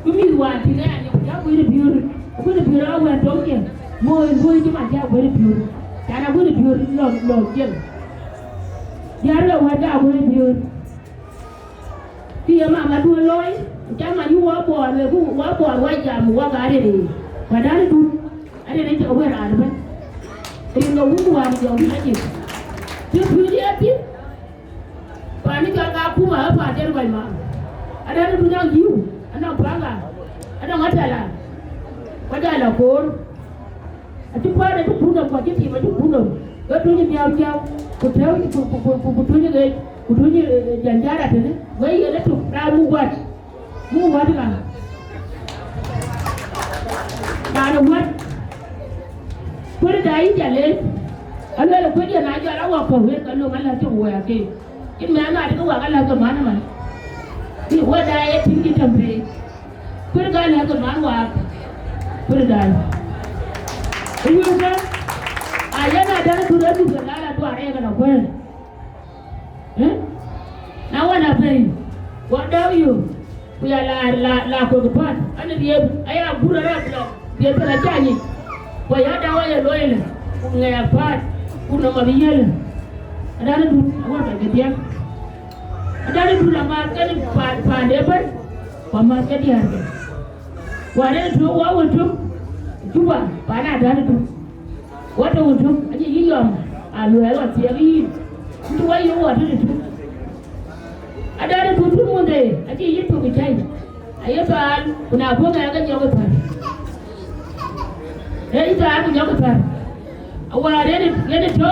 mi wani ne ya ko ni biur awan donke mo ji ma ja ko ni biur kana ko ni biur lo jen Yaro wada Akoi Gieu. Dia mama dua loy, jangan you wabon, wajam, wagari ni. Padahal tu, ada ni tu awal ada kan. Ini no wuan jom aje. Dia pilih aje. Pani kalau aku mah apa aja lupa mah. Ada tu yang Gieu, anak bangga, anak ngadalah. Ngadalah kor. Atu pada tu punam kau jadi macam punam. Kau tu ni jauh. Kutunya janjara tu ni, wei ada tu ramu buat kan, mana buat, kau dah jalan, kalau kau dia nak jalan awak kau, kalau malah tu wei ke, ini mana ada kau kalau ke mana mana, ni wei dah tinggi tempat, kau kalau ke mana awak, kau dah, ini kan. Ayah nak ada sudah tu segala tu ada yang kau, Nawan apa ni? What do you? Puya la kau kepan. Ane dia ayah bulan apa? Dia pelajar ni. Puya ada ayah loyal. Punya apa? Punya mabiyal. Ada tu awak tak dia. Ada tu lama kan pandai ber. Paman ke dia. Wadah tu awak tu. Cuba panah ada tu. Wadah tu aje hilang. Alu awak siapa? Tu ayo wadah tu. Ada tutu munde, aje itu kicai. Ayo soal, kuna bunga kan jauh besar. Itu aku jauh besar. Awal ini tu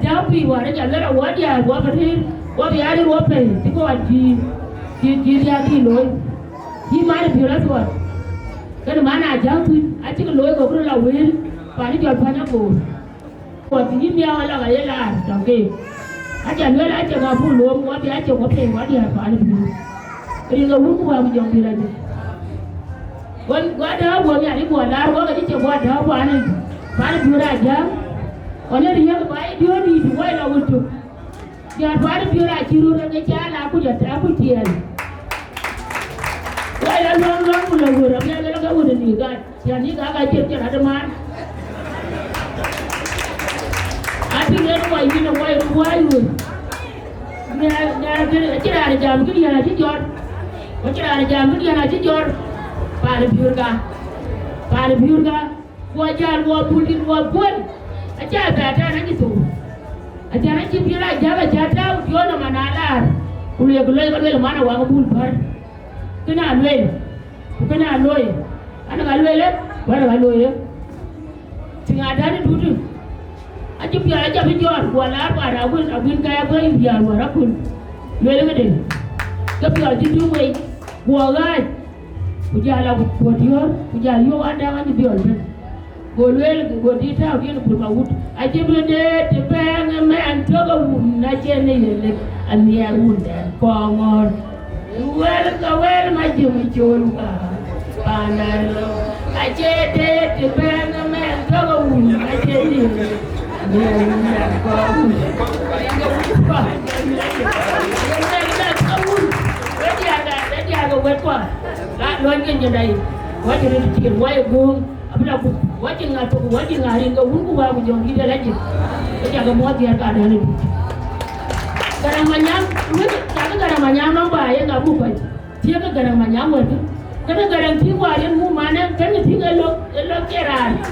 jauh pi, awal jalan awal dia, awal berhenti, awal biar awal pergi. Tiko aji dia loy. Di mana biar tuan? Kan mana jauh tu? Aji loy kau perlu lawil, pani jual banyak kau. Kau tinggi dia awal gaya lah, okay. Aja nuan aja ngapu luang, wabi aja ngapain wadi apa ada begini. Ini nggak wujud wabi jom bila je. Wada wabi ada wadah, wabi aja wadah wana, wana biura aja. Wana dia kebaik dia di dua lah wujud. Dia wana biura ciru dengan jalan aku jatuh aku tiada. Wala long pulau gurap, dia kalau kau udah nikah, yang nikah kacir ada mana. quay luôn nhà cái này làm cái gì là chứ giọt cái này làm cái gì là chứ giọt para biurga wajan wa bulin wa bun aja bata na gitu aja na cipira jaga jatau diona manalar kuliah kuliah mana wa bul bar kena loy ana galwe le wala galwe tinga dani dudu aja biar aja bijor wala para abin kaya bai biar wara kun lele gede kebiar jidu mai buagai Pujala Kuocgoor, Pujala Wieu ada kan di orang. Golwel godita dia bermaut. Aje berde tepeng men toga na chene yele ania unda Kongor. Wel maju muncul panalo. Aje de tepeng men toga na chene ania unda Kongor. Dia ada wet kwa. Loan kan jadi, wajib dicikir, wajib gong, apa dah, wajib ngatur, wajib ngaring, kau hulu bawa jom kita lagi, kerja kamu tiar keadaan itu. Garang manyam, jangan garang manyam orang bahaya nggak bukan, dia ke garang manyam itu, karena garang tiwa dia mu mana, kan tinggal lo keran,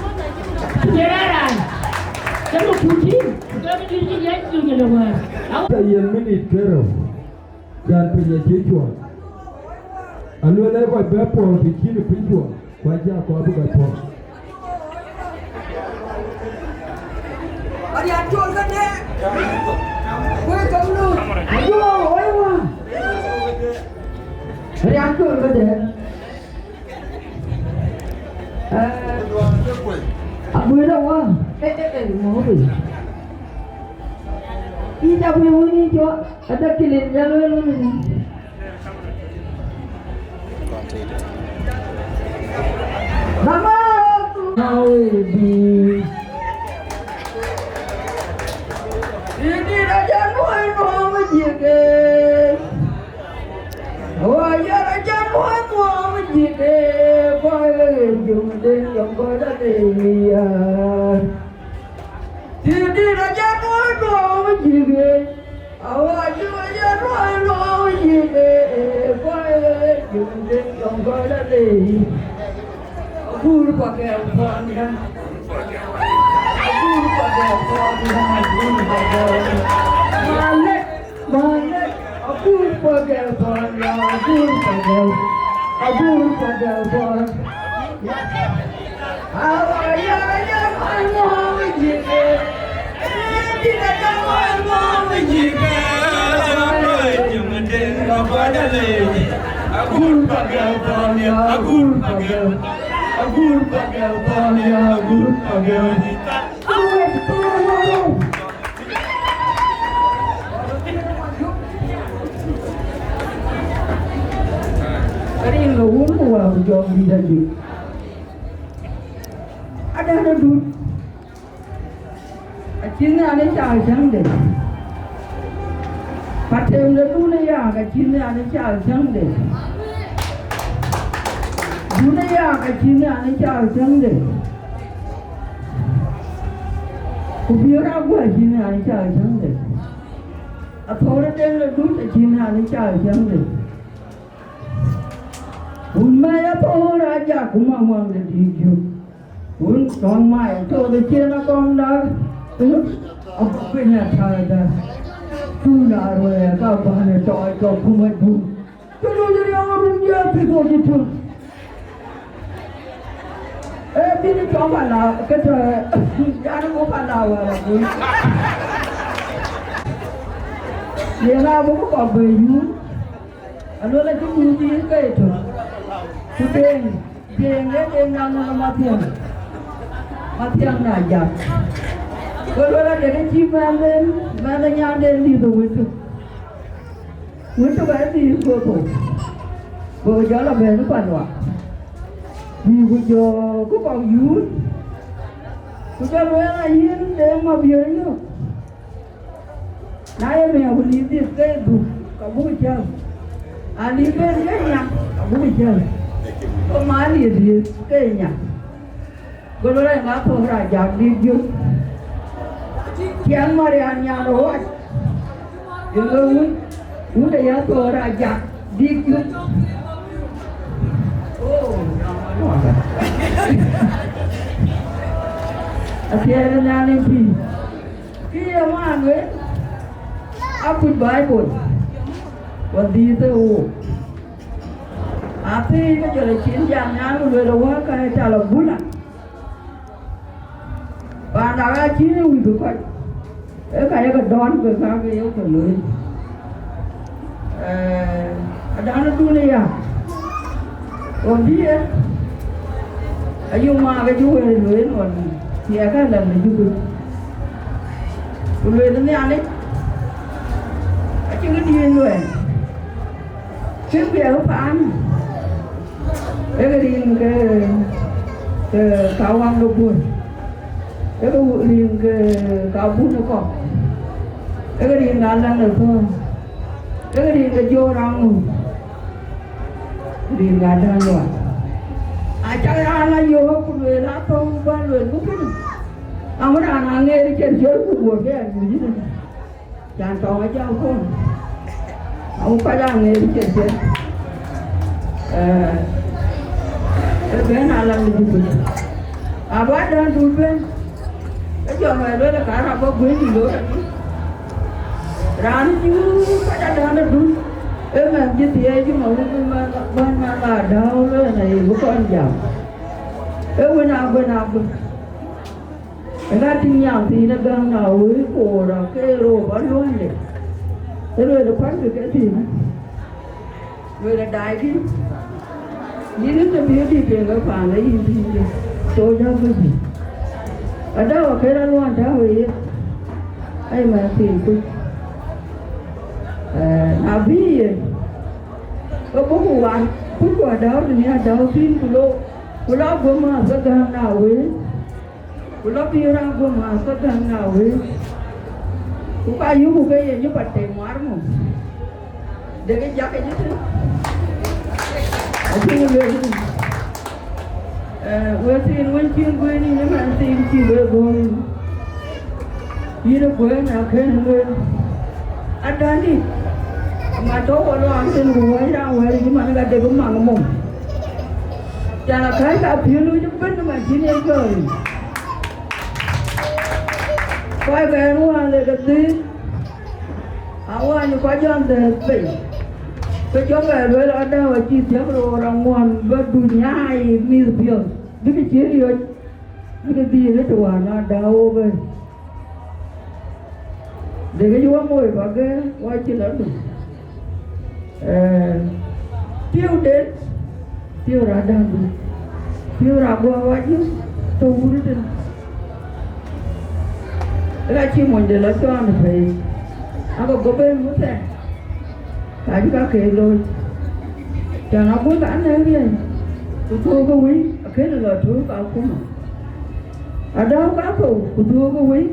kamu putih, kamu diri jadi tu je lepas. Kita yang minit kerana dan punya tujuan. Anu ada kau berapa di sini pinjau, wajah kau apa kau? Ada Chol kan dek? Kau kamu lu? Ayo, ayo. Ada Chol kan dek? Abu dah wah. Mau tu. Kita punya ni jo, ada kilin jalan ni. Mama, Nairobi. Ini raja nuai mau jige. Oh ya raja nuai mau jige. Koi jung den yang koi dah dia. Ini raja nuai mau jige. Awak raja nuai mau jige. Koi jung den yang koi dah dia. Agur pakai panda, agur pakai malek, agur pakai panda, agur pakai panda. Awak yang mau jige, tidak mau jige. Jangan dengar pada lagi. Agur pakai panda, agur pakai. Agur pakai panda, agur pakai. Kali ini lawang buah jom di dalam. Ada duduk. Akhirnya ada cahaya jangde. Patem dulu ni ya, akhirnya ada cahaya jangde. Dunia kecilnya ni cakap jangde. Kubiar aku kecilnya ni cakap jangde. Athora dia duduk kecilnya ni cakap jangde. Unmaya Athora aja kumawang dia tiju. Un kongmaya tu kecilnya kongdar. Apa punya cara? Tu naruh kau bahane toy kau kumadu. Tu jadi orang dia pergi itu. Ini cuma lah, kerja jangan bukan lawan aku. Dia nak buku kau bayu, anu lagi mungkin ke itu. Tudeng yang nama Mapior najak. Kalau ada dari ciuman mana nyanden di itu berarti itu. Kau jalan berapa panwa? Kuocgoor có Wieu, Kuocgoor là yên để Mapior nhá. Nãy mình học lý thuyết cái đủ cả buổi chơi, lý bên cái nhạc cả buổi chơi, có má lý thuyết cái nhạc. Kuocgoor là ngã thổ ra giặc đi chứ, Tiang Marianya Roy. You know, who they are for a jack. Dig you. Oh, a piano nanny. Here, man, up with Bible. What do you do? After you get your chin, young with a work, I tell a bullet. But I actually will do quite. If I ever don't, because I'll be able to learn. I don't do it. Còn đi á, nhưng mà cái chú về luyện còn thì cái lần này chú luyện nó ăn đấy, chứ cái đi rồi, chứ bây giờ phải ăn, cái đi cái cáo ăn đâu buồn, cái đi cái cáo bún nó còn, cái đi ngàn lần được thôi, cái đi cái vô răng đi ngàn lần rồi, chắc là anh vô cũng luyện lá không quan luyện cũng biết, ông ấy đang nghe cái chuyện chơi của buồn cái gì chứ, chàng trò cái cháu không, ông phải đang nghe cái chuyện chơi, cái bé nào làm gì vậy, bắt đơn tụi bên, cái chỗ này đó là cả là có quý gì đó, ran chứ phải ra đơn là đúng. Em làm như thế chứ mà bên mà là đau đó này của con giàu. Em bên nào cái ra tin nhàng thì nó gần nào với cổ rồi cái rồi vẫn luôn vậy. Thế rồi nó phát được cái gì nữa. Rồi là đại đi. Như nó cho biết đi về cái phản ấy thì tôi cho cái gì. Ở đâu cái đó luôn cháu vậy. Ai mà tìm tôi. Abi có bố của bạn phút của đó thì nhà đó tin của nó của mà có thằng nào ấy của nó bia ra của mà có thằng nào ấy cũng có yếu một cái gì như bạch tiền hóa đúng không để cái giá cái chứ ở trên người vừa xin vẫn chuyên quên đi nhưng mà xin chỉ vừa rồi như nó quên nào khen người anh đang đi mà chỗ của nó ăn xin của ấy ra ngoài nhưng mà nó gạt để cũng mang mồm chả là cái cả phía lui chứ biết mà chỉ nên cười quay về nó ăn để cái gì áo ăn như quá cho ăn để tỉnh cái chỗ về với nó đâu mà chi tiết rồi ra ngoài với đùi nhai mi biển biết cái chuyện gì rồi biết cái gì đấy tụi nó đau về để cái vua mồi vào cái quay chỉ lớn được tiêu đến tiêu ra đang đi tiêu ra qua quay chứ tôi muốn đi cái chi mình để lấy cho anh phải anh có bên muốn thế cả chúng ta kể rồi cho nó muốn cả này cái này tôi thua cái quý cái này là thua cả cũng ở đâu cá thủ tôi thua cái quý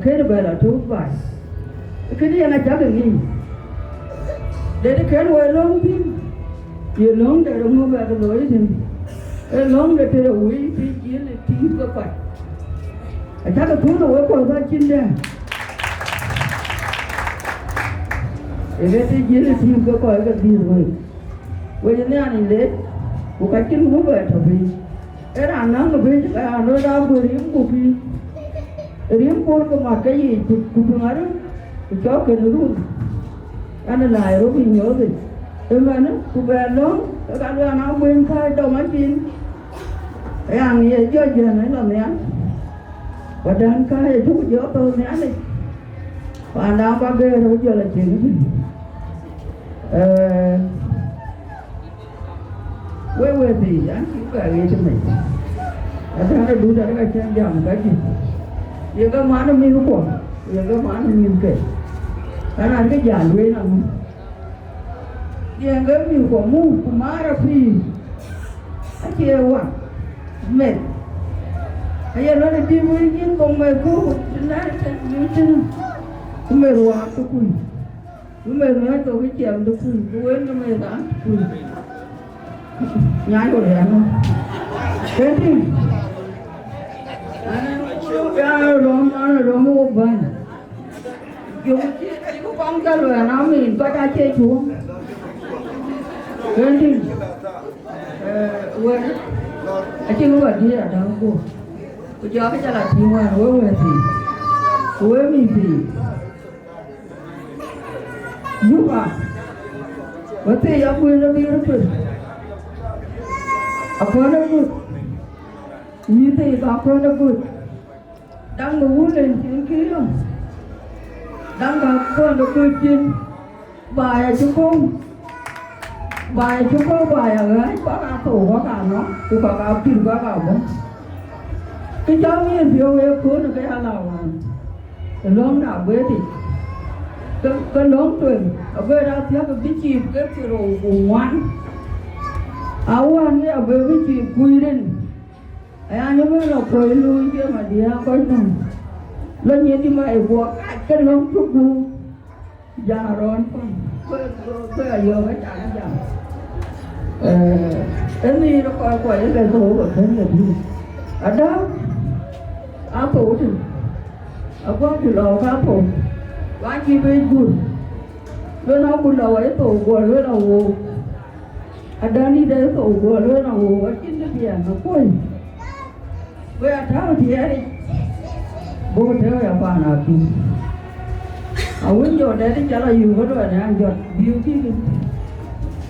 cái này về là thua vài cái này là chắc được gì để nó kéo quay lớn thì giờ lớn để nó về cái lối thì lớn để từ đầu ấy thì chỉ là tim cơ phải chắc là thú đầu ấy còn ra chín đây để cái chỉ là tim cơ phải cái gì rồi bây giờ này anh lấy một cái chân cũng về thôi vì cái đàn nó về cái nó ra vừa riêng của vì riêng con có mặt cái gì cũng nói đó cho cái nó luôn anh là Nairobi nhớ gì em nói nó cụ về lớn các bạn nó bên khai đâu mà chín cái hàng gì cho giờ này là mẹ và đang khai chú giữa tôi mẹ đi và đang ba ghê đâu giờ là chuyện gì quê thì anh chỉ về nghe cho mình ở đây nó đủ ra cái chân dòng cái gì giờ cái má nó miêu của giờ cái má nó miêu kể cái này cái giàn quê nào giờ cái miêu của mu của má ra phi anh chia qua mệt bây giờ nó đi với những con mẹ cô trên đó trên mẹ ruột tôi cùi mẹ nói tôi cái chèm tôi cùi quên nó mẹ đã cùi nhái của đèn không thế thì rồi nó rồi mua vần dùng chỉ có con cho rồi nó mình có ta chơi xuống cái gì quên chứ có đi ở đâu cô cho cái là thì ngoài quên thì quên mình gì giúp à có thể ở quên nó đi nó quên ở quên nó quên như thế có quên nó quên đang ngủ lên trên kia đang gặp con nó quên trên bài chú con bài ở ấy có cả tổ có cả nó có cả kim có cả nó cái cháu miền phiêu yêu cuốn được cái hà lào cái lông nào với thì cái lông tuổi ở bên đó thiếu cái bí chìm cái phiêu đồ ngoan áo ăn cái ở bên bí chìm quy lên anh nhớ là quay lui kia mà đi coi nằm lên như thế mà buộc cái lông chút bu già rồi tôi ở giờ cái chả già cái gì nó coi quay cái số của thế là gì ở đó áo tổ thì ở con thì lò áo tổ quá chi bên buồn bên nó buồn đầu ấy tổ của nó là hồ ở đây đi đấy tổ của nó là hồ ở trên cái biển nó quay bây giờ tháo thì ấy bố theo là bạn nào thì ở bên chỗ đấy thì chả là nhiều cái rồi này anh giọt view kia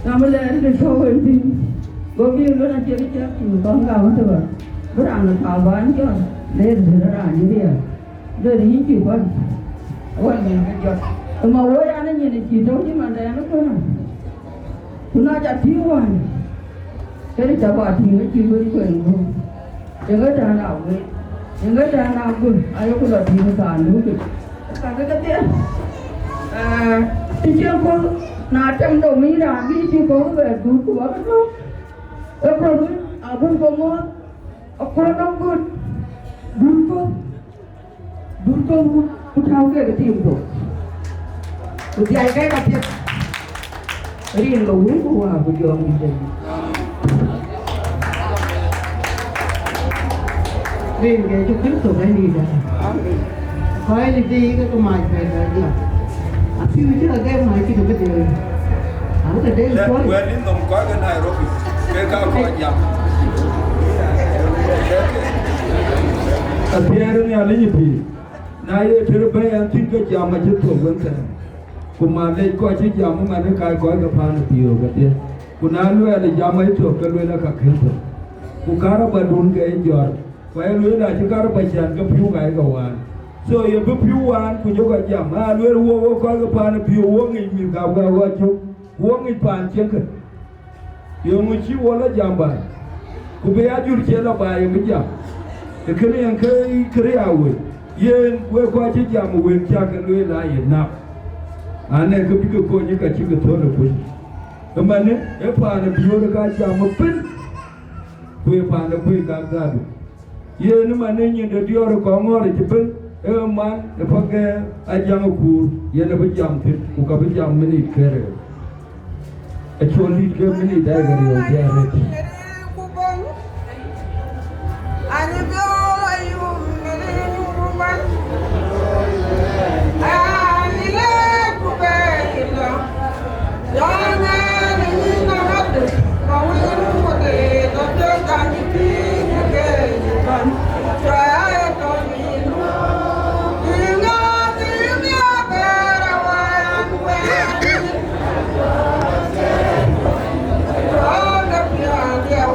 nó mới lên cái show ấy thì có view nó là chưa cái chết thì con gạo nó thôi bữa nào nó tháo bán cho lên thì nó ra như thế rồi thì những chuyện con ôi mình cái giọt mà ôi anh ấy nhìn thì chỉ thôi chứ mà đèn nó cơ chúng nó chặt thiếu rồi cái đấy chả bỏ thì cái chuyện với quyền không đừng có trà nào vậy đừng có trà nào cũng ai cũng là thì nó sàn đúng không cái tiền thì chưa có nà trong đầu mình là đi chưa có về túi của bác đâu em rồi à bên có mua ở con đông good đúng không thao cái tiền rồi thì ai cái là tiền riêng là uống của hòa của trường như thế riêng cái chút chút tụi anh đi ra khói đi cái mày về rồi đi à phiêu chứ là cái mày chỉ được cái điều à cái đấy là khói quên đến nông khói cái Nairobi cái cao khói nhầm ở phía đó nhà lấy gì thì nay thì bây giờ tin cái jam mà chết thuộc vẫn thế cũng mà đây coi chứ jam mà nó cài coi cái phan nó tiêu cái thế cũng nào luôn là jam ấy thuộc cái luôn là các hình thuộc cũng cả ba đun cái giọt vậy luôn là chúng ta phải chọn cái phiếu cái cầu an so giờ cái phiếu an cũng có cái jam à luôn là wo coi cái phan nó phiếu wo người mình gặp cái wo chú wo người phan chết cái giờ mình chỉ wo là jam bài cũng bây giờ chú chơi là bài mới jam cái này cái áo yên quê qua chỉ jam một quên cha cái luôn là yên nạp anh này cái coi như cái chỉ cái thôi là quên mà này cái phan nó phiếu nó cái jam một pin quê phan nó quê cái gì ye ni mane ni de dior ko ngore ci ben e man e fage a jang ku ye na be jam fit ku ka be jam mini kere e choli ke mini da gari o ya re ku bon ani bi o ayu mene ku ban ani le ku be ilo ya na ni na hadu ko wi ku de do do ka ni pi ke try to be you know me better one when all the people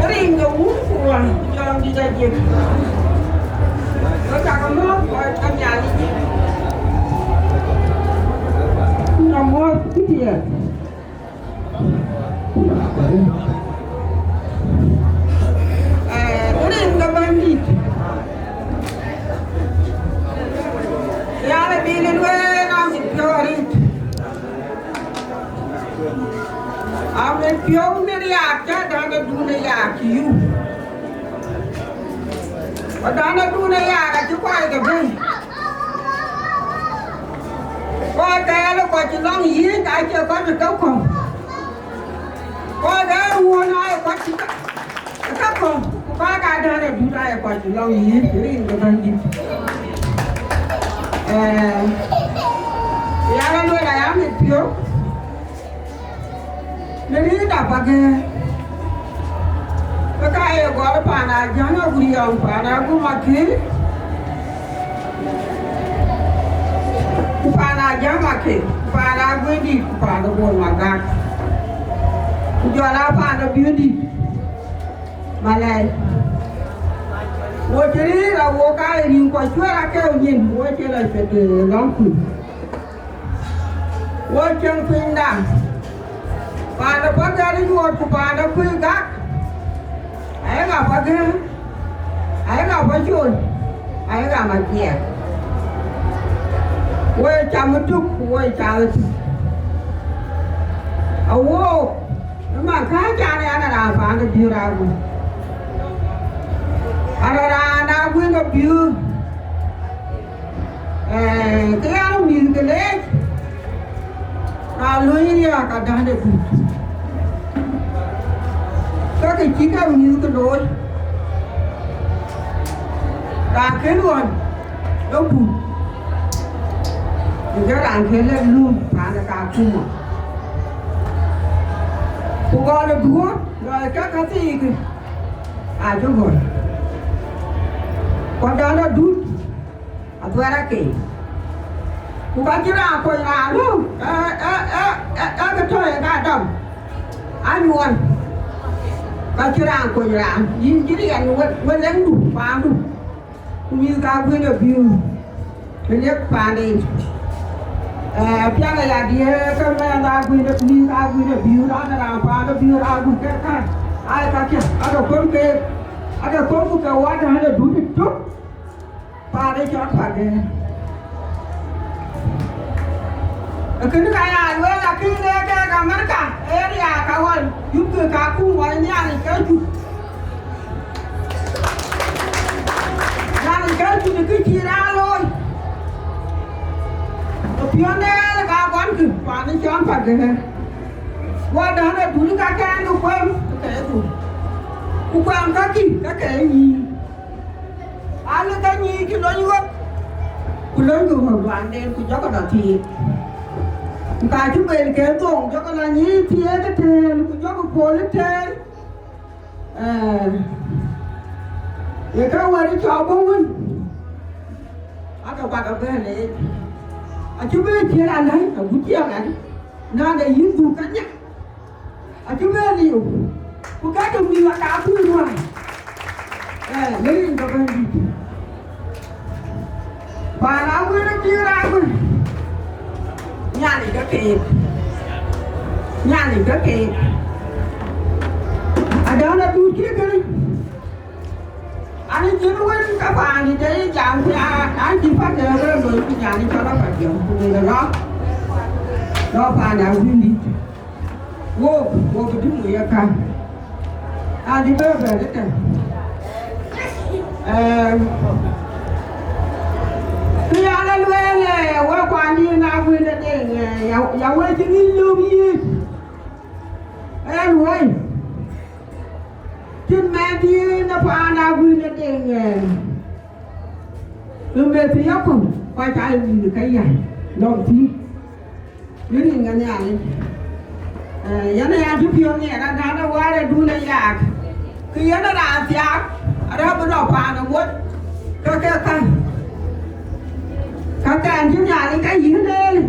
ring the wolf one cho đi ra giật có cả con nước ở trong nhà đi nó mua cái gì à Dinka bandit. Ya le bilin we na mi piorit. Ave pion ne Yaak cha da na du ne Yaak yu. Wa da na du ne Yaak ti kwai ga bu. Qua cái nó qua chỉ long yi cái chưa có được đâu không. Qua cái mua nó qua chỉ các không. ba ka da da du da ko ti lo yi rin ga ban di ya ga lo da ya mi pio ne ni da ba ge ba ka e go pa na ja na guri ya pa na gu ma ki pa na ja ma ki pa na gu di pa na go ma ga jo la pa na bi di malai wo chiri la wo ka ri ko chura ke o yin wo che la se de long ku wo chen pin da pa da pa ga ri wo ku pa da ku ga ai ga pa ga ai ga pa chun ai ga ma kia wo cha mu tu wo cha a wo ma ka cha ne ana da pa da bi ra ku Ara na gwin ga biu cái áo miếng cái lết lưới nha cả đá để phụ các cái chiếc áo miếng cái đôi đá cái luôn đâu phụ thì cái đá cái lên luôn và là cả chung mà cô gọi là đúa rồi các cái gì cho gọi còn đó là đút à tôi đã kể cô bác chứ nào quay là luôn cái thôi là đồng anh luôn bác chứ nào quay là nhìn chứ đi anh quên lấy đủ phá đủ cũng như các quên ở view cái nhất phá đi phía này là đi cái này là quên được như các quên ở view đó là làm phá nó view ra cũng cái ai các kia ở đâu con kê ở đâu con cũng cầu anh hay là đủ một chút ba đấy cho phải đi cái này là cái cái mấy cả area cả hoàn giúp người cả khu ngoài nhà này cái chú nhà này cái chú thì cứ chia ra thôi phía này là cả quán cứ ba đấy cho phải đi qua đó là đủ cả cái nó quen cái đủ cũng quen các cái gì anh cái gì cái đó như vậy, cái lớn của họ đoàn đen của cháu cái thì, tại chúng mình kéo tuồng cho cái là như thế cái thề, của cháu cái cổ lên thề, vậy các bạn đi chọn bông mình, các bạn ở bên này, chúng mình chia ra đấy, ở bút chia này, na để yên tụ cả nhá, chúng mình nhiều, của các chúng mình là cả thứ ngoài, lấy các bạn đi. Và nó mới nó chia ra mình nhà này có kịp ở đó là tôi chia cái đi anh ấy chia nó quên các bạn thì đấy chàng thì anh chỉ phát giờ rồi cái nhà này cho nó phải kiểu người là nó phải nào viên đi vô cái thứ người cả anh đi về đấy kìa tôi ăn lên về qua quan đi nào về để nhà quê chỉ đi lưu gì em ơi trên mẹ đi nó phải nào về để từ về phía không quay trái gì cái gì lòng gì nếu như nhà này nhà này ăn chút phiêu nhẹ ra nó qua để đun này Yaak khi nó làm Yaak ở đó bên đó phá nó quất cái các anh chúng nhà đi cái gì hết đây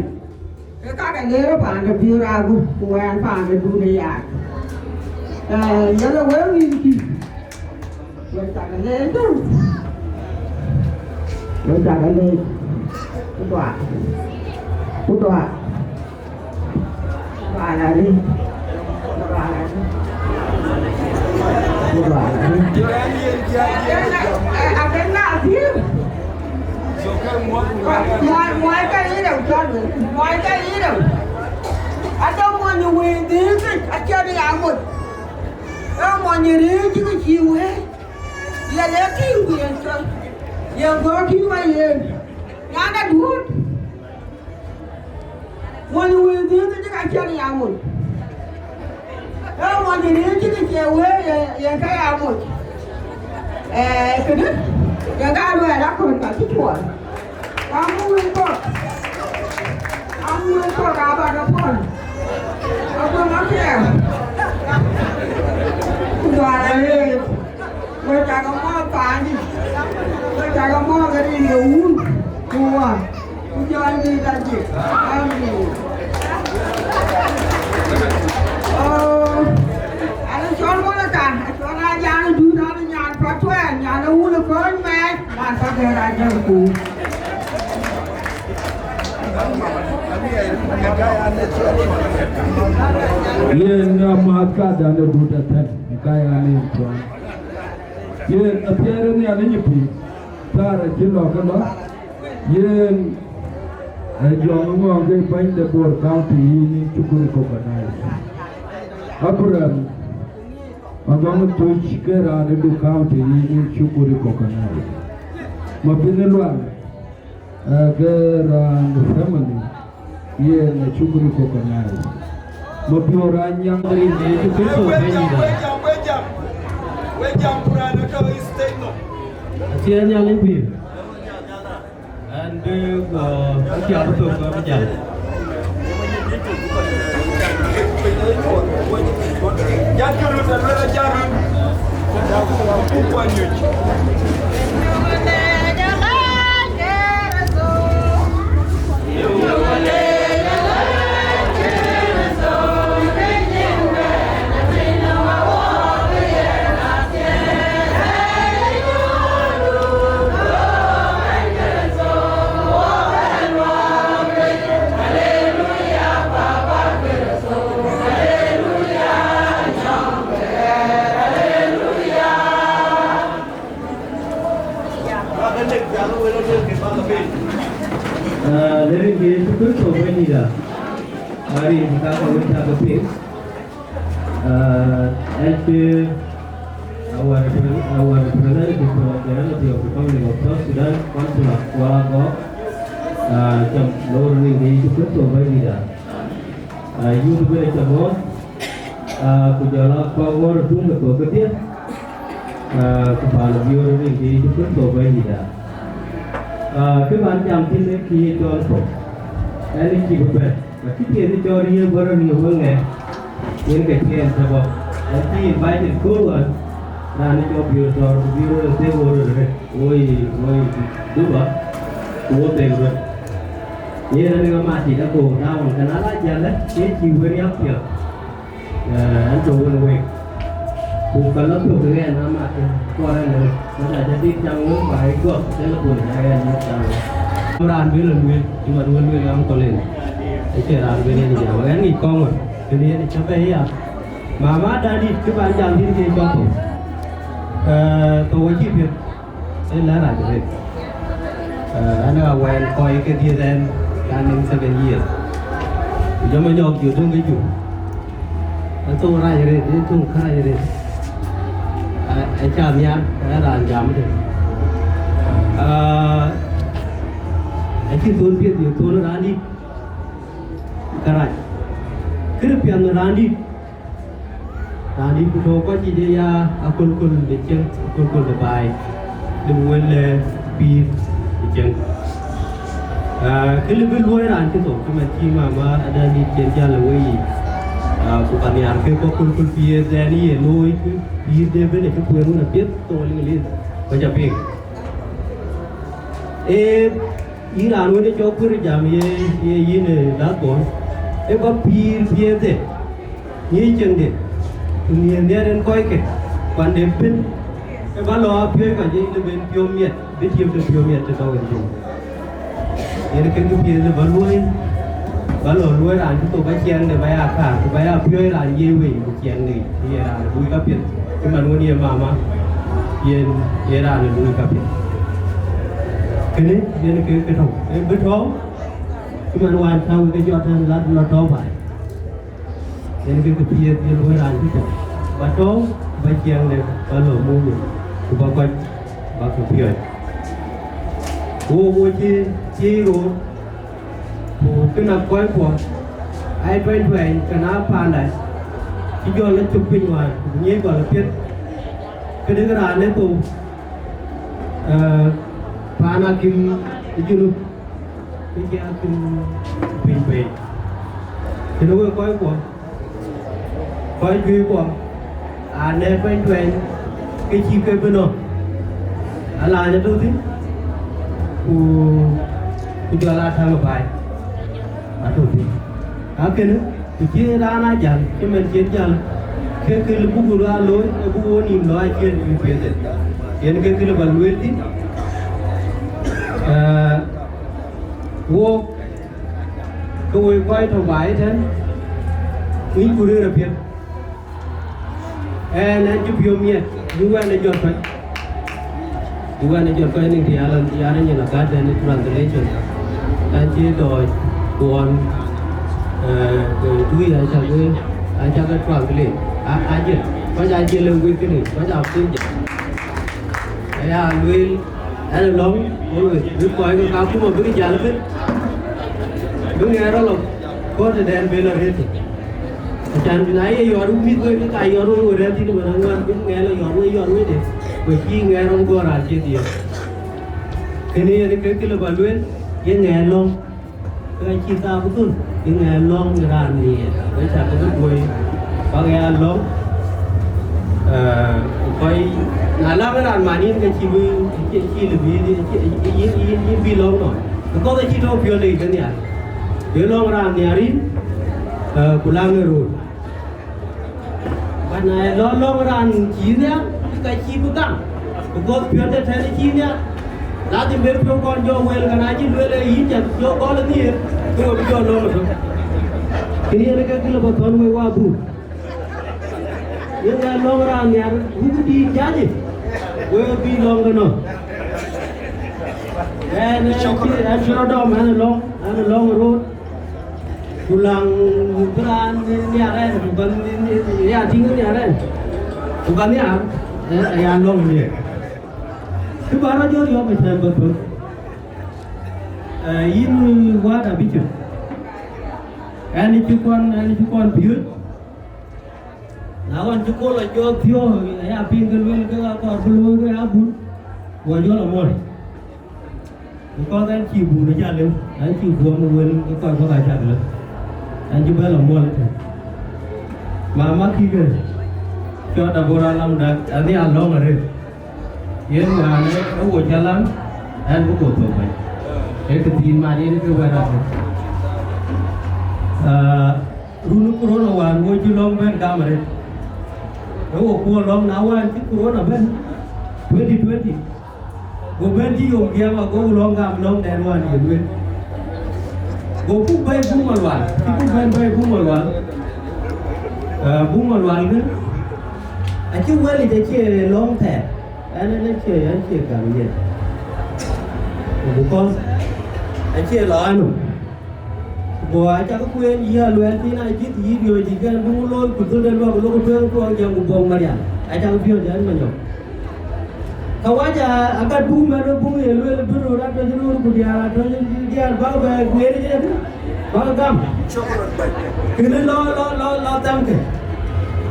các cái này nó phản được đưa ra của anh phản được đu này Yaak nhớ là quên gì kì rồi chả cái lên đâu rồi chả cái lên cút đoạ là đi cái nào thiếu ngoài cái ý đâu cho nữa ngoài cái ý đâu anh đâu mọi người quyền tiếng anh chơi đi ăn một mọi người đi chứ cái chiều ấy giờ để thiếu quyền cho giờ có thiếu mai liền nhà đã đủ mọi người quyền tiếng chứ anh chơi đi ăn một mọi người đi chứ cái chiều ấy giờ cái ăn một cái đứt cái ga đuôi đã còn cả cái chuột ông nguyên cô gà bà nó con ông nguyên nó kìa đoàn này người ta có mò phá gì người ta có mò cái gì nhiều uống cua cho anh đi ra gì ăn gì anh cho nó là cả cho nó nhà nó đưa nó nhà phát thuê nhà nó uống được cơn mẹ mà sao thế này chơi cú Yen matka dan Dutdit kaya ni tuan. Yen appear ni ada nyepi. Tara kilo kalau yen jual uang ke bank the board county ini cukup kokanai. Apuran agam Twic ke ada du county ini cukup kokanai. Mapinelwan Agaar family yen cukup kokanai. Mapior yang dari itu betul Chia nhau lên biển, anh đưa cái chợ của tôi bây giờ. Dari dia itu coba ni dah. Hari kita akan bercakap tentang our president is Adhiok Community of South Sudan Consular Kuocgoor jam lorong ni itu coba ni dah. You tu boleh coba kujalan Kongor Songs Agutyar kepala Wieu ni itu coba ni dah. Các bạn chạm tin đến khi cho sổ, anh chỉ có vẻ và cái tiền cho đi bữa đó nhiều hơn ngày, những cái tiền sao vậy? Anh chỉ vay tiền cố rồi, là anh cho Wieu thế vô rồi, ôi đúng rồi, cố tiền rồi, như anh mà chỉ đã cố đau một cái nát chân đấy, cái chịu hơi áp kìa, anh trốn rồi. Bukan lo tu dengan nama kuara ni, macam jadi jangan baik kau, jangan pun jangan macam. Orang bila cuma dua yang tolong, itu orang bila ni jangan. Orang ni Kongor, dia ni sampai ya. Mama dari kepanjang diri dia contoh. Tu wajib dia, saya lara je. Anak awan koi ke dia dan kaning sebenarnya. Jangan jauh jauh tu keju. Tu orang je, tu orang je. Chào nha, là giảm thì khi tôi biết thì tôi nó đi cái này cái được tiền nó đi tôi có chỉ để Akol để chân Akol để bài đừng quên là pi để chân cái lúc bên đuôi là cái tổ cái mà ada di chân là gì bukan yang ke Akol pi để ni nuôi đi đến bên này cái quyền nó biết tôi lên bây giờ việc ý là nuôi để cho quyền giảm ye này đã tốt có pi thế như chân đấy tụi nhìn đi đến coi cái quan điểm bên cái bắt lo pi cái gì là bên pi miệt biết chiếm được pi miệt cho tôi cái gì cái pi là bắt lo nuôi là chúng tôi phải chèn để bay cả bay pi là ye về chèn này thì là nuôi các biển cái mà nuôi nhiều mà ye ra nuôi các biển cái đấy cái thùng cái bứt hố cái mà hoàn sau cái giọt nó to vậy nên cái kia nuôi ra cái chỗ và to bay chèn này bắt lo mua nhiều của bà con bà cái kia ô chi rồi cái nào quay qua ai quen quen cái nào phàn này cái do lên chụp hình ngoài như gọi là biết cái đứa cái đàn lên tù Pana kim ijunu cái kim bình về thì nó coi của coi duy của nên quen quen cái chi cái bên đó là cho tôi thích của cho là thằng bài tôi thích cái nữa thì chia ra na chẳng cái mình chia chẳng cái là bút ra lối bút nhìn nói chia mình chia rồi cái là bằng nguyên tính vô tôi quay thầu bài thế nghĩ của đưa được việc anh chụp phim nhé nhưng anh chụp phải nhưng anh chụp phải nên thì anh như là cái này translation anh chỉ rồi còn tôi hay sao cái anh chắc cái translate anh chỉ có ai chỉ lương quy cái này có ai học tiếng gì anh lui anh lớn mọi người biết coi cái cao cũng mà biết cái gì hết cứ nghe đó là có thể đem về là hết chẳng cái này giờ đúng biết cái cái giờ đúng rồi đấy thì mình ăn cũng nghe là giờ đúng đấy bởi khi nghe không có ra chuyện gì cái này cái là bảo luyện cái nghe luôn cái chi ta cũng tuân cái nghe luôn ra gì với sao cái buổi có nghe luôn coi là cái đàn mà nên cái chi là vì luôn rồi có cái chi đâu phiền này cái này phiền luôn ra nhà đi pulang rồi bạn này lo ra chi nhá cái chi bukan có phiền để thấy chi nhá lá thì biết không con vô về là cái này chứ về là ý chẳng vô có là gì tôi bây giờ lo rồi cái này cái là một thằng người qua bu yang long ra nhà hút đi giá gì về đi long cái nó anh cho đó mà anh long rồi pulang pulang nhà đây bukan nhà chính nhà đây bukan nhà anh long gì cái bà nó vô phải xem bớt bớt in quá đã biết chưa anh ấy chú con biết nào anh chú con là cho thiếu anh pin cái luôn cái con luôn cái áo bún vừa vô là mua con anh chỉ bù nó ra luôn anh chỉ bù mà quên cái con có vài chặt nữa anh chú bé là mua lại mà khi cái cho đã vô ra làm được anh đi ăn long rồi yên mà nó của cha lắm anh cũng của tôi vậy cái tin mà đi cái vậy là runu corona wan ngồi chú long bên cam rồi nó của long nào anh chú corona bên 2020 của bên chỉ dùng kia mà có long cam long đèn wan hiện bên của phúc bay phúc mà loạn phúc bay phúc mà loạn nữa anh chú quên thì chỉ long thẻ anh chơi cảm nhận của con anh chơi là anh của anh chắc có quên gì à luyện tí này chứ gì điều gì cái đúng lôi của tôi lên vào lôi thương của anh chàng của bông mà nhỉ anh chắc phiêu cho anh mà nhổ kau aja akan bung baru bung ya lu baru ada jenuh dia bawa gue dia bawa gam kena lo tam ke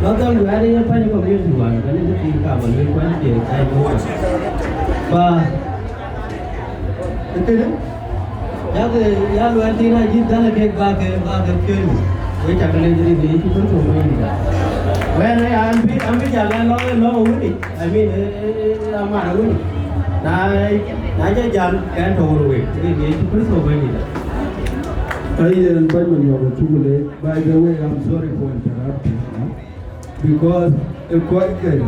lo tam gue ada yang banyak pemilik jual kan itu di kamar gue kan dia saya buat bah itu ya lu nanti nak jadi dalam kek bag kau gue cakap lagi jadi dia itu pun cuma ini dah when ambil jalan lo ini I mean mana ini nah jalan kan tahu rồi cái gì itu pun cuma ini dah I buy my yogurt chocolate. By the way, I'm sorry for interrupting because it's quite good.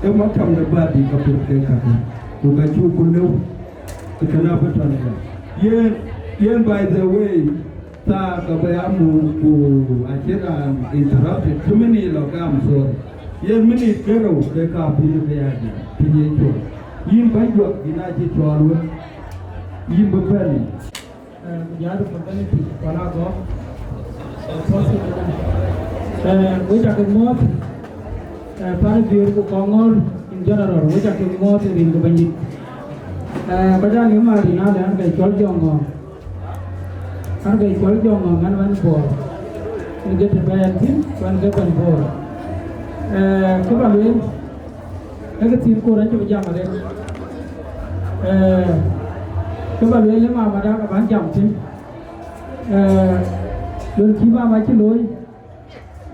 If I come to body, I put the coffee. You can chew for no. You can have it on it. Yeah, by the way, ta kabayamu achira interrupted too many logam so. Yeah, many kero the coffee the yadi. Pinito. Yin by your dinaji chorwa. Yin bapeli. Yadu Community Palago which are the more Panabir Kongor in general, which are the more in the Bandit. But I am not in other and I told you on. And I told you on and one for. You get a bad thing, one get one for. Come on, everything could enter the Yamaha. cái bà lưới lấy mà đang bán chậm chứ đơn chí mà mấy cái lối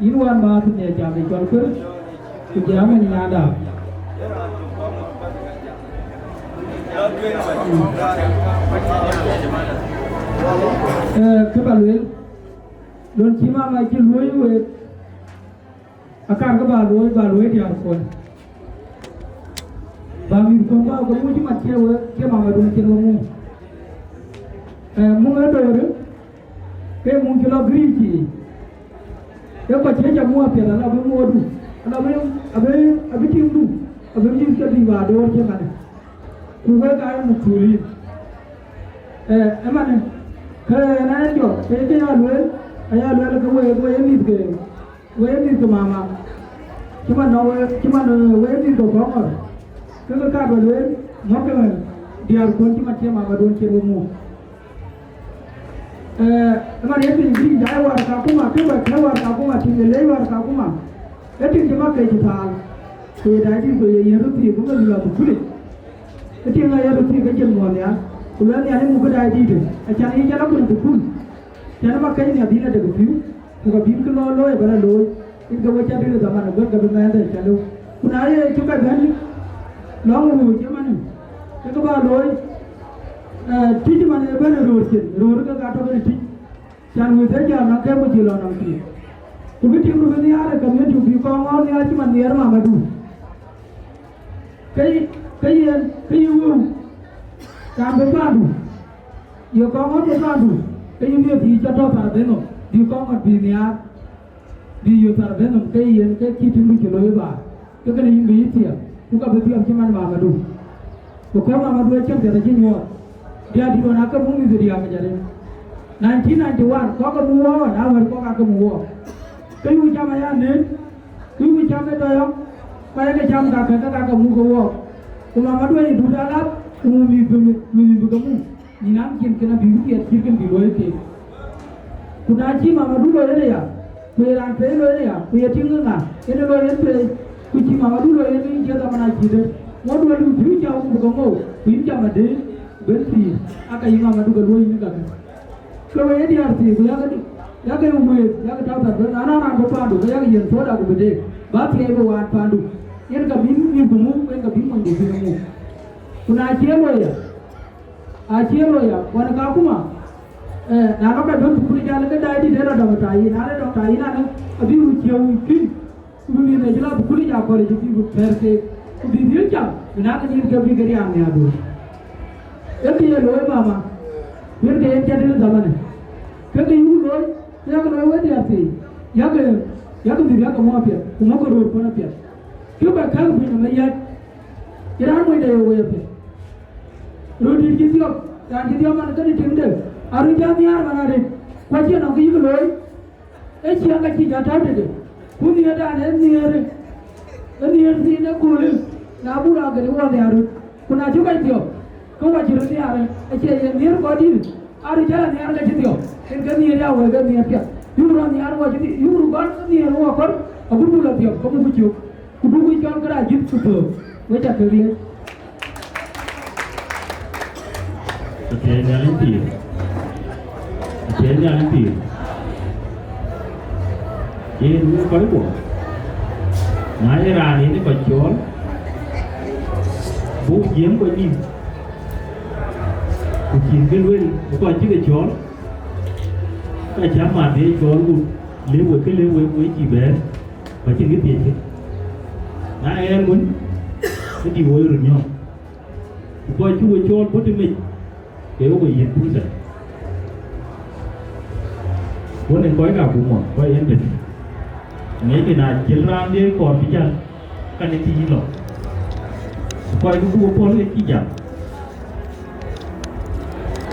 ít quan mà thì nhà chậm thì còn cứ thì giá mình nhà đảo cái bà lưới đơn chí mà mấy cái lối về akan cái bà lưới thì còn và mình không bao cái mũi chứ mặt kia mà đun kia luôn mua ở đâu đấy cái mua cho nó ghi gì nếu mà chế cho mua tiền là phải mua đủ là phải chịu đủ phải chịu cái gì vào đâu chứ mà cũng phải cái một chủ lý em mà này cái này cho cái là cái em đi mà chứ mà nó em đi của con rồi cái cả đồ đấy mất cái này dia kunci macam apa don cerumu mà nếu mình đi giải hòa cả cũng mà cái bài hòa cả cũng mà thì lấy hòa cả cũng mà cái chuyện gì mà cái gì thà tôi đại đi tôi giờ thì cũng là một cái cái chuyện này giờ thì cái chuyện ngon nhá tôi nói này một cái đại đi đấy cho nên cho nó cũng được cool cho nên mà cái này đi là được phiếu tôi có phim cái lo là lôi cái cái chơi đi là zaman nó cái bên này để cho luôn tôi nói chúng ta bên long rồi chứ mà cái bà lối thích mà này bên rồi cái gạt bên thích chẳng người thấy giờ nó cái một chiều nó kia tôi biết tiếng bên này là cầm những chụp phim con ngon nha chứ mà nhiều mà đủ cái yêu làm với ba đủ yêu con ngon với ba đủ cái yêu thì cho tao phải bên nó yêu con ngon vì nhà vì yêu phải bên nó cái chi tiếng một chiều lối bà cái này yêu gì thì bukan betul macam mana madu. Bukan madu macam dia rajin buat. Dia di mana ke mungkin itu dia menjadi. 1991 kau ke mua, awal kau ke mua. Kau macam mana ni? Kau macam mana yang? Kau ke jam kakak ke mua. Kau madu ini dua lap, kau mimi kamu. Ni nam kena biru dia biru itu. Kau nak cima madu loe ya. Kau yang pay loe ya. Kau yang tinggal na. Ini loe itu. Kuci mama dulu ini dia tak mana kita. Mau dua dulu tuh jauh bukan mau. Pinjam jam ada bersi. Akai mama dulu dua ini kan. Kalau ini dia arti, ya kan umur, ya kan tahu tak. Anak-anak berpandu, ya kan yang tua aku bede. Bapa ibu buat pandu. Ini kan bini bumu, ini kan bini mandi bumu. Kuna acier lo ya. Wana kaku mah. Nana kan dulu pun jalan ke daerah di daerah daerah tayi nana. Abi ujian mungkin. Kemudian dia jelas bukunya apa lagi jadi versi video jam, nak ni kerja kerja ni ada. Jadi ya loy mama, biar dia jadi zaman ni. Kerja itu loy, ya kan loy dia sih, ya kan dia kamu apa ya, kamu kerja pun apa ya. Kau bakal punya macam, jangan main dia loy apa. Rodi jadi apa, jangan jadi apa nak jadi cendera. Aru jadi apa mana deh, macam nak itu loy, siapa kerja jatuh deh. Kuni ada ni sih nak kulit, nak buat agak luar ni aru. Kuna juga itu, kau wajib ni aru. Asyik ni kau di, aru jalan ni aru macam itu. Kan ni dia awal kan ni apa? Yurang ni aru wajib, yurang kan ni aru apa? Aku bulat dia, kamu bujuk. Kudu bujuk kerajin super. Macam tu dia. Okay, jalan tir. Jalan tir. Ini dulu kau itu, mana rani ini kau Chol, buk jam kau ni, kau cincin kau kau cincin Chol, kau jam mati Chol kau lewe ciber, kau cincin dia, nah ayam pun, kau diwoy runyo, kau cuci Chol pun demi, kau kau yen pun dah, kau ni kau nak buat, kau yen ber. Ini kena jalan dia kau bijan kan itu hilo. Kau itu buat pol itu jam.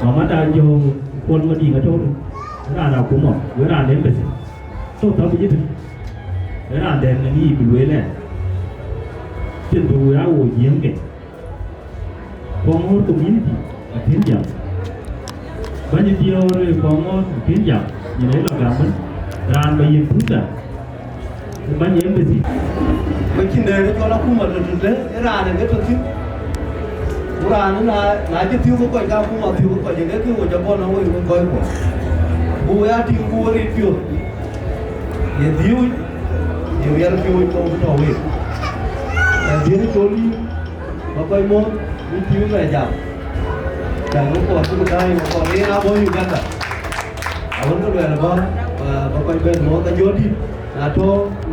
Mama dah jauh pol mandi kacau tu. Ada aku mau, ada yang bersih. So tahu begitu. Ada yang ni BIGBOY le. Tentu aku yang ke. Kongor Community, Atem jam. Banyak dia orang Kongor Atem jam. Ini lah gambar. Dan banyak pula. Banyak besi. Macam ni kalau aku mahu tu le, era ni tu tu. Quran na chỉ thiếu có cao cũng mà thiếu có những cái thiếu của cho con nó mới coi của bùa thì bùa đi thiếu ye thiếu ye yang thiếu cho cái trò gì thiếu cho đi mà coi món đi thiếu về giảm chẳng có còn cái cái mà còn đi nào bao nhiêu cái cả vẫn có về là con và coi bên nó cái vô đi là cho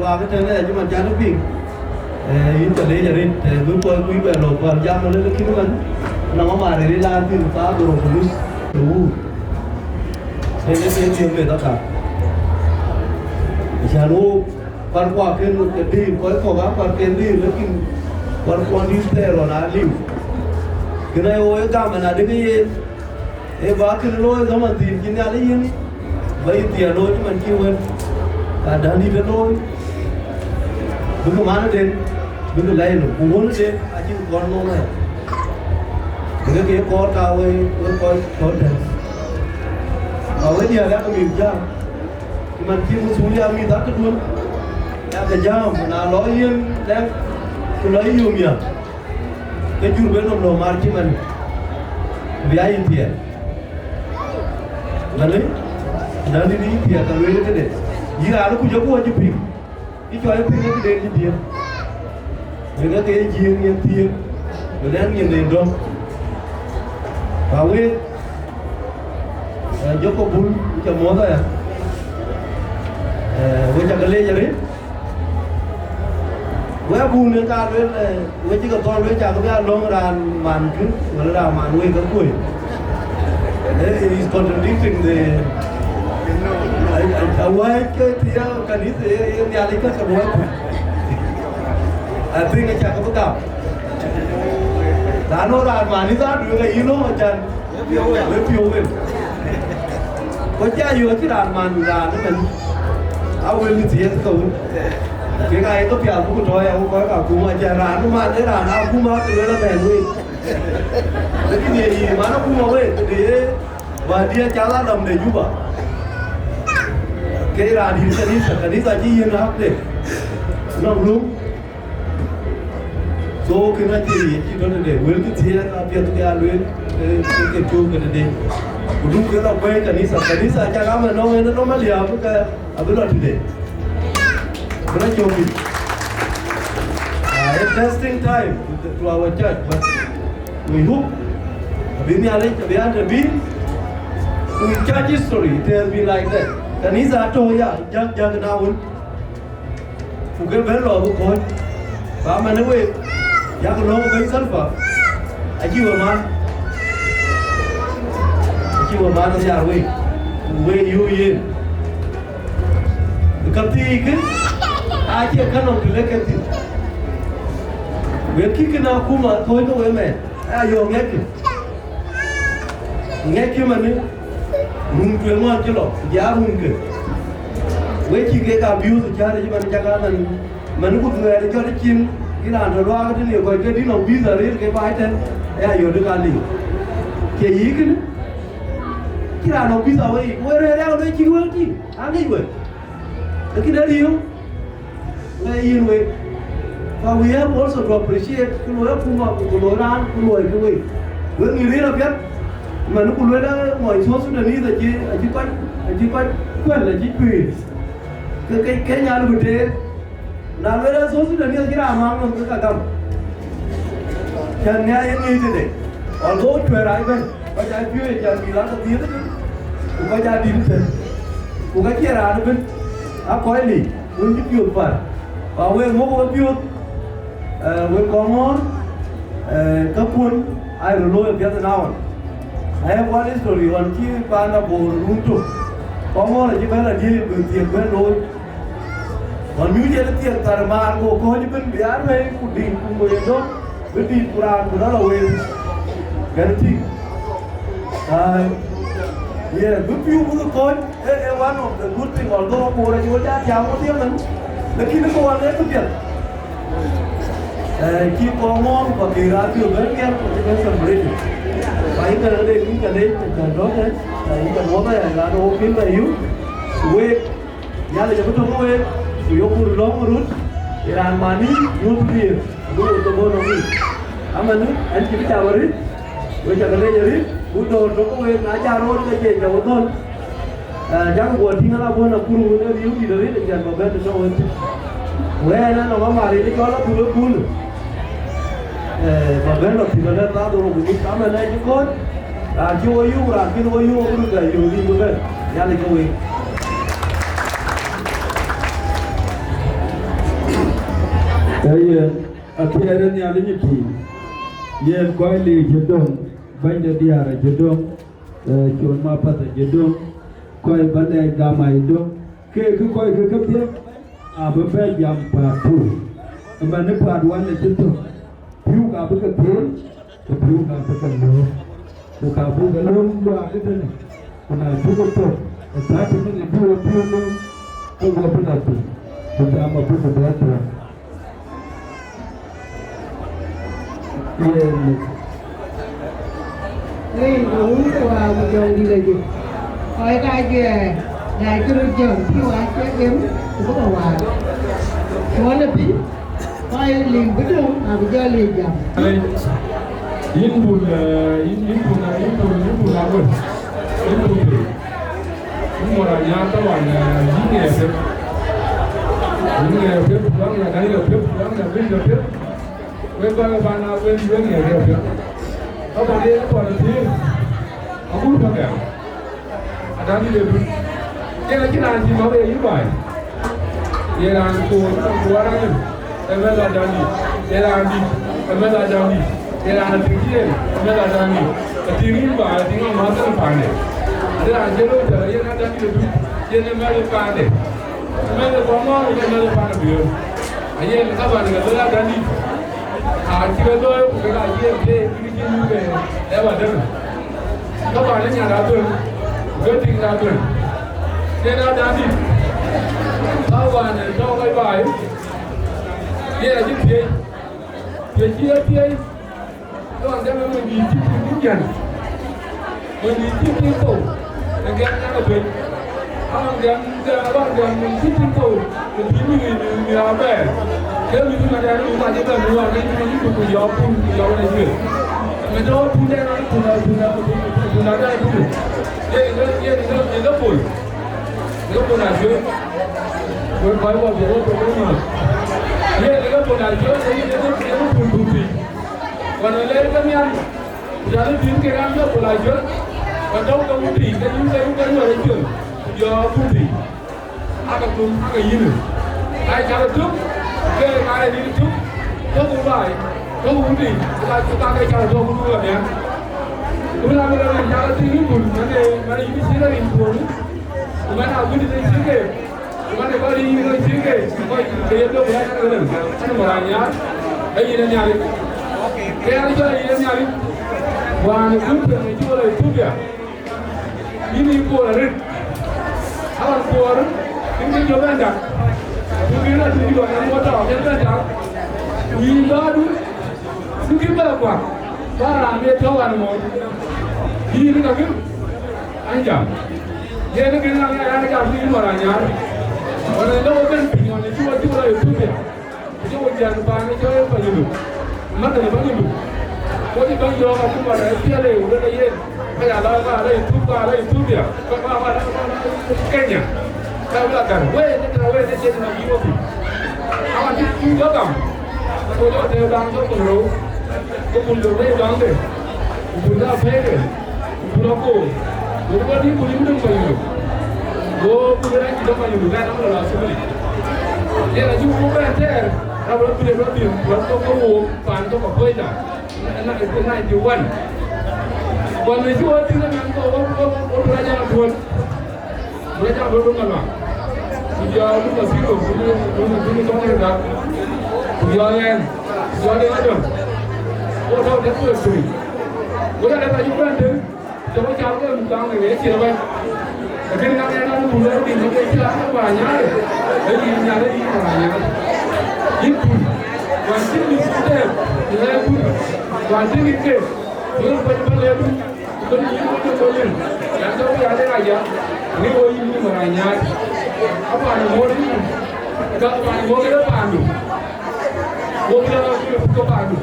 qua cái trên này nhưng mà cha nó bị in trở lên jadi gue kui belo ban jam nó lên cái nó mà để đi làm thì ta đồ police đủ thế nên tiền về tất cả cha nó quan qua cái đi có quan tiền đi lekin quan đi thế rồi là liu cái này ôi cái mà là cái gì ba cái lối đó mà tiền cái này lấy gì vậy tiền lối chứ mình kêu hơn cả đang đi về lối đúng không mà nó đến bây giờ lấy nó cũng muốn thế, anh chỉ còn ngon này, cái kia có cao ấy, có đẹp, ở cái nhà đó có miếng da, mà khi muốn xuống nhà mình đã cất luôn, nhà cái da mà nào nói yên, đang tôi lấy nhiều miếng, cái chú bên ông lò chứ mình, vì ai yên tiền, là đấy, đang đi tiền cái lấy cái đấy, gì là nó cũng giống như pin, cái cho em pin cái đấy như tiền. Người cái riêng như tiền, người đang nhìn đến đâu, vào cái dốc có bún cho món thôi à, với cho cái lê cho đấy, với bún nữa ta với chỉ cần con với chả có cái lông là màn cứ gọi là màn nuôi cái củi, đấy is contradicting the away cái thì cái này thì nhà lấy cái cái tôi nghe chắc có cảm, đàn nó mà đi ra được cái ino mà chân, với phiêu về, có cha vừa cái đàn mà đàn nó mình, quên như thế thôi, cái này tôi phải cũng nói ông có cả cũng mà cha đàn nó mà cái đàn nào cũng mà từ đó là bèn nuôi, cái gì mà nó cũng mà vậy, để và đi cha lá đồng để giúp à, cái đàn đi cái đi ra chỉ yên học để, nó đúng. So kena jadi kita ada well tu dia tapi tu dia aluen ke tu kena dia. Udah kita baik kanisa jangan mana no malia apa ke apa lo tu dia. Kena coba. It's testing time to our church but we hope bini alai biar lebih we church history it has been like that. Kanisa tu ya jangan naun. Mungkin bello bukan. Ba mana we ya ko no ben salfa ajiwa ma no ya we yu yin kapti ke aje kano kile kapti we kikina kuma toy to we me ayo ngeki mane mun ke ma chilo ya mun ke we kike ka biu to chare ji man jaga man ku ngere jo de chin cái đàn rồi loa cái điều coi cái đi lòng bây giờ đấy cái vai thế ai hiểu được anh đi cái gì cái đàn lòng bây giờ ấy quay ra đâu đấy chịu chứ anh đi vậy cái đó đi không đây yên vậy và we have also to appreciate cái lối phù hợp của lối đàn cái lối cái gì với người đấy là biết mà nó cũng lối đó ngoài số Sudanese là chỉ có quen là chỉ tùy cái nhà nó thế na lura so su da ne kira ma mun ka gam kan ya yin ni de although to rai ben ba ja fiye ja mi la ti de ku ba ja din te ku ka kira na ben Akoi li mun ji piu par ba we mo ko piu we Kongor ka pun ai ro lo ya ta nawan I have one story on ki pa na bo runtu Kongor ji ba la di bu ti ben lo còn như vậy là tiền tài mà của cô như bên biển này của đình của người đó bên đi Quran của nó là về cái gì yeah good view của cô one of the good thing although cô là chúa cha chào có tiếng lắm là khi nó cô ăn đấy có tiền khi có ngon và kỳ ra kiểu bên kia của cái sầm lên phải cái đây cũng cái đấy cái đó đấy cái món này là đồ phim là yếu quê nhà là chúng tôi quê Wieu long rut iran mani youth beer do the bono mi aman an ti ta wari we ta le yari bu do to ko we na ja ro ke je jo ton jang bo ti ngala bo na kuru ne yu di re de jan ba ba to we we na no ma ri ni ko la bu bu ba ba no ti na ta do ro bu ta ma na ji ko ju yu ra ki no yu bu ga yu di bu ba ya le ko we Ayen akhirnya ni ada nyepi. Yen kau li jedong, banyak dia ada jedong, cuma apa tu jedong, kau balai gamai dong. Ke kau ke dia, apa jam patu. Mana paduan itu tu, piu apa ke dia, piu apa ke lo, buka buka lo buat itu ni. Mana buka tu, tapi ni piu lo, kau apa tu, bukan apa buka buat tu. Nên uống vào một dòng đi là gì? Hỏi cái kìa, đại cứ được chồng thiếu ai chết kém, cũng có hòa. Nói là bí, hỏi liền biết luôn, mà bây giờ liền dòng. In bùn là bùn. In bùn thì, nhưng mà là nhà các bạn những nghề phép. Những nghề phép, đó là cái nghề phép, đó là cái nghề phép. When I find out when you're here, how about it? What is it? I'm going to go. I don't need to. Yeah, I can't see my way. You buy. Yeah, I'm going to go around. I'm not done. Yeah, I'm not done. Yeah, I'm thinking. I'm not done. I think you buy. I think I'm not going to find it. Then I'm going to go. You're not done to do. You're not going to find it. I'm not going to find it. I'm not going to find it. I ain't going to done. Chỉ có tôi cái là gì thế cái gì như vậy để mà đừng các bạn ở nhà đã từng quyết định đã từng nên đã đi sau bạn này cho cái bài đây là những chia còn cái mình đi chip những nhận mình đi chip những tổ anh em đã được biết anh em mình chip những tổ thì mình làm về nếu như mà đang đi mà chỉ cần mua cái của gió phun gió này chứ người đó phun đây nó phun đây phun đây nó phun là chứ với khói vào thì nó phun cái mà đây nó phun là chứ nó phun gì còn ở đây các anh giờ nó biến cái răng nó phun là chứ còn đâu có phun gì cái người đấy chứ gió phun gì ai cũng cái gì nữa ai chả được trước cái này đi trước nó cũng phải nó cũng gì chúng ta cái chào cho cũng được nhé chúng ta bây giờ mình ra cái tiếng buồn mà đi cái gì là bình thường mà nào cứ đi cái gì kì mà này có đi cái gì kì coi cái đâu phải cái này anh bảo là nhá cái gì là nhà đi cái này cho gì là nhà đi và nó cứ phải chưa là chút kìa đi qua là rít anh qua đó cái chỗ bên đó tôi là tôi gọi là mua trò trên bên đó nhìn đó đúng cái bao quả ba làm việc cho bạn một đi nó cái anh chẳng vậy nó cái nào anh chẳng đi mà là nhá còn này đâu có bên bình này chưa là chút tiền chứ bây giờ nó bán cho em bao nhiêu mất rồi bao nhiêu có gì bao nhiêu mà cũng bảo là kia đều đây là gì bây giờ đó qua đây chút tiền qua cái nhỉ sao là cả quê cái trên là gì không anh chỉ nhớ cầm tôi cho theo đang cho cùng lúa có cùng lúa đây đang để cùng ra phê để cùng nó cổ cùng có đi cùng những đừng bao nhiêu vô cùng cái này chỉ đâu bao nhiêu ra nó là số này đây là chúng cũng quen thế đâu đó tôi để nó tiền nó có uống toàn cho cả phơi cả cái này nhiều quần còn người chúa thì nó ngắn có ra cho thuần người ta luôn luôn mà giờ lúc mà xíu cũng có thể được giờ em giờ đây nó được ô đâu đến tuổi tuổi bữa nay là chúng ta đến cho nó cháu cái một này để chia vậy cái này nó buồn nó tìm nó cái chưa nó vào nhá đấy gì nhà đấy đi vào nhá ít buồn còn xin đi cũng đẹp thì em buồn còn xin đi kể nếu bên lên bên gì cũng được lên làm sao bây giờ thế này vậy nếu ôi như mà này nhá các bạn mua đi các bạn mua cái đó bàn đủ mua cái đó các bạn đủ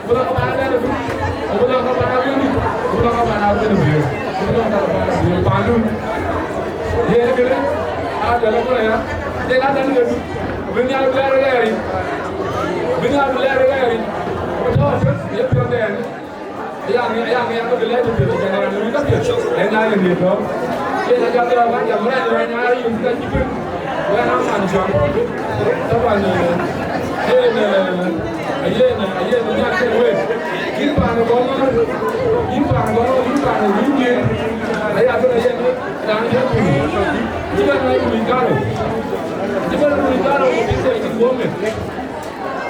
Bulan kemana ada tu? Bulan kemana ada ni? Bulan kemana ada ni? Bulan kemana ada ni? Palu. Dia ni bila ada lagu ya. Dia ada ni tu. Bini ada belar lagi. Bini ada belar lagi. Betul tak? Dia pun ada. Yang belar tu dia jangan ada luka dia. Yang lain dia tu. Dia nak jadi orang yang mana orang nyari yang kita cipin. Orang yang macam. Tapi ni. Ayah ni nak kerja. Gimana Kongor? Gimana Wieu? Ayah tu ayah ni dah jadi. Jika nak berbicara, kita itu boleh.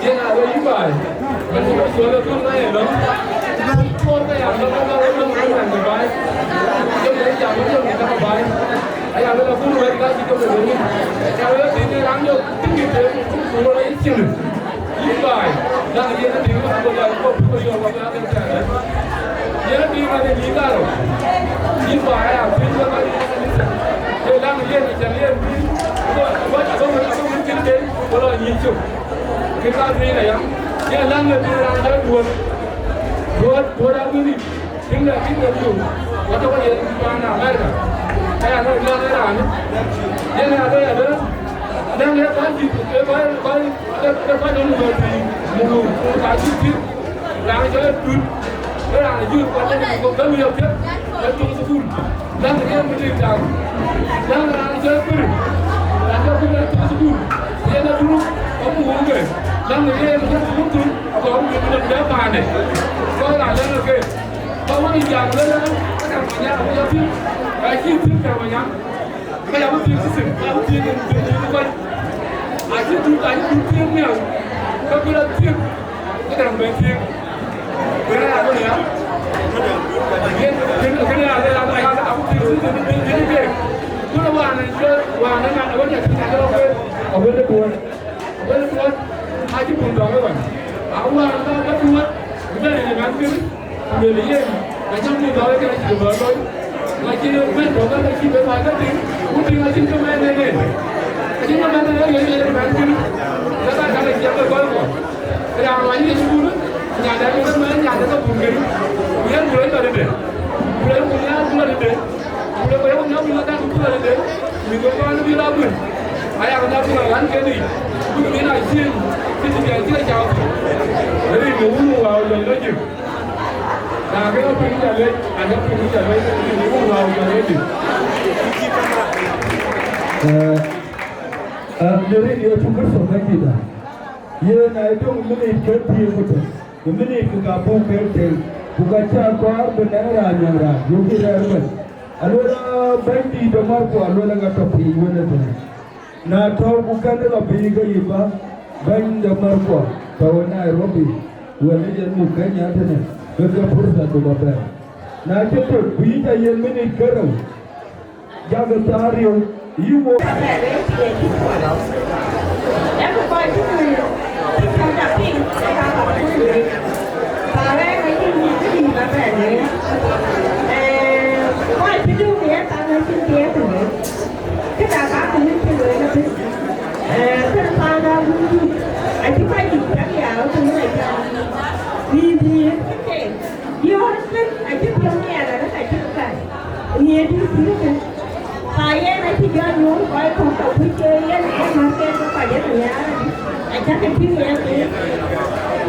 Dia nak berbicara. Macam suara tu naik dah. Kau yang orang baik. Dia jangan macam baik. Ayah tu pun mereka kita berdua. Kalau dia orang yang tinggi tu, semua itu cium. Baik. Dan dia nanti apa yang kau yang apa yang kita. Dia nanti mana ni kalau. Baik ya, kita mari. Dalam dia macam dia. Kau mungkin dia kalau hijau. Kita ni lah yang. Dia langgar dia langgar dua orang ni. Tinggal tu. Waktu dia mana mereka. Ayah nak langgar ni. Dia nak ada. Dan dia pasti, lepas ni mulu kaji tu, orang jalan tu, orang jual pasal ni kau dia dia, dia tu sebut, dan dia mesti tahu, dan orang jalan tu, dia tu sebut, dia nak dulu, kamu mungkin, dan dia mesti sebut tu, kamu dia mana, kau lah jangan ke, kamu ni jangan lah, kan banyak banyak tu, kaji tu kan banyak, kamu tu sih, kamu tu kan. Asyik tu tiap ni, kau kira tiap, kita orang bertiap, kira apa ni? Kira ada aku tiap tu jadi. Tu wana nak awak nak kita awak le buat, asyik pun dah awak. Awak nak buat, kita ni dengan tu, beli macam ni dah kita cuba buat. Macam ni, kita nak kita buat tu, mungkin macam tu mana ni. Jadi mana yang bantu, kita kalau siapa kau, yang lain semua, yang ada orang mana yang ada tu mungkin, dia boleh tak ada, boleh ada, boleh tak ada, minggu mana dia lalu, ayah kena pulang ke ni, mungkin nak sih, kita jauh, jadi mulu awal lagi, nah kalau pergi jalan, ada pergi jalan, mulu awal lagi. Jadi dia cuma sobat kita. Ia naik tu minit kerja betul. Minit kita pun kerja. Bukan cakap benar aja. Jadi ramai. Alora bandi domar ko alora ngata pi mana tu. Na tahu bukan dah pi ke iba. Bandi domar ko tahu Nairobi. Wala yang mukanya ada ni. Kerja pursa tu bapa. Na cepat pi yang minit kerja. Jaga tario. You will have everybody come up in quite to do it, I'm not in the other. Because I got to look at it. I think I can carry out and like your husband, I took your man, I took that. Here, you saya nanti jangan kau kontak Twic yang market apa je tu ya. Ajar kecil ya.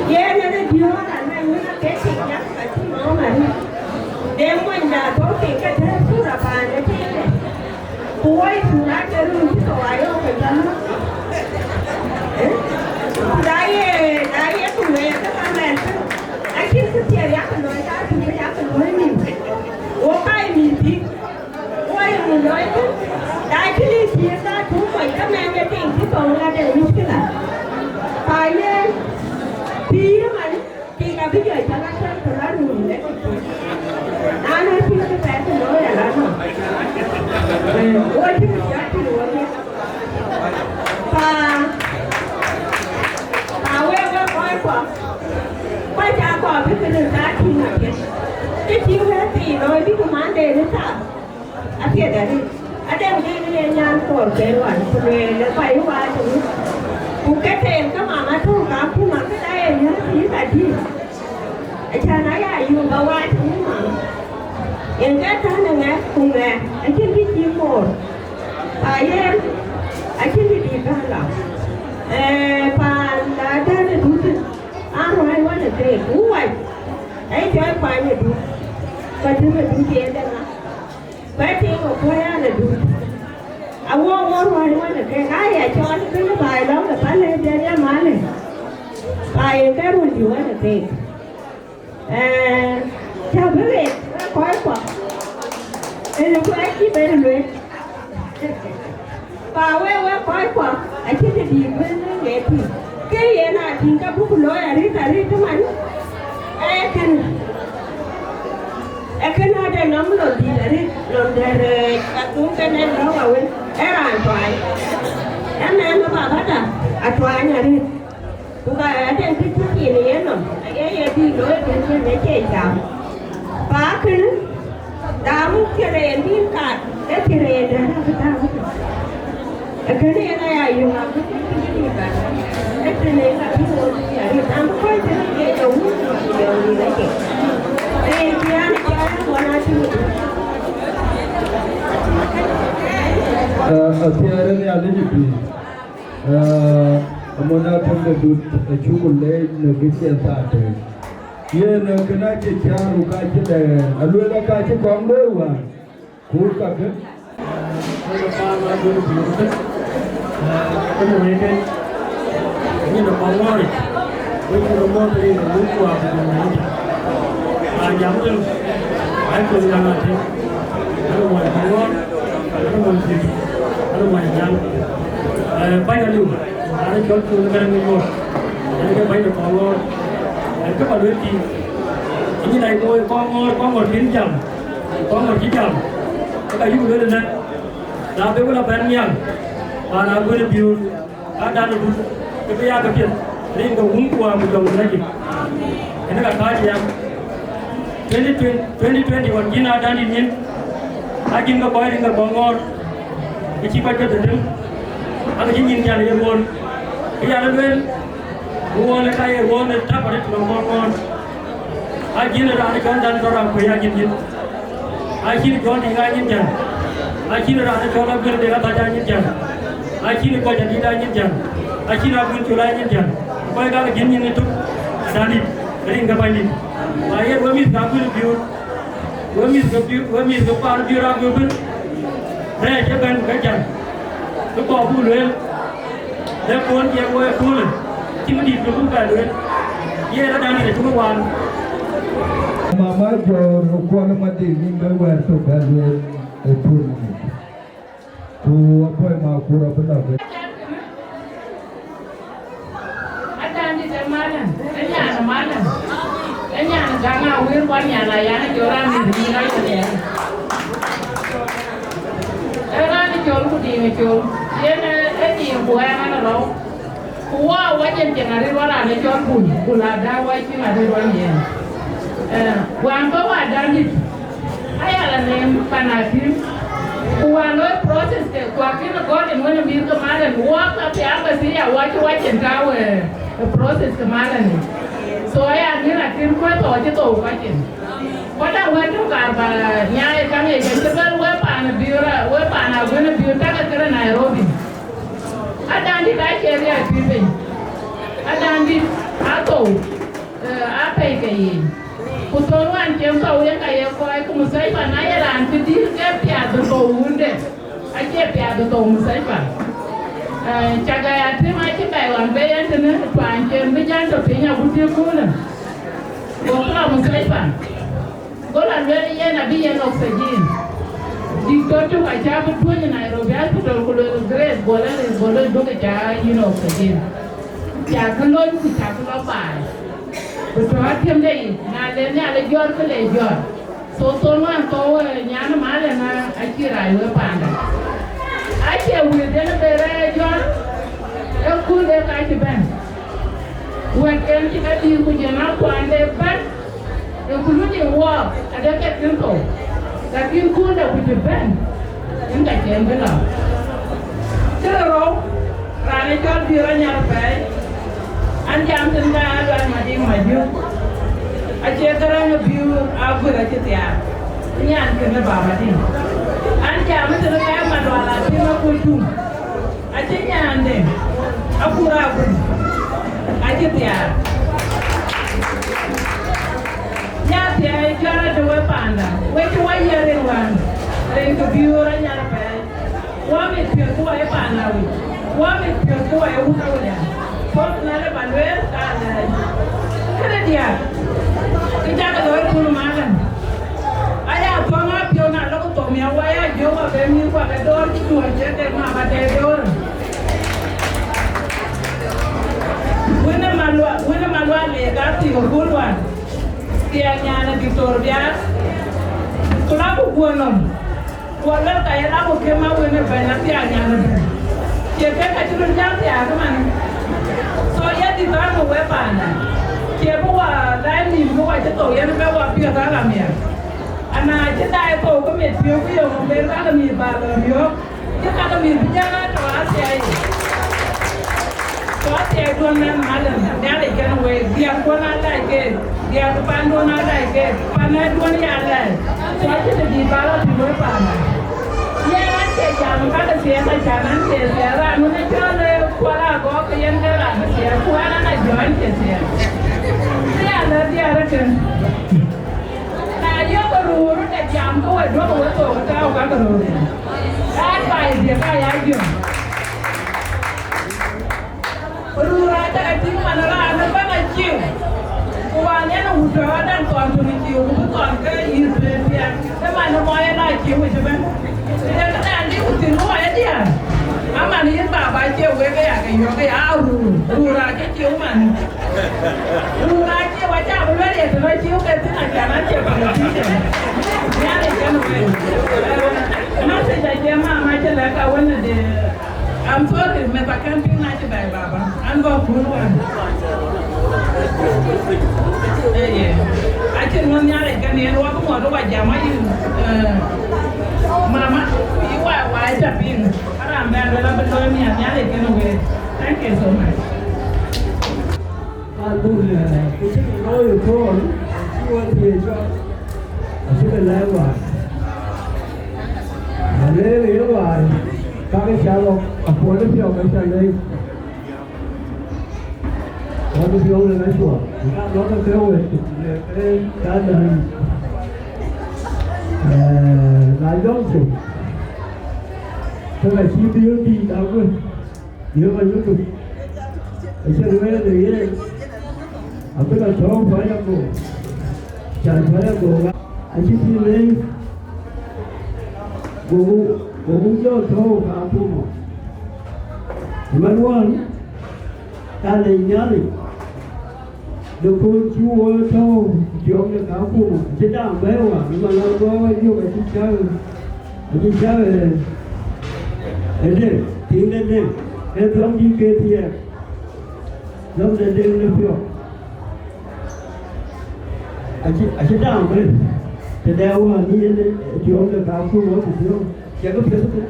Dia ada dia orang yang nak kecil ya. Kecil mau mana? Dia pun dah tahu kita surat apa ni. Kau surat terus itu ayo kerja. Daya tu mereka kan mereka. Akhir setiap yang mereka tu mereka ni. Okai mimpi. Người nói chứ, đại cái lý thuyết ra chú phải các mẹ nhà tỉnh cái cầu là để như thế nào, phải lên, tí mà thì cả bây giờ chẳng là chân của nó đủ đấy, anh nói thì cái bé thì nói là nó, ôi chứ mình thì đủ đi, và quay quay trả quả cái đường ra thì là cái chiếu hết thì nói biết cái mán đề nó sao. Ada ni yang kor keluar, kemudian lepas itu, bukan saya ke mama tu, aku mak saya ni tadi. Achana ya yu bawa tuma. Yang kata nanga kunga, akin di timur. Ayer, akin di bala. Pan ada duduk. Arwai wana te kuai. Ai joy pani du. Patu du tiada na. Pati ko koya na du. Awo arwai wana te ai chon kena bai long da pale dia male. Bai karu di wana te. Chào quý vị, khói quả. Đây là khói chi bên luyện. Và quê khói quả, ở trên cái gì bên nghệ thì cái gì nào thì các bố lối ở đây cái mạnh. Cái nào đây nắm lột gì ở đây, lột để các tú cái này nó vào bên, là an toàn. Em nó bảo hết à toàn nhà đi. Bukan ada yang kecil ni ya nom. Ayah di luar macam macam jam. Pakai damu keren di kat, keren dah nak tahu. Keren ayah yang aku ni kan. Keren ayah tu hari damu kau jadi jauh jauh lagi. Dia ni jangan warna tu. Tiada ni ada juga. Amona tanda dut chukule nagisi asate. Ye na kena ke charu ka chile alwela ka che Kongor wa. Kur ka ke. Kalau pama dulu biasa, kalau mereka ini nak Kongor, mereka Kongor dari Makuach dengan ini. Yang tu, aku yang ada, aku mau Kongor, aku mau sih, aku mau yang, banyak lu. Ada Chol tu negara Myanmar, ada banyak Kongor, ada pada lagi. Ini naik Kongor pinjam, Kongor kijam, kita juga ada nak, nabe pun ada banyak, mana pun biur, ada lu, kita ya kerja, ini kau Kuocgoor macam lagi. Ini kan kaji yang 2021 ini ada ni, lagi kita bayar kita Kongor, kecipat kita tu, ada jenis yang dia pun. Iya lepas, bukan kaya bukan tak pada Kongor. Aji ni ada kan dan orang kaya jenis. Aji ni kau tinggal jenis. Aji ni ada kau nak berdeka tajam jenis. Aji ni kau jadi dah jenis. Aji ni aku culai jenis. Kau kalau jenis itu sani, kering kapan ni? Ayat wamis kabur biur, wamis kapar biur aku pun. Saya jangan kerja. Kau boleh. Dia pun dia boleh pun, cuma di belakang kan, dia ada ni cuma wan. Mama jor kuala mati ni berwar tu kan pun. Tu apa yang mau kurang benar. Ada di mana? Enya mana? Enya jangan wir punya layan joran di mana dia. Era ni jol ku di jol. Dia ni buaya mana lo? Kuah wajan jangan ada orang ni jol pun ada wajib ada orang ni. Wangko ada ni. Ayah lah ni panasim. Kuah lo proses ke kuah kita kau ni mana mir kemarin. Kuah tapi apa sih ya wajan kau proses kemarin ni. So ayah ni nak tim kuah tu aja tu wajan. Pada waktu apa nyai kami yang sebelum wepan biura wepan aguna biura tak kena Nairobi. Ada di Nigeria bimbing. Ada di Adau apa ini? Kutuan jempol yang kaya kau musai pan ayah lan kedir ke piada tu unde. Aje piada tu musai pan. Jaga Atem aje bayar bayar tu ni tuan jem berjalan tu punya butir pun. Kau musai pan. Kalau ada yang nabi yang oksigen, di doktor aja betul ni Nairobi hospital kalau grace boleh dok aja yang oksigen. Jangan kita kalau bay. Betul Atem deh, nalennya ada jual ke jual. So tuan tahu nyana mana na akhirai wepanda. Akhir wujudnya berajual, aku dah kaji ban. Waktu kita di kujian aku anda ban. Yang perlu diawak ada kat contoh, tapi kau dah punya band, yang tak kena benar. Terus, kerana kau dia nyarpai, anjam tentang ada maju. ache karang biu agur ache tiar nyan kena baba di an jam tu na kaya madwala tima kutu ache nyan de apura agur ache tiar nya tiar jara de we panda we tu wa yere wan ren ko biu ra nyara pe wa me pio ko e panda we wa me pio ko e una we pot na le banwer ka na kena dia kita ke luar pulau makan. Ayah tuang apa yang nak lakukan tu? Mian waya jauh apa ni? Kau ada dor tu aja dek mak ada dor. Wena malua lega tiga bulan. Tiangnya ada di Torbia. Kalau aku buanom, kalau kaya aku kemau wena banyak tiangnya ada. Jadi kacurun jam tiang mana? Soalnya di tangan gue pana. Kia bua dai ni bua je to yan ba wa pia ta la mia ana je dai to ko me pio ko yo me ra la mi ba la yo je ka ta mi ja na to asia ai to asia do na mala na le kan we dia ko na la ke dia ko pan do na la ke pan na do ni ala to je di ba la ti we pa na ye na ke ja no ka ta sia ta ja na ke sia ra no na jo le ko la ko ke yan ka ra sia ko na na jo an ke sia dia rekan. Nah, yo perlu ada jam tu, dua puluh tu, tahu kan perlu. Apa dia kaya aja. Perlu ada di mana lah, anak bangsa ciu. Kuahnya nak udah dan tuan tu ciu, tuan ke Israel. Mana mau yang nak ciu macam mana? Dia kata andi utin mau dia. Aman ni bapa ciu, gue kayak kayak rura ciu mana. Rura ciu macam apa dia tu ciu ke tu nak jalan ciu kalau ciu. Dia ni kan gue. Masa jadi macam lah kawan dia. I'm sorry, me tak camping nak cakap bapa. Anda puluhan. Aceh mennyari kan ni, waktu mau tu wajah macam mama, iwa wajah pin. Aram berada betul ni nyari kan gue. Thank you so much. Alhamdulillah, kita kalau pun, semua dia sudah lewat. Lewat. Các cái xe lọc ở phố nước phiêu cái xe đây có nước phiêu lên cái chùa nó là kêu về cái cá đời lại giống chủ thế là chi tiêu đi đâu quên nhớ vào những tục cái xe này là gì đấy ở cái là số phải là cổ chẳng phải là cổ anh chi tiêu lên Gumtoong cho thâu cả phu một, Mawan, ta lấy nhớ đi, được cô chúa thâu, chuyện được cả phu một, chỉ đang béo à, mà nó có nhiều cái chi chơi, đây, tiếng đây, cái giống như kia thì, giống đây nó phiêu, chỉ đang béo, thì đeo mà như thế, chuyện được cả phu một thì phiêu. Jangan begitu.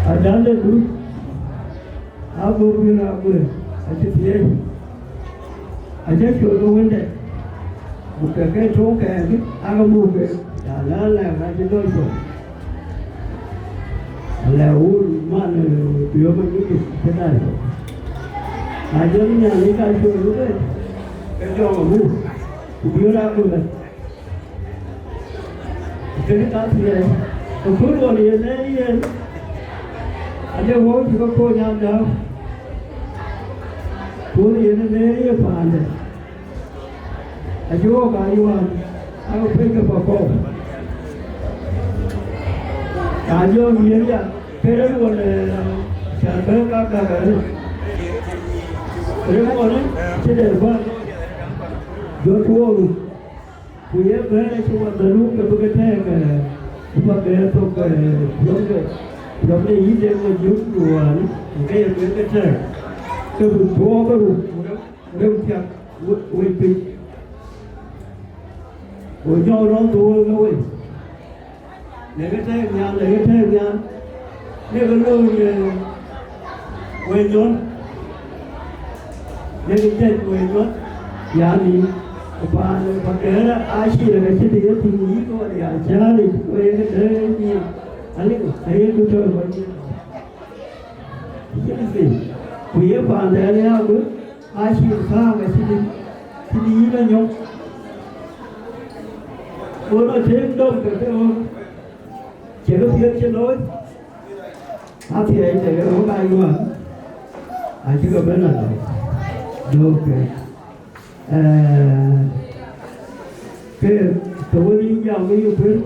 Ada tu, aku punya apa? Aje dia, aje kalau wende, bukan ke cong ke, aku bukan. Jalan lah, aje doido. Lalu mana dia begini, sedar. Aje ni yang ikan curu tu, kerja aku. Wieu aku kan. Jadi tak sih. Aku dulu ni ada orang juga kau yang dah. Kau ni apa anda? Adhiok Ayual, aku pergi ke Pokok. Adhiok ni ya, kerana siapa kakak. Kerana ni cedera buat. Duot Wieu berada cuma dulu ke begitu ke buat itu ke yang ni ide menjadi tuan ke yang begitu ke dua baru tiap wipit jauh orang tua kau begitu ni kalau Wieu nên cái người nó nhà đi và cái đó ai chỉ là cái gì thì nghĩ có để trả đi về cái đấy gì anh ấy tôi chơi vậy cái gì quý bạn để nhau cứ ai chỉ sang cái gì thì đi là nhung tôi nói thêm đông cái ông chỉ có việc trên lối thì anh này cái bài mà anh chỉ có bên là được cái tôi đi vào cái yêu thương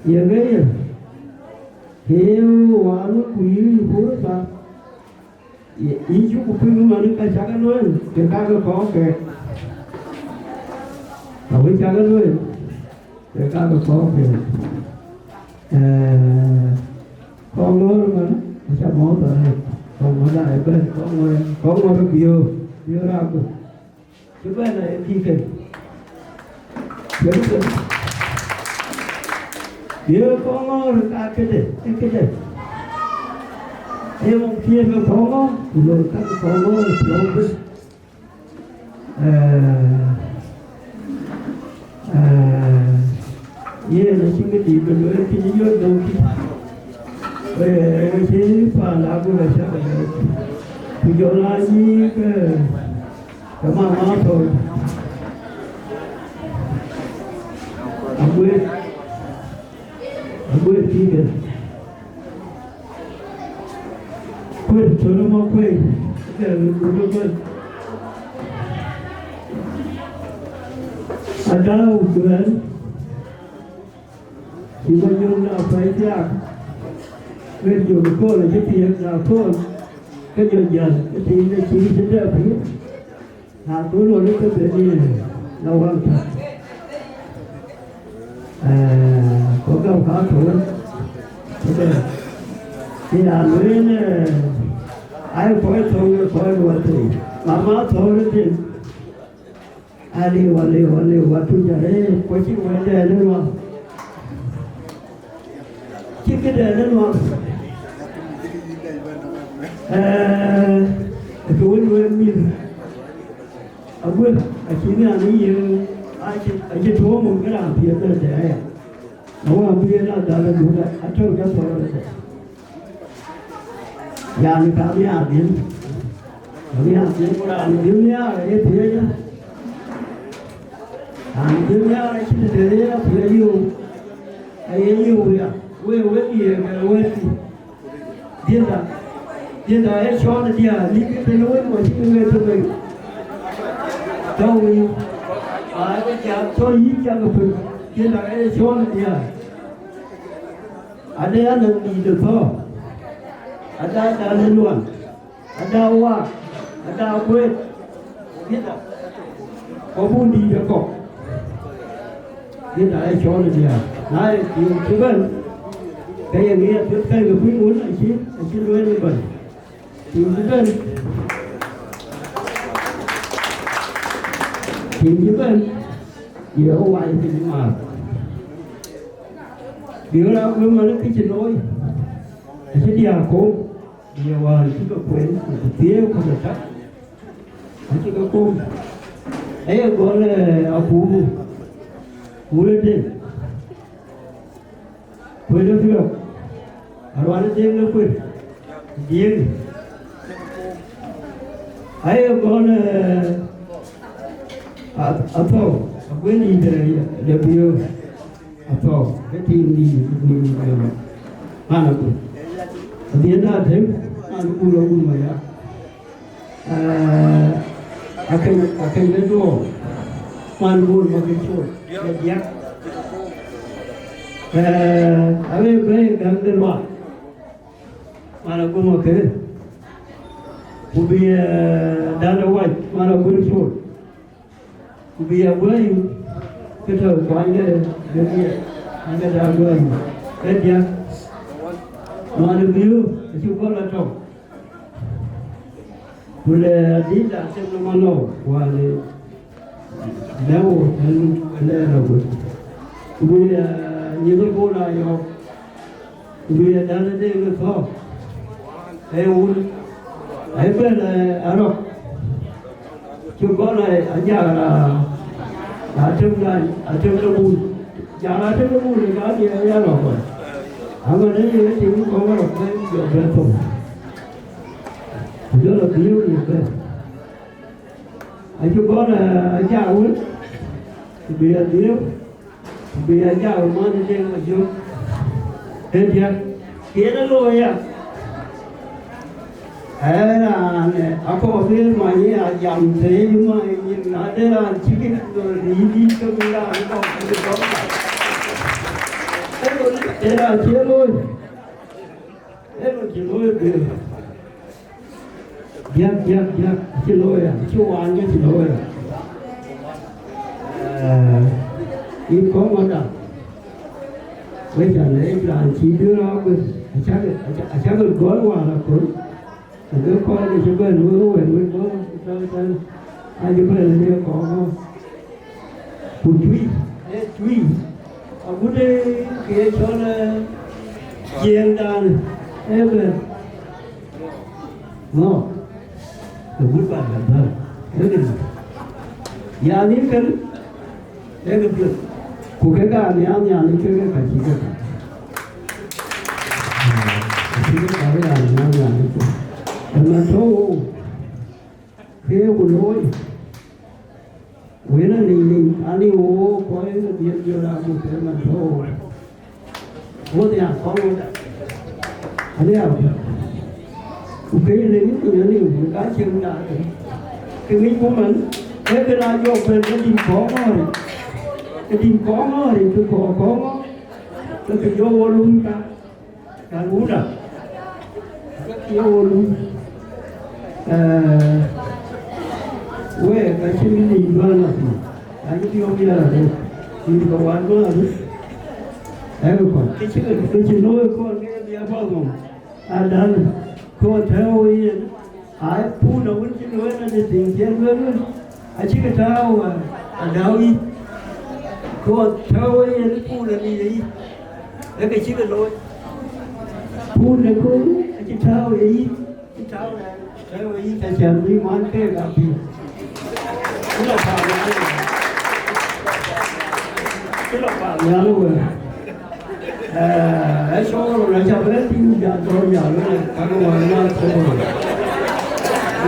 giờ cái hiểu hóa nó quý phú ta ý chú của phim mà nó cái chắc cái nuôi cái có cái ở bên chắc cái nuôi cái có cái con nó mà sao món rồi còn nó lại bên có ngồi Wieu ra cái bên này thì cái Wieu có ngồi cái đấy em ông kia nó có ngồi rồi các có ngồi lâu bên là chính cái gì bên nữa thì nhớ đâu về cái phải là cái là sao thì giờ là gì cái mà thôi ông biết gì cái quên cho nó mau quên cái nó quên Adau quên thì bao nhiêu là phải ra bên dùng cô là cái tiền nào cô cái dần cái tiền này chỉ sẽ ra phía tôi luôn cái việc đi lâu hơn có câu khó thủ thì là người ai phải thôi luôn thì mà thôi thì ali watu jare có chịu vấn đề nữa không chỉ cái đề nữa không tôi luôn mình quên chỉ là đi ai chỉ thua một cái làm việc đó để nó làm việc là đã là đủ rồi cho cái thôi rồi nhà người ta đi đến có làm đến nhà để thế chứ đến nhà này chỉ để thế thì nhiều vậy quên gì cái quên gì điên là ấy cho nó đi đi cái lối của những người tụi mình đâu mình cái chợ cho ý cho cái phần điên là ấy cho nó đi đây anh đừng đi được không đây đã lên luôn Adau quên biết là có muốn đi được không biết là ai cho nó đi này thì chú bên cái gì nghe biết cái người quý muốn anh xin luôn đi bên thì chú bên Wieu ngoài thì mà Wieu là mà nó cái chuyện nói cái gì cô Wieu chỉ có quên tiếng không được chắc chỉ có cô ấy gọi là phụ lên đi quên được chưa rồi nó tiếng nó quên tiếng ấy gọi là thôi quên đi để Wieu thôi cái tiếng đi mà nó tiếng ra thêm nó cũng lâu mà Akoi Gieu man buồn mà cái chỗ Yaak ave về gần đến mà nó cũng mà cái ubi đàn ông mà nó cũng chỗ ubi với cái thợ quay cái cái đàn người cái Yaak mà nó Wieu chú có là trong boleh tidak semano wale leo leo boleh nyebut bola yo boleh dalam dia ke so ben Arab chúng có này ở nhà là Atem này Atem nó buồn nhà Atem nó buồn thì có gì ở nhà rồi mà đấy thì cũng có một cái việc về cùng đó là thiếu gì vậy anh chúng có là ở nhà uống bây giờ thiếu bây giờ nhà mà nó trên mà chưa hết chưa kia nó rồi à là aku biết mà như là dầm thế nhưng mà nói đây là chỉ cái đi cho mình là nó có thế là chia luôn thế là chia luôn được giặc chia luôn à chia hoàn cái chia luôn đi có món nào bây giờ lấy là chỉ đưa nó chắc là gói qua là cũng đứa con thì chúng tôi nuôi có ai chúng tôi là đứa có Twic ở bút đây kia cho là chiên đàn em là ngon từ bút bản làm thơ thế thì nhà ní cái thế cái việc của cái nhà ní cái phải chỉ cái nhà mà thôi khéo của lối với nó ninh anh đi ô có cái việc gì là một cái mà thôi có thì có luôn anh em cái lính thì nó ninh một cái chân đã cái lính của mình thế cái là do bên cái tìm có rồi cái tìm có thì tôi có cái vô luôn cả uống rồi vô luôn cái chuyện gì đó là anh đi ông nhà rồi đi có ăn đó đấy còn cái chuyện nói con cái gì bao gồm đàn con theo ai phụ nữ vẫn chuyện nói là để tiền tiền luôn chỉ cái thao Adau đi con theo phụ nữ gì đấy cái chuyện nói phụ nữ cũng chỉ thao gì thao này theo ý ta chẳng đi món cái gặp gì cái là phạm nhà luôn ở số rồi cho bé tin nhà rồi nhà luôn này các ngoài nó không rồi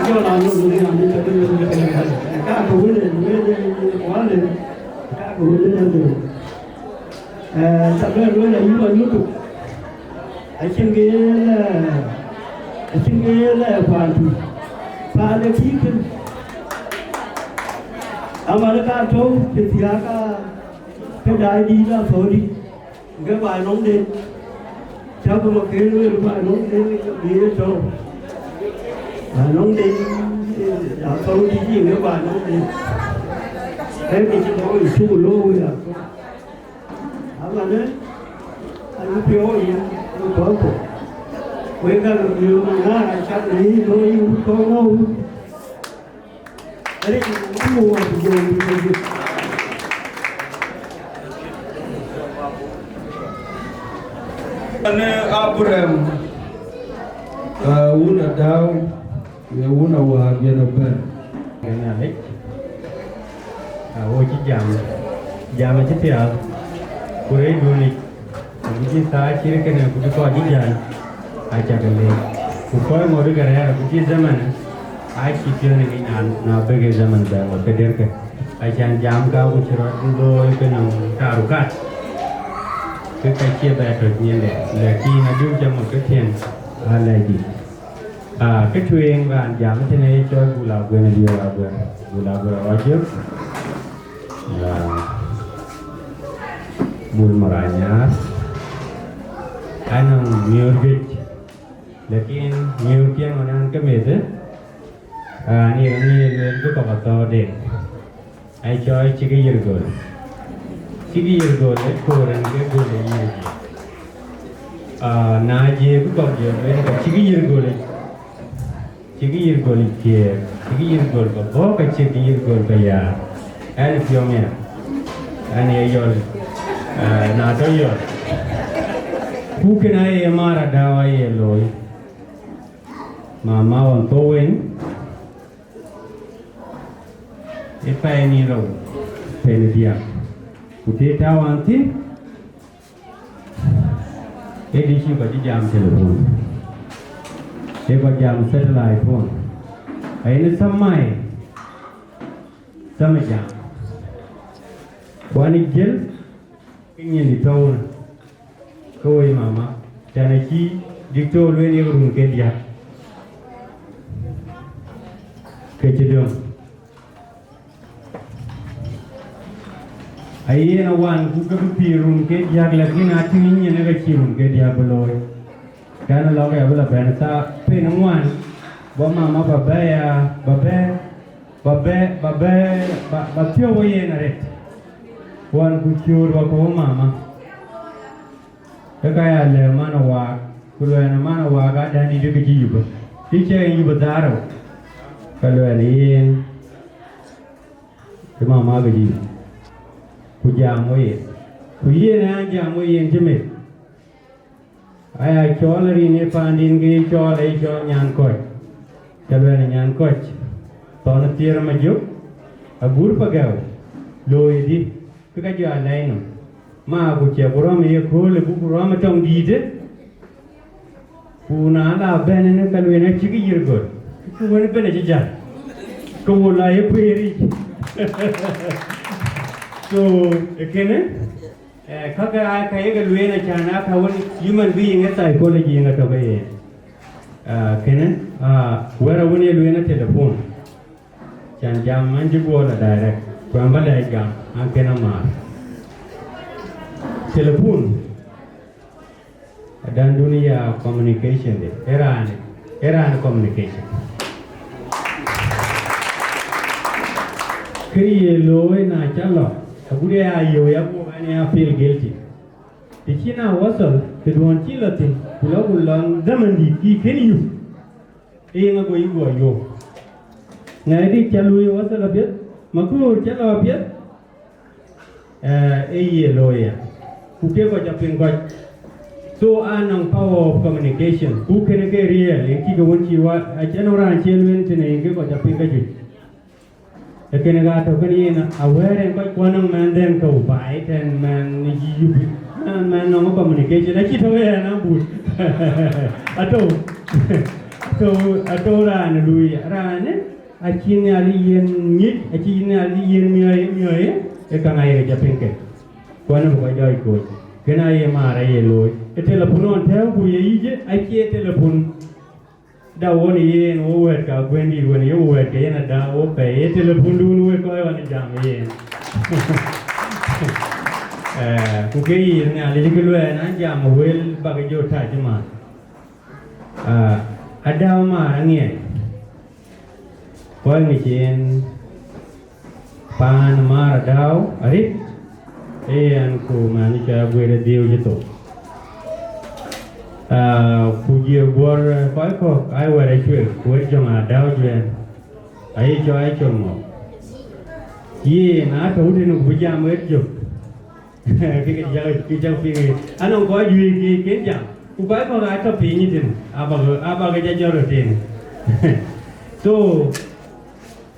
cho làm luôn đi làm đi cho cái các cụ lên quá lên các cụ lên được tập lên luôn là như YouTube ở trên kia là phản được khíขึ้นmà nó ca trâu thì cái đại đi là phở đi cái bài nóng đến cháu có một cái bài nóng đến đi trâu bài nóng đến đã phở đi gì cái bài nóng đến thế thì chỉ nói su lô à mà đấy anh phiếu gì nó có cổ với các lực lượng mà nó chắc lý đôi có đâu đấy cũng mua rồi anh Abraham una Adau una wa gena ben gena hết ô chỉ jam chỉ tiệt kurei doni chỉ ta chỉ cái này cũng có gì vậy ai chắc là Ukoi mau dengar ya, begini zaman, ai kipio ni na bagi zaman dah, waktu derke, ai jangan jam kau cerita dulu itu nang tarukat, ke kacau betul ni le, lagi nak jumpa jam kecian, lagi, kecuali kan jam macam ni coy gula gula dia gula wajib, bul maranya, anang murgit. Lekin nhiều kia mà ăn cái mệt đấy, nhiều cái cọp to đẹp, ai chơi chỉ cái Yirol đấy, cô rằng cái cô này như vậy, na gì cái cọp gì vậy, chỉ cái Yirol kia, chỉ cái Yirol có bao cái chỉ cái Yirol cái ya, anh phiêu mẹ, anh Ayual, na tôi Ayual, khu cái này mà ra đào ai lôi. Mà Mawan Towen e pai ni ro pen dia ku te tawanti e di chi ba di jam telephone e ba jam satellite phone ai ni samai jam wani gel ingin ditau koi mama janaki dikto lweni urun ke dia kejedong ayena wan ku ka pirun ke dia lagi na tinnya ne ga chirun ke dia beloy kana lo ga bela benata penwan bo mama babaya ba tio yena re wan ku chur ba ko mama kaya le mana wa kulwana mana wa ga dani de ke jiba tiche yuba daro kalwani mama ga ji ku jam we ku yena jam we jeme aya cholri ne pandin ge chol ai cho nyan ko kalwani nyan ko ton tira ma jo agur pagaw loidi ka ja laino ma ku che buram ye khole bu buram tong dide ku na la benene kalwene chigi yirgol ku woni bene ja ko la ye peri so ekene kaka ka ye kalwene chana ka woni human being e psychology ngata be kene wera woni lwene telephone chan jam manji bola direct kwamba la jam ankena ma telephone dan dunia communication de era communication kriye loy na chalo agure ayo ya ko ani a feel guilty tikina wasal te don chilati kula kulan zamandi ki keniu e ngago yugo yo ngadi chalu wasal abiat makur chalo abiat ye loya kuke ko japin ko so anang power of communication ku kene ke real en ki go wonchi wa achano ran chelwen tene nge ko japin ka ji ekene ga to kani na aware ko kwanang man den ko bai ten man you man no communication aki to ya na bu ato ran lui ran achini ali yen ni achini ali yen mioye e kanga ye japin ke kwanang ko dai ko kena ye mara ye loy e telephone on tew ku ye ije aki telephone da woni ye no wet ka gwendi woni yo wet ke na da wo pe e telephone dun we ko woni jam ye ku ke yi ne ale ke lo na jam wel ba ke jo ta jama Adau ma ngie ko ngi chen pan mar Adau ari an ku mani ka gwere dio jito Kuocgoor ko ai were chwe ko joma Adau jwen ai cho mo ye na to de no bujam et jo ke ja fi anon ko ju ke jam ku ba ko ga to pi ni tin aba ga ja joro tin so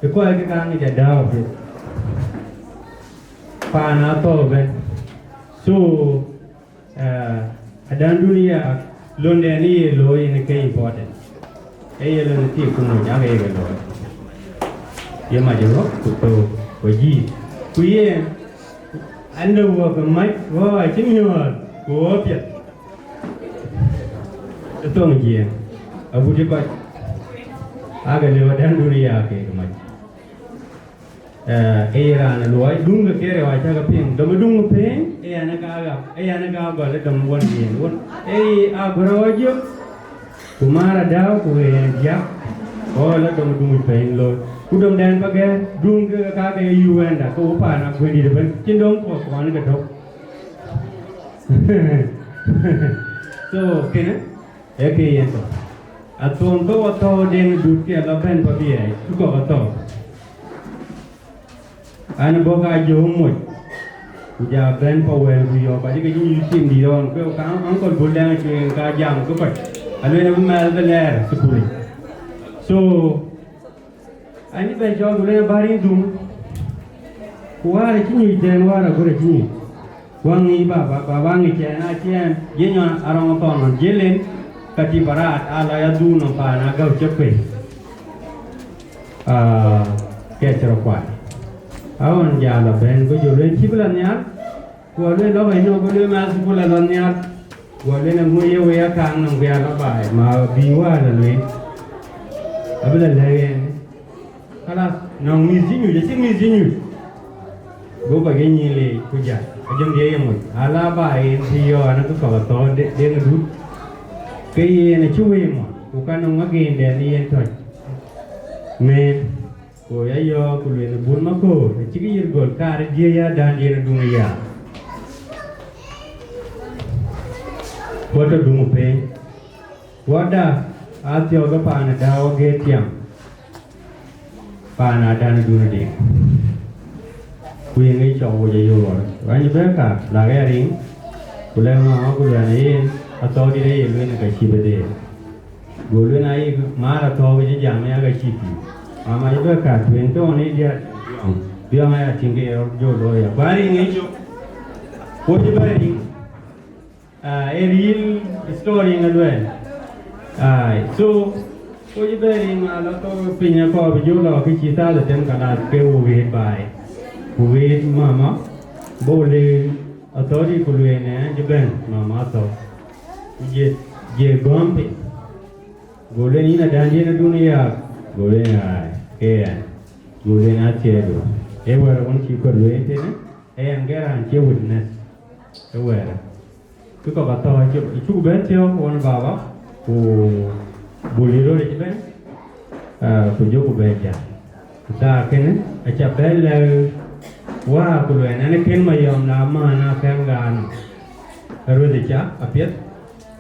ko ai ka ngi ja Adau pa na to ben so adan dunia londe ni lo in ke important e lo ti ku no ja ge lo ye ma jo ku to ko ji ku ye ando wo ko mai wo a chim yo ko pye to ngi ye abu de ba aga le adan dunia ke mai era na loy dung ke re wa cha ka ping dom dung pe ana ga ga le dom won yen won Akoi Gieu kumara Adau ku Yaak o la dom dung pe lo ku dom dan ba ge dung ke ka ke UN da ko pa na ku di de ben chin dom ko ni ka thok so kene ke yen to aton ko to den du ke la ben pa bi ai ku ko to ana boga jo mo ja ben power ku yo ba ji ke ni tim di don ko ka an ko bulan ke ka jam ko pa alo na mal beler sekuli so ani ba jo gule bari dum Kuara chini ten wara kure chini. Wangi baba wangi chena chen yenyo arong tonon jelen kati barat ala ya du no pa na gau chekwe. Kechero kwa. Awan jala ben ko jole chibla nya. Ko le lo ba no ko le ma su la lo nya. Ko le na mu ye we ya kang no ya la ba ma biwa la le. Abela le kala no mi jinyu je mi jinyu. Go ba genyi le kuja. Ajang dia yang ala ba en tiyo ana ko ka to de ndu. Ke ye na chuwe mo. Ko ka no ngage de ni en to. Me ko ya yo ku le bun ma ko chi ki yir gol ka re dia ya dan dia na dunga ya. Ko to dunga pe. Wada atyo ga pa na dawo ge tiam. Pa na dan dunga de. Quyền ấy cho vô dây vô rồi, anh như thế cả là cái gì, cô lên mà cô lên này, tôi đi đây lên cái chi bây giờ, cô lên này mà là tôi cái gì mà cái chi mà như thế cả quyền tôi này dia mà chính cái vô rồi, cái gì này cho, cô chỉ bây giờ, real story ngay luôn, so cô chỉ bây giờ mà là tôi pin nhà cô bây giờ là cái chi ta là tem cả là cái vô về bài. Kuwait mama boleh atau di Kuwait ni juga mama atau je gompe boleh ni nak janji nak dunia boleh nak kaya boleh nak cero orang cikgu Kuwait ni yang geran je witness orang tu kau kata itu betul orang bawa ku boleh lo je ben ku jauh beja kita kena acap bela wah kalau anak ken mayam lama anak penggan, kalau dia apiat,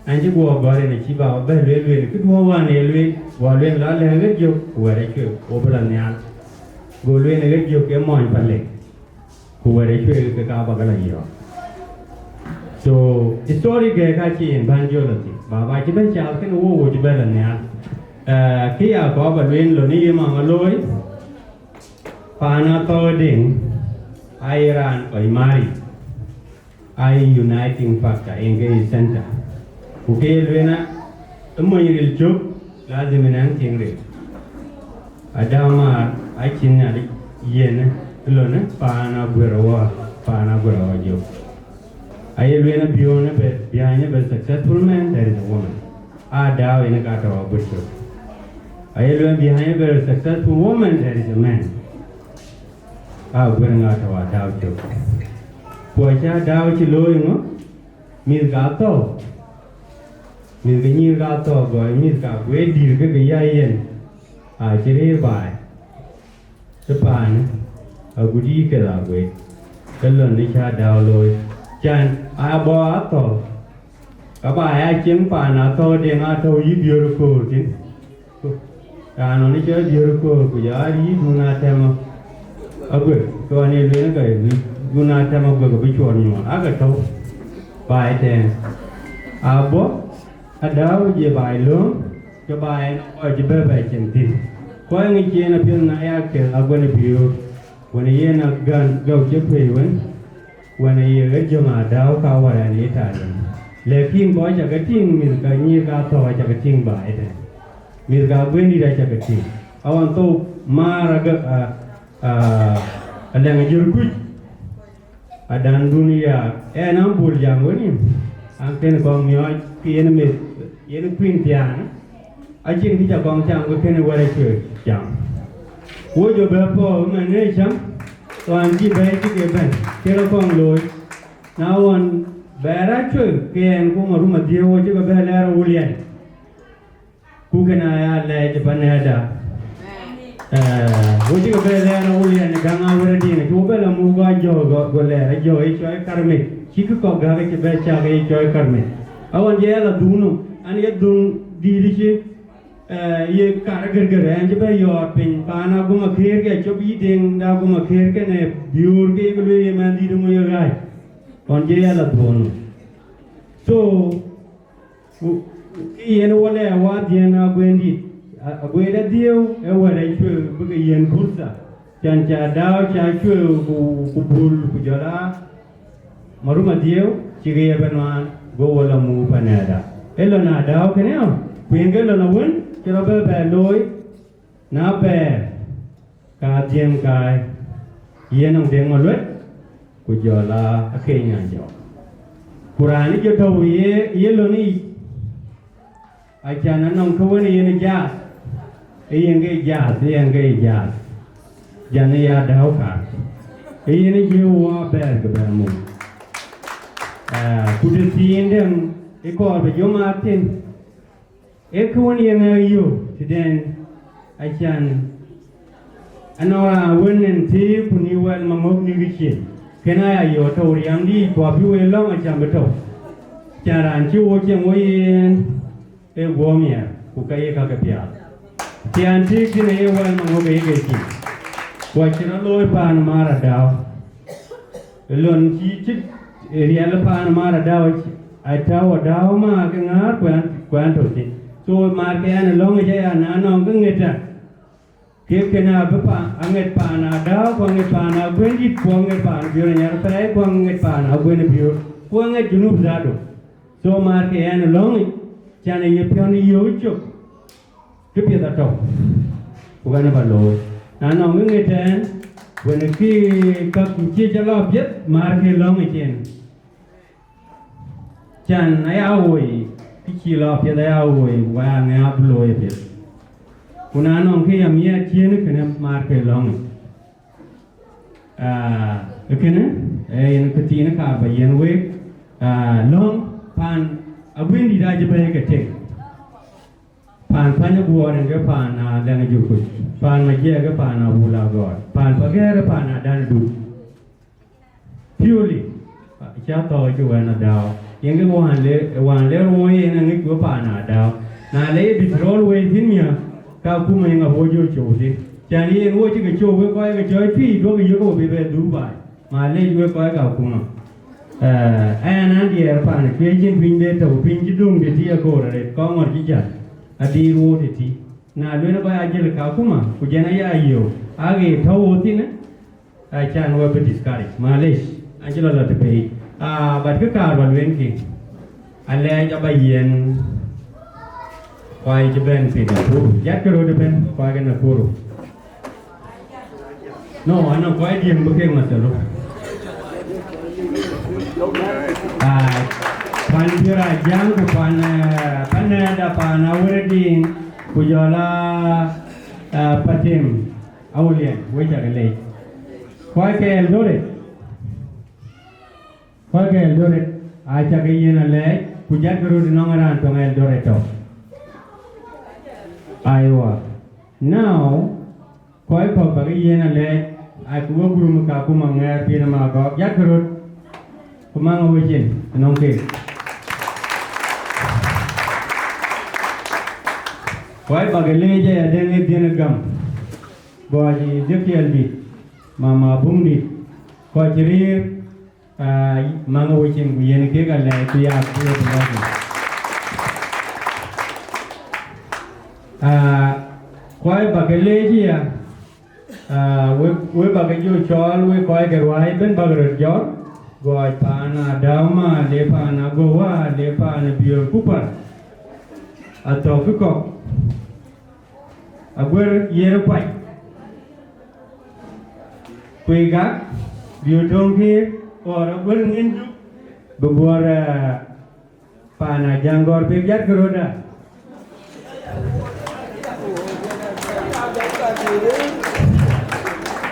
anjing gua baru ni ciba, belue kedua wan elue, walue la lehgat jo, kuare ke, obelan nian, golue lehgat jo ke moin paling, kuare ke kaba kalai yo. So story ke kaciin banjo lagi, bapa ciba cial ken wo ciba nian, kia kau balue lo ni mangaloi, pana toding. Iran or Mari, Uniting Factor, Engage Center. Okay, Luena, Moyil Chuk, Laziman Tingri. Adama, China, Yen, Lona, Pana Guerra, Joe. I Luena Biona, but behind a successful man, there is a woman. Adau in a cat or butcher. I Luena behind a very successful woman, there is a man. Bukan ngata wa Adau tu. Puasa Adau cilo ingo, mis gato, mis genyi gato, goi mis ka gue dir ke gaya yen, ciri bai, sepan, agudi ke la gue, kalau ni cah Adau loy, jan abo ato, kapa ayah ceng pan ato dengan ato i beautiful tin, kan ni cah beautiful, kujari guna tema. Agur, kau ni luar ke, guna sama agur kebicuan ni, agak tahu, baik deh. Abo, Adau je baik lo, ke baik, oh je baik centin. Kau yang ni nak pilih nak Yaak, agur ni biu, wana ye nak gan gau je payun, wana ye kerja Adau kau ada ni tahan. Lekin kau jaga ting, misalnya ni kau tahu jaga ting baik deh. Misalnya agur ni dah jaga ting. Awan tu maraga ada ngejur kuj, ada dunia, nampul jangan ni, angken kong mioi, kian met, kian queen tiang, ajing kita kong jang, kian wara cuy jang. Wujud berapa mana jam, tuan ji baik juga ben, kira kong loy, nawan berat cuy, kian kong rumah dia wujud belar ulian, ku kena ayat leh Jepun ada. Wujud kebelaan ulian gangan berdiri, cuba lah muka jauh goleh, jauh itu karme, cikgu kau gak kebaca ke itu karme. Awan dia lah dunu, ane dung diri sih, ye karager anje bay yor pin, pana guma kher ke cobi deng, da guma kher ke ne biur ke kalau ye mandi dulu ye gai, awan dia lah dunu. So, ini wala awat dia na guendi. Aguera dia, awak itu bukan yang kursa. chan cha Adau cha Wieu ku bul ku jala maruma dio chige benwan go wala mu panada elo na Adau keneo kuingelo na won chiro be loy na be ka diem kai yenong deng malwet ku jala akenya jo Kurani jo to ye lo ni achana nong ko ni ye jazz yenge jazz jana ya Adau ka yene je wa ber ga mu kudu tindem e ko be jo martin e ko ni ye yo tiden achan anora wonen ti kuni wal mamok ni gichi kena ya yo to riam di kwa bi we long acham beto charan chi wo chen wo yen e wo mia ku kai ka ka pia tian ti kine ye wal mamok e gichi kwa chira loy pan mara Adau lon chi chi riel pan mara Adau atawa Adau ma ka ngar kwan to ti so mar ke an long je an anong ka ngeta kena bapa anget pana Adau anget pana gwendi anget pana biur nyar pai anget pana gwen biur anget junub zado so mar ke an long chana ye pion yo chuk ke pia da to bukan ba lo na no ngeten when ki ka ki jalo biet mar ke long chen chan ai awoi ki lo pia da awoi wa nga blo ye pia kuna nong ke amia chien kene mar ke long kene en kutina ka ba yen we long pan abin di da je ba ke te pan pan go ren ge pan da na ju ku pan ma je ge pan abula go pan pa ge pan da du purely cha to ju wa na Adau yen ge wan le ro ye na ngi go pan Adau na le bi rol we tin mia ka kuma nga hojo chodi chani en wo chi ke cho we ko ga joy phi do ge yo be du bai ma le we ko ga kuma an di er pan ke jin pin de to pin ji dung de ti ko re ko ngor ji ja adi ro de ti na le no ba ajel ka kuma ku jana ya yo age thawo ti ne a chan we be discourage ma le ajelo la te pe ba ke ka ba wen ki ale ja ba yen Kwai ben pida puru, jat kero de ben kwai kena puru. No, ano kwai diem bukan masalah. Pan pira jang ku pan ada pan awredin ku jola patim awlian wajah kelai. Kwai ke eldoret, aja ke yen alai ku jat kero de nongaran tong eldoret to. Aywa. Now, koi ko bagi yen ale aku guru muka aku mangar pina mago ya kerut kumang awijin nongke. Koi bagi leje ada ni dia negam. Baji dekial di mama bungdi. Koi cerir mang awijin yen ke kala itu ya aku lagi. Koi bagai leji ya, we bagai jo Chol, we koi gerwai ben bagai jor, goi pana Adau le pana goa, le pana Wieu kupar, atau Kuocgoor, Agutyar Yirol pai, Kuocgoor, Gumtoong or Agutyar nginju, bebuar pana janggor pejat keroda.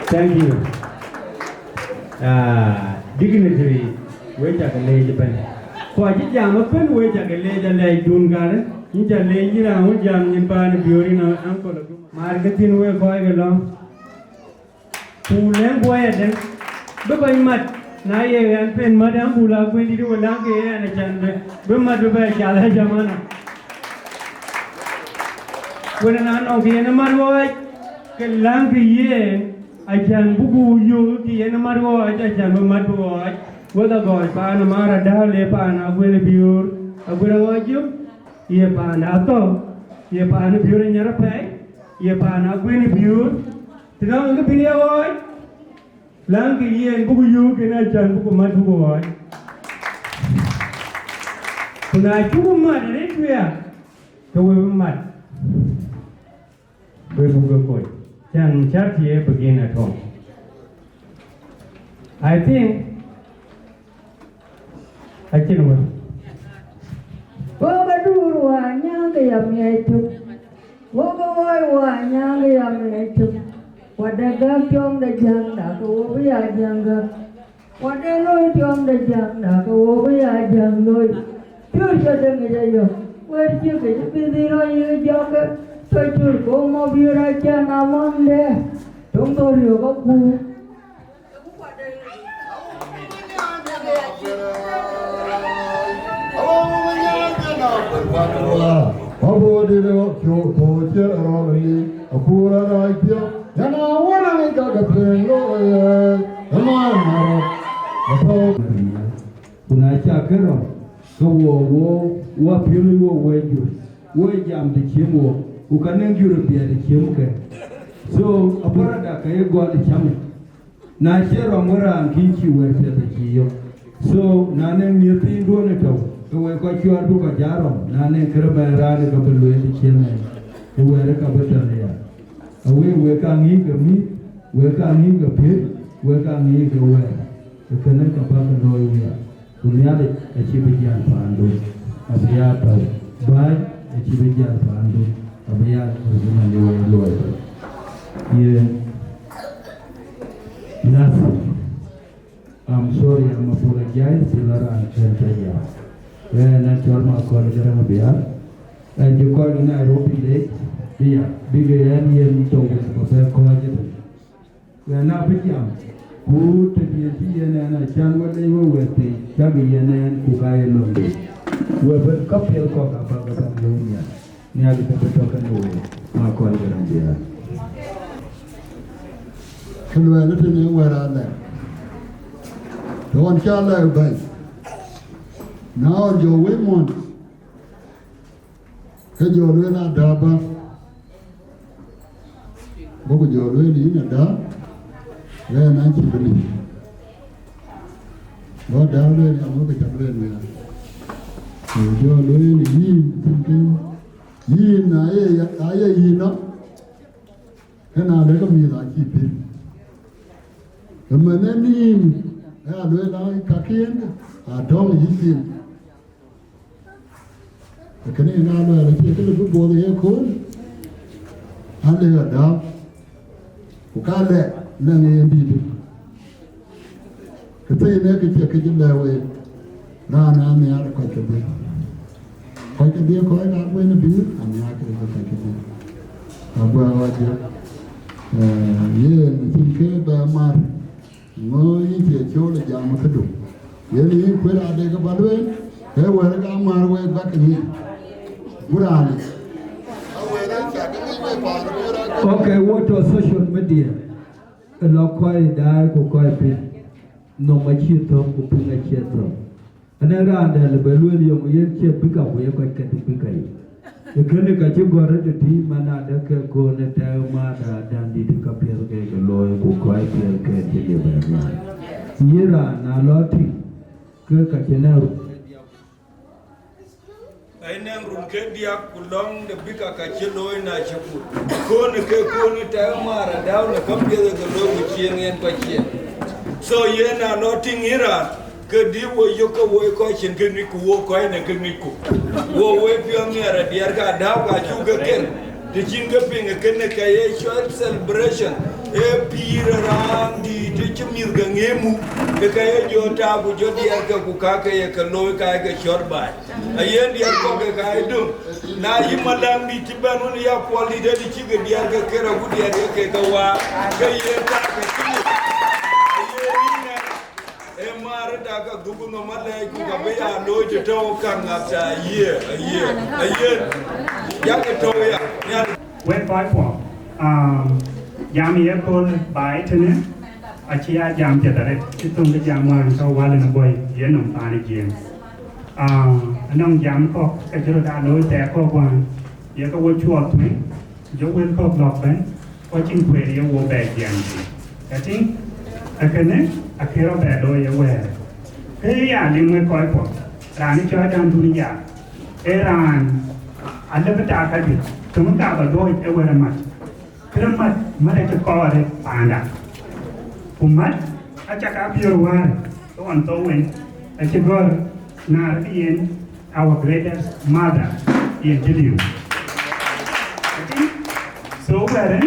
Thank you. Dignitary, we take a lay Japan. For a jam open, we take a lay the lay Dun Garden. You just lay it around jam in Pan Burin Uncle Marketing will go along. Who then boy at them? But by much. Naye and pen Madame Bula when you do a lanky and a chan, but Madu Jala Jamana. When an uncle in a mud lanky ye. Ajan buku yo ki ena margo ajan margo wada go pan mara dale pan agwele biur agwele wajib ye pan ato ye pan biur nyara pai ye pan agwele biur Tenang ke pilih awak. Lang kian buku you kena jangan buku mat buku awak. Kuna cukup mat ni tu ya. Kau mat. Buku koi. Jangan cari begini atau. I think what? Woga duru wanyanga ya mietu. Woga wai wanyanga ya mietu. Wadaga kyom da janga ko wobi ya janga. Wadelo kyom da janga ko wobi ya jangoi. Pure jodeng jayo. Wer chike bidiro yu joga. Toitur ko mo biura chana monde. Tongtori ko ku. Abo di lewat kyo tojer arali akura raipia yana wana ni kaga pelo nama maro ato kuna cha kero ko wo wa pilu wo weju wo jam de chemo ukanen gyuru bia de chemo ke so apara da ka yego de chamo na chero mura ankinchi we se de chiyo so nanen mirti do ne to we ko chuar bu ko jaro nane kerba rane ko belu di chene we re ka betale ya we ka ngi ga mi we ka ngi ga phe we ka ngi ga we kana ka ba ko no ya dunia le ka chi bi jan pando abya pa ba ka chi bi jan pando abya ko na le we lo ye nas I'm sorry, I'm apologize to Lara and Chantaya. When I told my colleague and you call in Nairobi late, bigger than you told us for their college. We are now become who to be a TN and a chan what they were with the Chabian and Kukai Lundi. We have a couple of cock about the Lunia, near the Petokan away, my colleague and dear. Can we let him where I left? Don't shall I obey. Now your women, hey, your Lena Daba, Bogo your lady in a dab, then I keep believe. Lord down there, I'm going to blame you. Your lady, ye, know, and I let me like keep it. The man I do like Kakin, I don't eat him. The Canadian Army, I take a good boy here, cool. And they are down. Who can't let Nanny and Bibi. The thing they could take it in their way. Now, I'm the other quite a bit. Quite a dear, quite out when a beer, and the actor is a bit. I'm well, I the thing by Martin. No, you can't show the jam of the do. You quit out there about it. They were a my way back in here. Good on it. Okay, what was social media? A local died who quite big. No much you talk to bring a chatter. And around the balloon, you pick up where you quite get the bigger. The clinic at you got at the team and other go and tell mother than did the appeal get a lawyer who quite get the Yira, now Lottie, Kirk at Yanel. I never get the Akulong, the bigger Cachelo in Achapu. Kone Kone Tamara down the computer the low with Chien and Pachin. So Yena Lotting Ira. Kedi wo yoko wo ko chen keni ku wo ko ene keni ku wo we pionera diar ka Adau ka juga ken de jinga pinga kene ka ye short celebration e pira ran di de chimir ga ngemu de ka ye jota bu jodi ar ka ku ka ka ye ka lo ka ga short ba ayen diar ko ka ai dum na yimalang di tibanu ya kwali de di chiga diar ka kera ku diar ke ka wa ka ye ta ka chini Daga Google Malay, Gabaya, Lord, you don't come after a year. Went by for Yami Akol by Tene, Achia Jam Jadare, Chitung the Jaman, so well in a boy, Yenum Pani James. A non jam cock, a Jordan, no, there cock one, Yaka what you are doing, Joe will cock lock ben, watching query wo be yanti ati akene akero be do ye we ke ya limwe ko ko rani cho dan dunia eran anda beta ka bi tum ka ba do e we mat kremat mare ke ko re panda umat acha ka bi war to on to wen acha gor na yen our greatest mother in Jiu. So where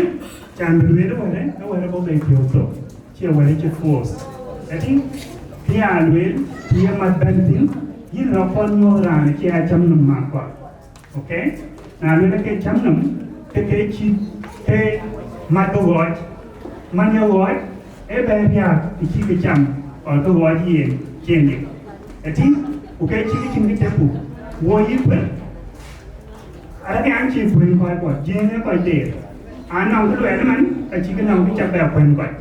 can we do it? No where about the Kyoto. Here where it's force. I think here will here must bending. You know upon your run here chamnum mark. Okay? Now we look at chamnum. Take cheap. Take mato watch. Manya watch. A baby the chicken jam or the watch here. Changing. I think okay chicken temple. What you put? I think I'm chief when quite what. Jane quite there. I know the element a chicken now which are when quite.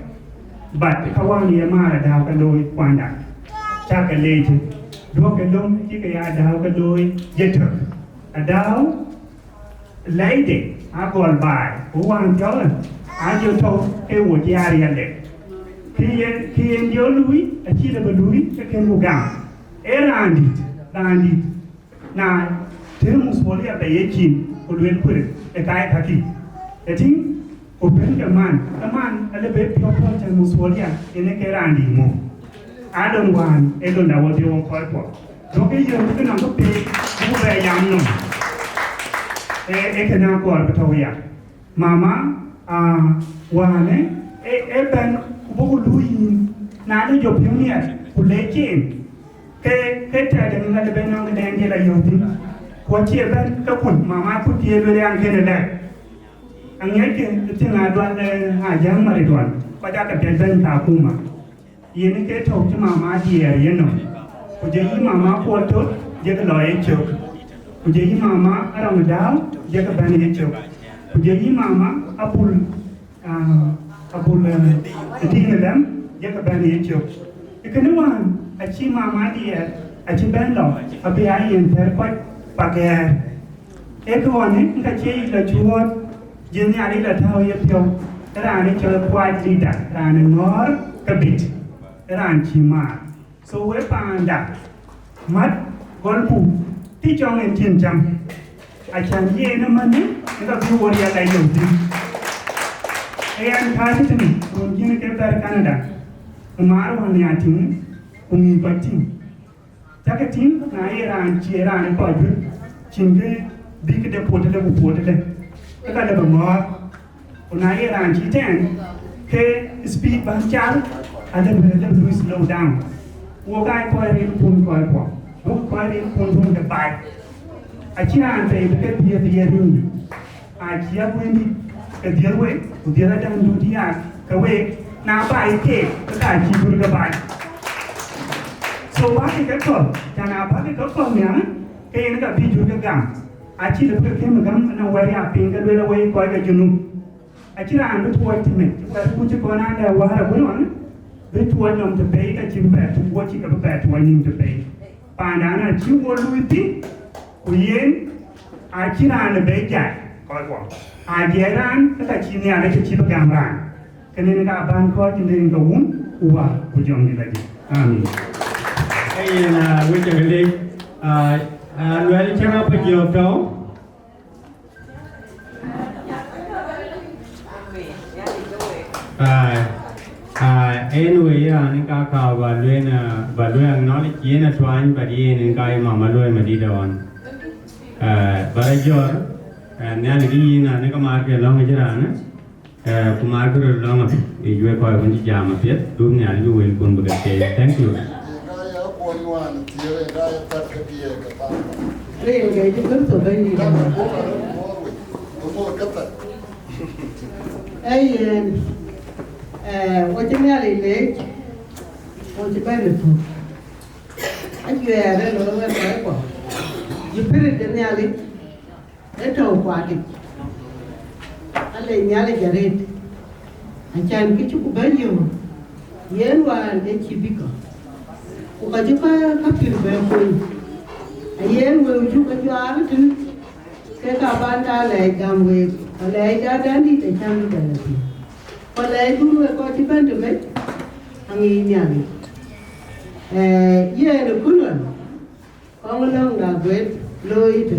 But the Kawani Amara Daukadoi Panda. Chaka late. Dokadom, Kikaya Daukadoi, Jetter. Adau, lady, I call by. Who want Jolan? I just told a wood area leg. Key and your Louis, a chilla Louis, a can go down. Erandit, Dandit. Now, Thermus Wolia by 18 would well put it, a guy haki. I think, open a man, a little bit of Thermus Wolia in a Kerandi more. I don't want, I don't know what they won't call for. Don't get your looking on the page, who are young. A canal call Patoya. Mama, one, a ben, who Louis, now your pioneer, who lay came. Cái trời đừng là bên ông đen như là nhiều tí, quá chia bên các quần mà phút chia với anh kia này, anh nhớ cái là đoàn Hà Giang mà đi đoàn, và ra cái bên thảo cung mà, yên cái thầu cho mà chia yên nó, bây giờ mà qua tốt, giờ cái loại chụp, bây giờ mà ở trong đảo, giờ cái bên này chụp, bây giờ mà Apple đi này lắm, giờ cái bên này chụp, cái nữa achi mama dia achi bendo abi ai enter quite pakai ekone ka chi la chuot jeni ali la thao ye pyo ra ni cho quite leader ra ni ngor kabit ra chi ma so we panda mat golpu ti chong en chin cham achan ye na mani ka bi woria la yo ti e an ka ti ni kon jini ke ber Canada mar wan ya tin umi patin takatin na iran chiran ko ju chinge big de potele bu potele ka da ba na iran chi ten ke speed ban chal ada bere de slow down wo kai ko rin pun ko ko rin pun de bai a chiran te ke dia ni a chia weni ke dia we ku dia da du dia ka we na bai ke ka chi bur ga bai. So what is that called? Can I pack it up from here? Can I be to the gum? I see the came a gum and away up in the way quite a genu. I see I'm the toy to me. But put you on under water one. Bit one on the bay that you bet to watch it up at one in the bay. Pandana, you will with it. We I see on the bay jack. I get on the China that you chip a gum run. Can you get a band caught in the wound? Who are with young lady? Amen. Hey, we can really, really check up with your dog. Anyway, những ca khảo và luyện nói là chỉ là xoan và đi những cái mà luyện mà đi đâu anh, và giờ, nên là đi là những cái mà cái lòng cái gì đó, cũng mà cái lòng thì vui coi vẫn chỉ làm mà biết, đúng nhà đi vui cũng được cái, thank you. Riêng cái chứ cứ tụi bên gì đâu. Ấy, qua chân nhà lấy, qua chân bên được thôi. Anh về đây nó mới nói quả. Giúp biết chân nhà lấy, để trâu quả kịp. Anh lấy nhà lấy giờ đi. Anh chàng cái chút bao nhiêu, yên qua để chỉ biết cả. Qua chân các kiểu về quên. Yên Wieu chút cái chó đó chứ, cái cả ban ta lại cầm về Alai da dandi te cham da ti. Alai dulu ko ti ban de me. Angi nyami. Ye no kulon. Ko long da gwet loi tu.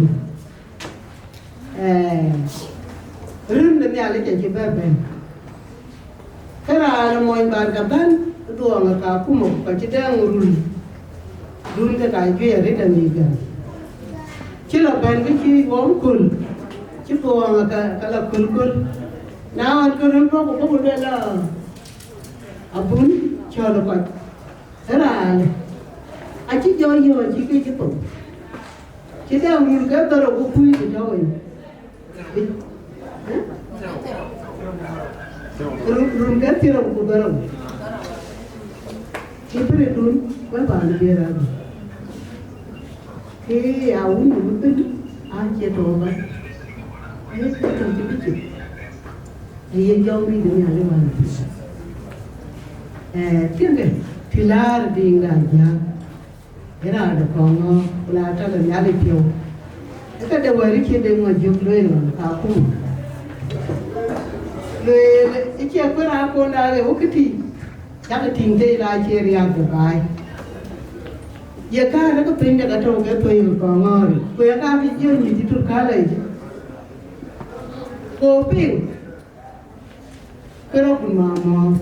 Rum de nyale ke ba ben. Kara no moy bar ka ban do nga ka ku mo ka ti da ngurul. Dul ka ka ju ya re da mi ga. Chỉ là bên cái chi gốm cùn chứ còn là là cùn nào anh cứ nói có một đây là bún cho nó coi thế là anh chỉ cho chỉ cái chứ tụng chỉ theo mình cái tao đâu có quy thì cho mình rồi cái tiền đâu có đâu chỉ phải đun mấy bạn đi ra cái áo những cái anh chia đồ vậy, hết cái trong cái chuyện, thì do đi được nhà đi vào, tiếng cái thì là đi ra nhà, cái nào được còn là cho người nhà đi tiêu, cái đầu ấy khi đi ngoài dục lên rồi cả khu, rồi cái chuyện của nó còn là cái cái gì, chắc là tiếng đây là chuyện riêng của ai. Yaak nó có pin cái trâu cái tuổi của Kongor, Yaak bây giờ như thế cả lại, cô pin, cái đó cũng mà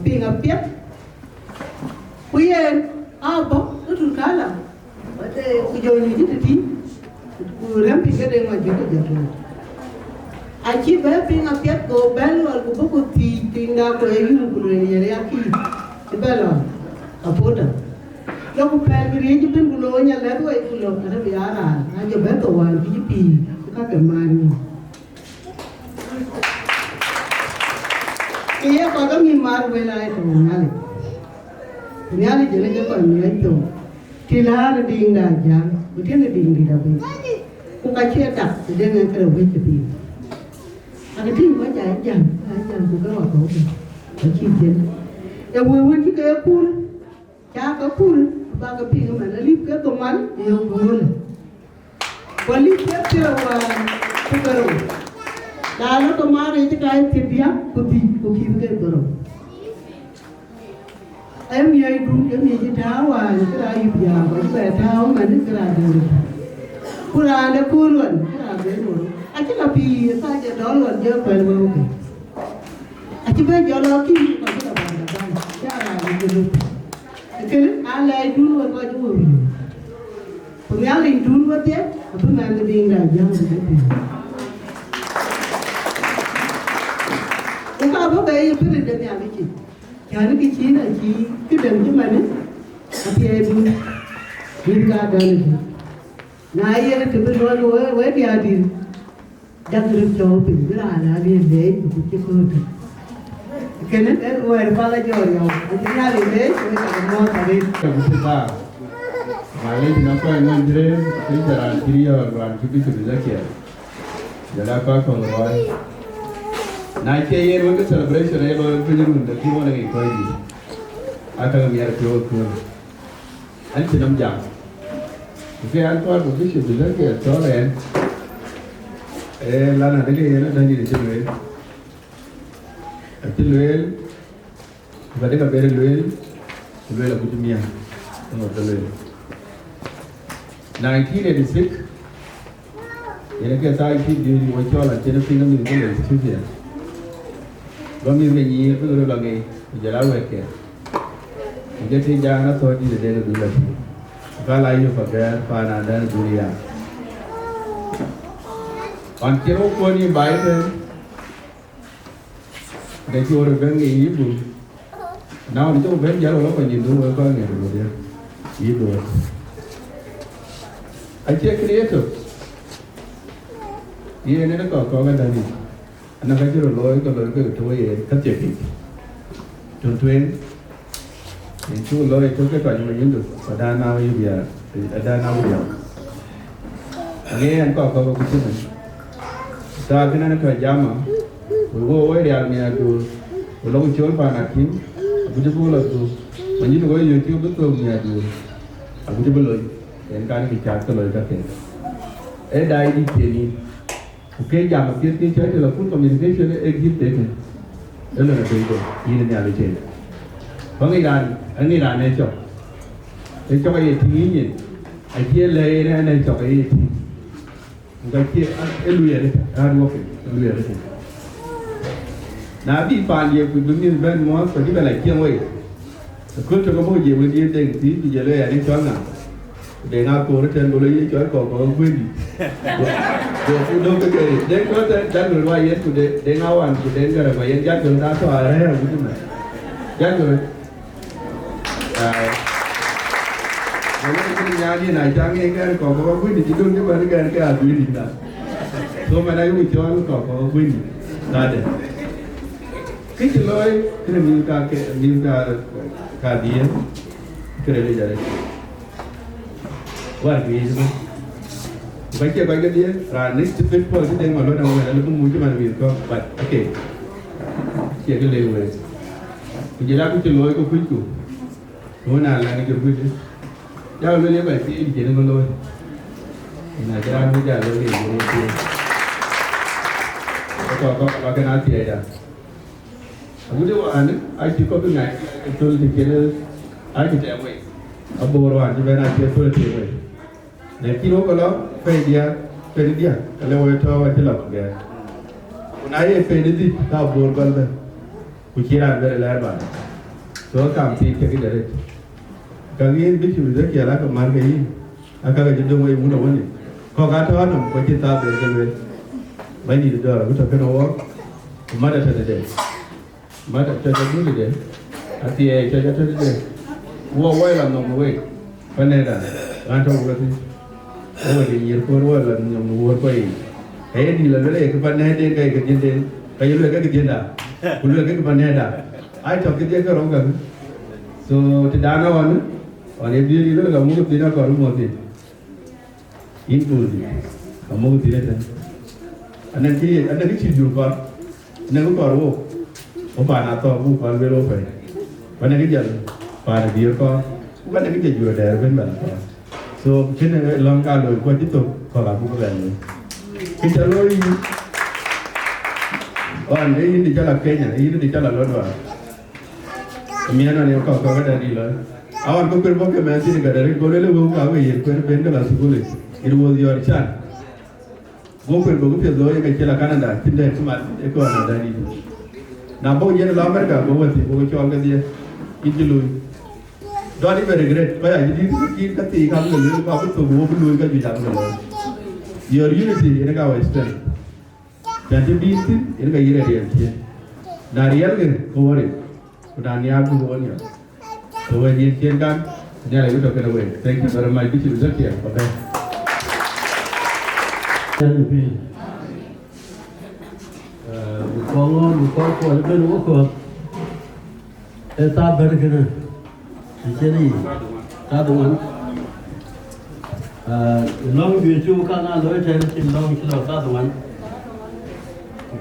pin áp biết, bây giờ bóc nó cả là, bây giờ như thế thì, làm pin cái đấy mà chưa có được rồi, anh chỉ bé pin áp biết cô bé rồi cô có thì nào cô ấy cũng cũng như vậy Yaak thì bé rồi, đó. Lúc phải cái gì cũng bên bulo nhà lấy đuôi bulo cái đó bị á ra, anh chụp bé tổ hoàng cái gì các cái màn, cái có cái gì mà về lại tổ nhà này chỉ là cái phần này tổ, thì là nó đi ra nhà, cái thiên nó đi ra bên, cũng cái chuyện đặt thì đem cái đầu về chụp đi, cái thiên có chạy chẳng cũng cái hoạt động cái chi tiết, cái vui chỉ cái cool, cha cái cool ba cái pin mà nó lip cái tôm ăn nhiều hơn, còn lip cái tiêu và cái đồ, là nó tôm ăn thì cái thịt bia, có khi cái đồ, em vậy đúng em vậy tháo à cái là bia và cái tháo mà nó cái là đồ, cái là nó cool luôn, cái là cái đồ, anh chỉ là bia sao cho đó luôn chứ phải không ok, anh chỉ phải cho nó kia còn cái là bàn cái là cái đồ. Cái anh lại dulu coi dulu, pengen lại dulu vậy, apa nanti dia jangan begitu. Kita apa bayar perlu demi apa sih? Jangan kecil aja, kita demi mana? Tapi itu Dinka Dance. Nah, ia tu berlalu, weh dia di, dah kerja jauh pergi lah, dia deh, bukan kerja. Kena wah pala jauh, jadi hari ini kita mau tadi. Kita, malam ini nampak yang jadi jalan kiri orang cuci cuci lagi. Jalan apa Kongor? Naik ke yang untuk celebration yang orang punya untuk kita lagi kau ini. Akan biar keluar keluar. Anh chỉ 5 giờ. Cái anh coi một cái sự gì đó kìa, chó này em. Ê, lần này cái nó đang đi để chơi luyện. Chơi luyện. Và đây là về luyện. Luyện là của chúng mình. Không có luyện. 1986. Vậy là cái sai khi đi ngoài cho là trên nó sinh nó mình cái luyện chút gì. Và mình về nhí cái rồi là ngày giờ lá về kìa. Jadi si jangan atau di daerah dulu. Kalau ayu pakai panah dan durian. Ankiro pun ni baik tu. Dari orang bang ibu. Now itu bang jalan orang panjang tu orang kan ni dia. Ibu. Aje creator. Ia ni nak kau kan tadi. Anak kecil loi kalau ke tu ye kerja ni. Contohnya chú lôi chú cái phần mình được ở đa nào như vậy thì ở đa nào vậy nghe anh có cái chuyện này ta cái này nó phải giảm mà vừa với điều này tu lâu chốn phải là kiếm bây giờ là tu mình như vậy giờ chưa biết tôi nhà tu bây giờ bây lời em cái này chả cái lời cái gì ở đây đi chơi đi Okay, jam cái chơi thì là full communication exist đấy. Đó là cái đó, gì này là chơi. Có người đàn này chọn. Để cho cái gì nhỉ? Ai kia lấy này chọn cái gì? Cái kia lui đấy, work, lui đấy. Now, if you find you could do this very much, but you like young way. The culture of what you will do, they see the yellow and it's on now. They now go to tell you, you're going to win. If you don't get it, then go that will why yesterday, they now want to then get away and get to that's why I have with them. Jack, I can't get a call of winning. You don't give a guy winning that. So when I will join a call of winning, that is. Cái chuyện lối cái là miêu ca điên cái này là gì vậy vì gì vậy cái điên là next step của cái điên mà nó đang là nó cũng muốn cho mình việc có vậy ok cái lều này cái gì đó cái chuyện lối của quý chủ lối nào là cái chuyện quý chủ giao lối như vậy thì chỉ là lối là cái đó bây giờ lối gì có cái nào thì đây Agutyar ane, I took up the night, I told the killer, I could tell away. A board when I get to the table. The kilo color, Fedia, and I went to our tele again. When I paid it, now board golden, which here I'm very loud. So I can't see it. Kagi which was a killer like a man, I can't do away with the money. Cogaton, what you thought they were. I need a door, which I can walk. Mother said the day. Mà cho đúng rồi thì cho đấy mua quay làm nông quay vấn đề là ăn trong cái gì ôi thì nhiều cô rồi là nông mua quay cái đi là cái này cái vấn đề đến cái gì đến cái lừa cái gì đó lừa cái vấn đề đó ai cho cái gì cái rong cái so thì đa nào anh anh đi là mua cái nào còn mua gì in tool gì mua cái gì đấy anh ấy chỉ dùng con anh ấy có rồi Opa na to bu con velo phải, vấn đề cái gì, và là điều con, vấn đề cái gì vừa đẹp bên mình, so cái này long cao rồi qua tiếp tục còn là bu cái này, cái chợ lối, còn cái đi chợ là cây nhỉ, cái đi chợ là lớn rồi, miếng này có cái này đi lớn, anh có quyền bảo cái mấy cái này cái đấy, có lẽ là bu cái gì, quyền bên cái là school, it was your chance, bu quyền bảo cái rồi cái chợ là Canada, chính đây chúng ta có Canada đi. Now, both years long ago, both Chol cái gì, ít lui. Don't even regret. Bây giờ đi cái gì không được, có cái số vô lui cái gì chẳng được. Your unity, ini kau strength. Dan tu di sini, ini kau ira dia dia. Narial kan, kau ni, kau ni aku kau ni. Kau ni kian kan, ni lagi tu kena buat. Thank you very much. Bisu rezeki ya, okay. Bukan bên Úc của ta bên cái này thì cái gì ta đúng không long Wieu chu các anh nói trên chim long chỉ là ta đúng không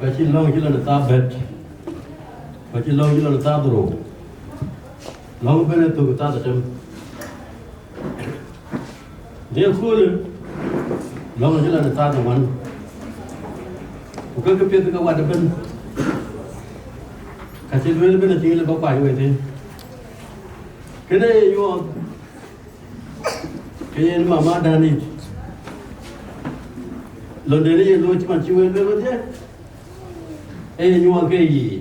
cái chim long chỉ là ta bên cái chim long chỉ là ta đủ long bên này tụi ta là chim nếu khui long chỉ là ta đúng không cái việc cái quan trọng bên cái chuyện bên là chỉ là có phải vậy thôi cái này vô cái gì mà đàn đi lần đấy là lối chỉ mà chịu bên bên thế ấy vô cái gì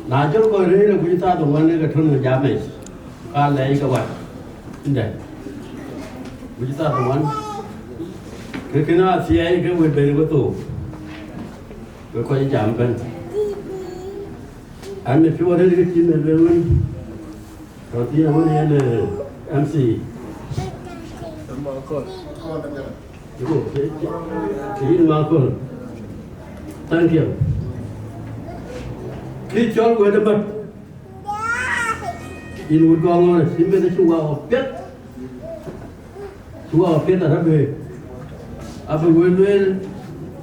nãy giờ coi đấy là chúng ta đồng anh cái thôn người già này cả lấy các bạn đây chúng ta đồng anh cái nào thì ai cái việc đấy có tổ cái coi chạm bên anh ấy phía đây cái chuyện này luôn đầu tiên hôm nay là MC đúng cái Makuach thank you khi cho người ta bật in một con rồi xin bên chú vào biết là rất về à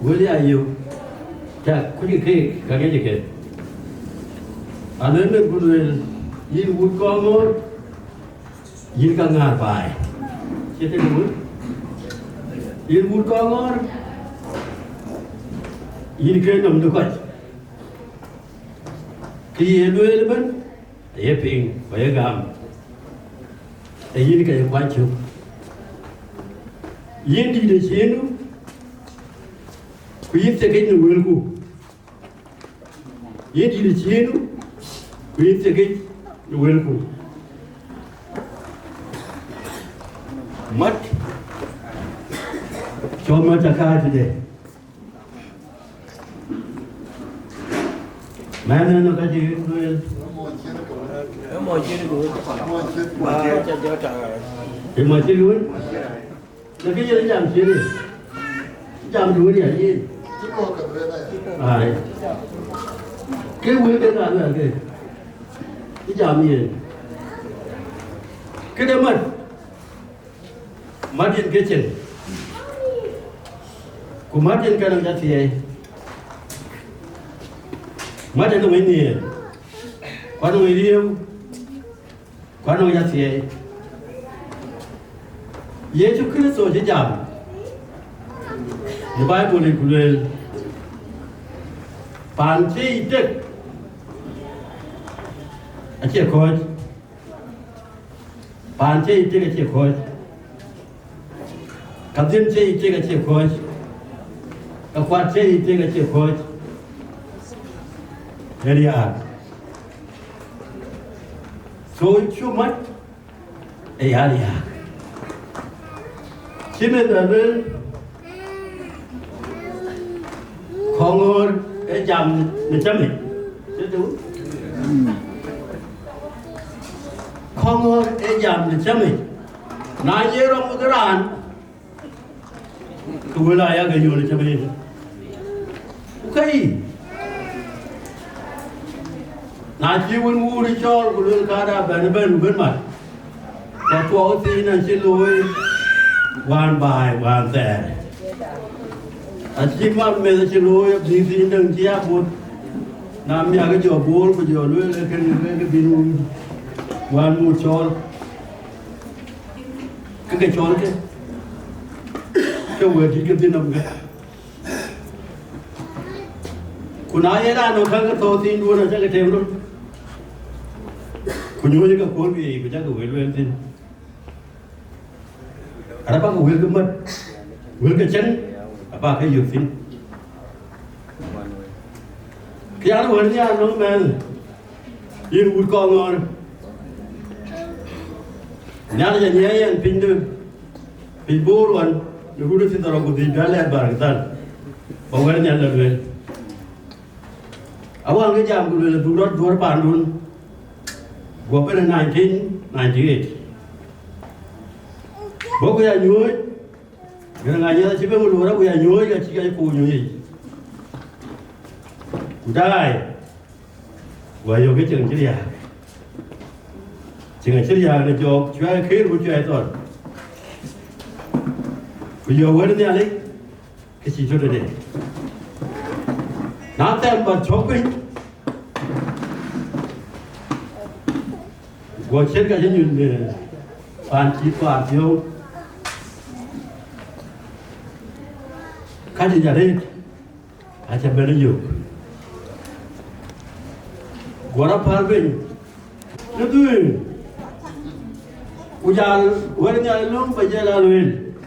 với Ayual chả có gì khi cái gì kì anh ấy mới cũng in một con rồi in cả ngàn bài chết thế đúng in một con rồi yin ke nam du ko ki ye lu ban ye ping ko ye gam yin ke kwa chu yin di de chenu ku yin te ke nu wel ku yin di de chenu ku yin te ke nu wel ku mat cho ma ta ka de mana no ka ji wel mo chi du wa cha jo ta thì mà chơi luôn là cái gì làm chơi đi làm đuổi đi gì à cái quên cái nào là cái làm gì cái đó mất điện cái chân của mất điện cái năng giá trị mất điện nó mấy nhiều quá nó mấy điều quá nó giá trị Yesu Kristo je jam. The Bible is clear. Panche itek. Achie coach. Panche itek achie coach. Kapten che itek achie coach. Kakwat che itek achie coach. Yaak. So chumat Yaak. Chime đời Kongor jam mình chấm mình chứ chú Kongor jam mình chấm mình nãy giờ ông cái ran tôi lại Akoi Gieu mình chấm mình ok nãy chiều mình mua đi cho của lương cá đã bên mặt và tôi thì nên xin lỗi one by one there. Achievement में तो चलो ये BC इंडंग किया बहुत नाम में आगे जो बोल को जो लोग लेकिन बिनु one more Chol cái Chol cái word cái दिन हम के कुनाये ना नौखा का तो तीन वो ना जाके टेबल कुन्यों जगह कोल भी कुछ जगह वेल दिन apa ko wel gemet wel ke chen apa ke yu fin kya lo nya no men yin u ko ngor nya ja nya yan pin de pin bor wan de ru de tin daro ko di dale bar tan ba wel nya la wel awan ke jam ko le du rot dor pan dun go pe 1998 bố cô nhà nhúi, cái ngày như chỉ biết một lúa đó cô nhà nhúi cái chỉ cái phụ nhúi, cô trai, vậy rồi cái trường chỉ là, trường chỉ là để cho chơi khí của chơi thôi, bây giờ với nó này, cái gì cho đây, nãy tem bật chốt cái, cô chết cái gì như bàn chỉ toàn thiếu Kaji jadi, aja beriuk. Gua parvin, itu, ujal, warnya lom bajalalun,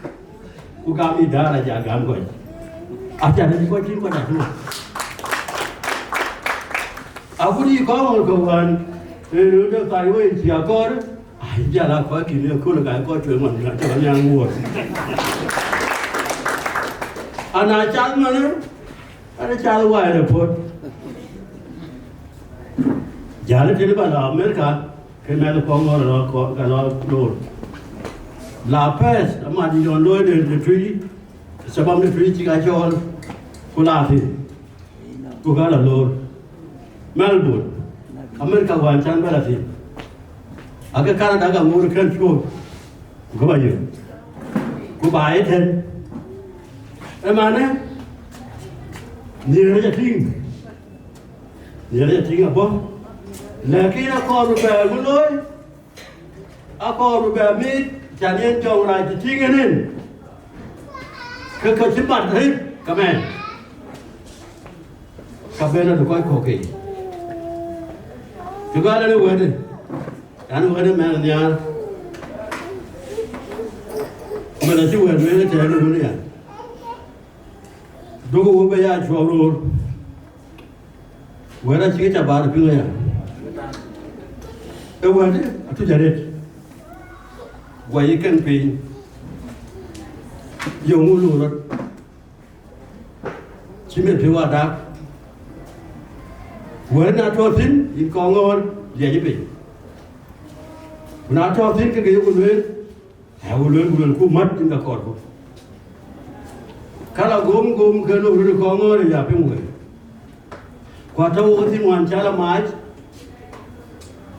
ukami darah jagam kau. Aja nanti kau cium pada tu. Aku ni kau kawan, udah tahu siapa? Aja lah kau kini aku nak kau cuma nak yang buat. Anak cakap mana? Anak cakap wah ada pun. Jalan jadi pada Amerika, kena Kongor kalau lor. Lapis, amat di dalam lor the tree, sebab the tree jika Chol, kulati, kukala lor. Melbourne, Amerika wancan berarti. Agar Kanada agak murah kan cukup. Kau bayar, kau bayar ten. Mana? Ni ada ting apa? Lagi aku rubah mulai, aku rubah mit, jadi jauh lagi ting ini. Kekecipan hari, kamen. kabena do koi koke you got any word and word man ya mana chi word me te no ne ya do go be ya chwa ro word chi ta ba do ya e word atu jaret wai kan pe yo mu lu ro chi me pe wa da word na to tin in Kongor dia je pe na to tin ke yo lu ha lu ku mat tin da kor ko kala gom ke lu ru Kongor ya pe mu kwa ta wo tin wan chala mai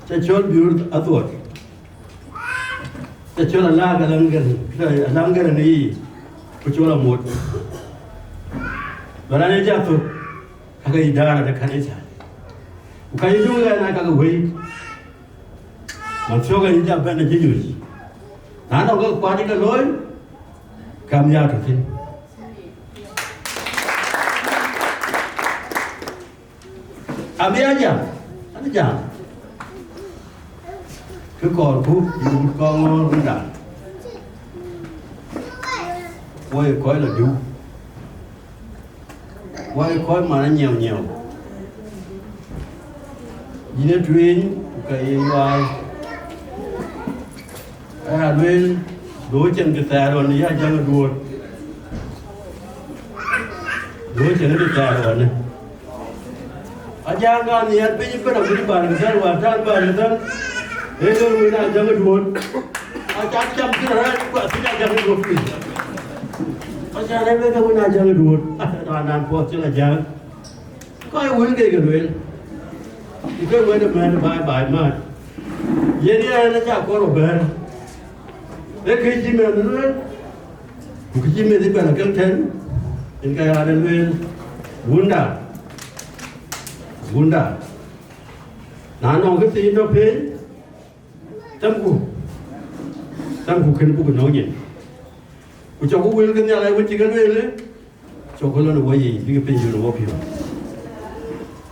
cha chol biur atot cha chol la ga langar ni ku chola mot barane ja to kaga idara da kanisa ukai dunga na kaga wei man soga ija bana jiyu na no ga kwani ga loy kam ya to tin abia ja ani ja cứ còn phút dù con đã quay khói là du quay khói mà nó nhiều gì nó truyền cái loài bên đối chân cái xe rồi này chân là đuột đối chân cái xe rồi này aja kan niat pe pada beri barang besar wadah barang besar itu mina jangan duit acam kira kuat tidak jangan duit aja lepas itu mina jangan duit anak puas jangan jangan kau yang boleh ke duit itu boleh mana baik mat jadi anak cakap korban kerja mana duit kerja mana di mana kerja ini kaya ada duit bunda nano cái gì đó phê tâm cụ khen cụ nói gì cụ cho cụ quên cái nhà này quên chỉ cái này đấy cho cái nó nói gì cái bên dưới nó Mapior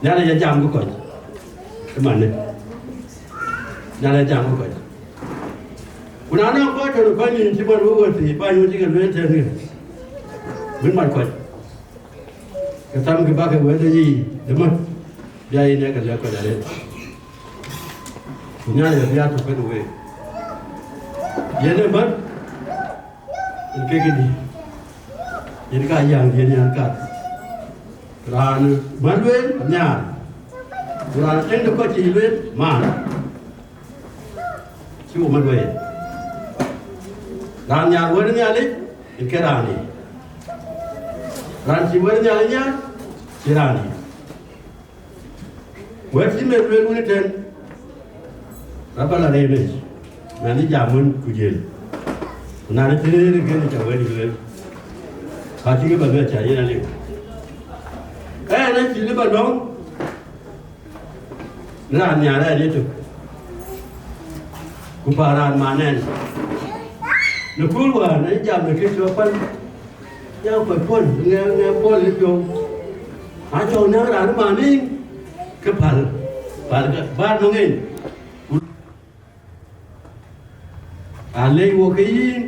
nhà này jam cái coi cái mà này nhà này jam cái coi cụ nano coi cho nó coi nhìn chỉ bao nhiêu thì bao nhiêu chỉ cái này thế này vẫn mặt coi cái tâm cái ba cái vấn đề gì đúng không biaya ini akan dilakukan dari punya ya biar tu kan we ini gini ini yang dia ni angkat ran maluen nya ran tengok kau ciluin mana cium maluen ran nya wer nya ni ikerani ran cium nya nya cirani Where's the man when it then? Rapala Davis, Manager Kuocgoor Gieu. Now it's again, it's a very good. I think about that, I live. And then you live alone. Nanya, I do. Kuparan Manan. The cool one, I jam the kids open. Now, but one, I told her I'm money. Cái phần ba nó nghe lấy vô cái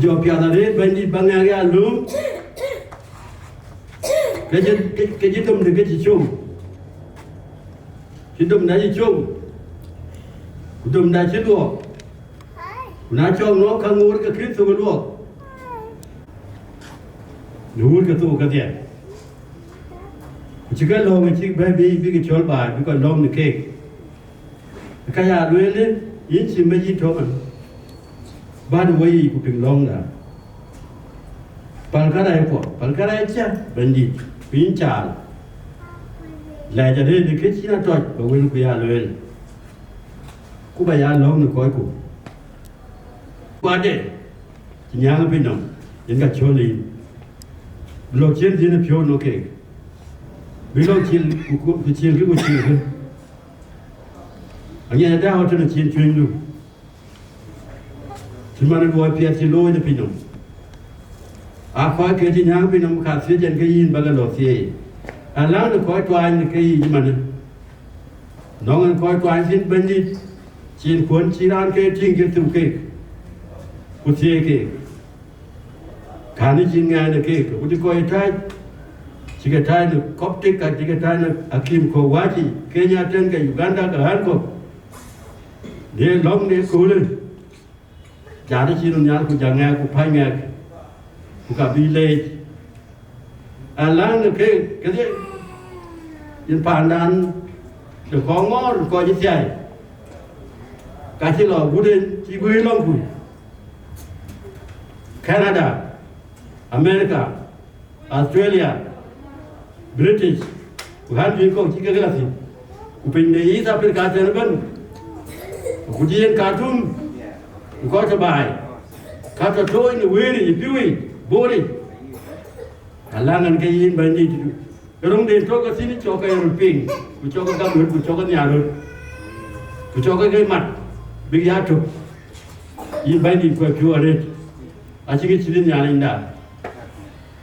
cho piada đấy bên đi bằng cái lúm cái tôm thì cái tôm đá tôm đá chết luộc nó cho nó khang ngồi cái khít rồi luộc nuôi cái tu cái gì chỉ cần lồng cái chiếc baby bị cái chól bài bị còn lồng cái cake cái nhà đuôi lên yến chỉ mấy gì thôi mà ba đuôi của bình lồng là palkarai chứ bên đi pin chả lại cho nên cái chi nó trọi và quên cái nhà lên cú bây giờ lồng nó coi cú qua đây chỉ nhang ở bên nông những cái chól đi lồng trên gì nó phiêu nó cake Bilo chiên cái chiên anh nghe đã họ cho nó chiên chuyên luôn chỉ mà nó gọi phía chiên lôi nó pin Akoi ke ti nyang pi nam kha se jen ke yin ba ga lo se a la no koi twan ke yi man nong an koi twan sin ben ni chin kwon chi ran ke ting ke tu ke ku se ke ka ni chin nga ne ke ku ti koi tai chi ke tai no Coptic ka chi ke tai no Akim ko wa chi Kenya ten ke Uganda ka han ko de long de ku le ja de chi no nya ku ja nga ku phai nga ku ka village a la no ke de in pandan de Kongor ko ji sai ka chi lo bu de chi bu long ku Canada America Australia British ku han ji ko chi ke la si ku pin de East Africa ten ban ku ji en Khartoum ku ko ta bai ka ta to ni we ni piwi bori alangan ke yin ban ni rong den to ka sini cho ka ru ping ku cho ka gam ku cho ka nya ru ku cho ka mat bi ya tu yin ban ni ko pure re a chi ke chi nya ni da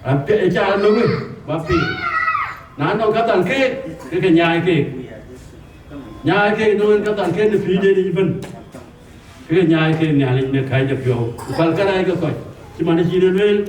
a pe cha no mi ba pi na no ka tan ke nya ke no ka tan ke ni fi de ni ban ke nya ke nya ni ne khai ja pyo ku kal ka dai ka ko chi ma ni chi de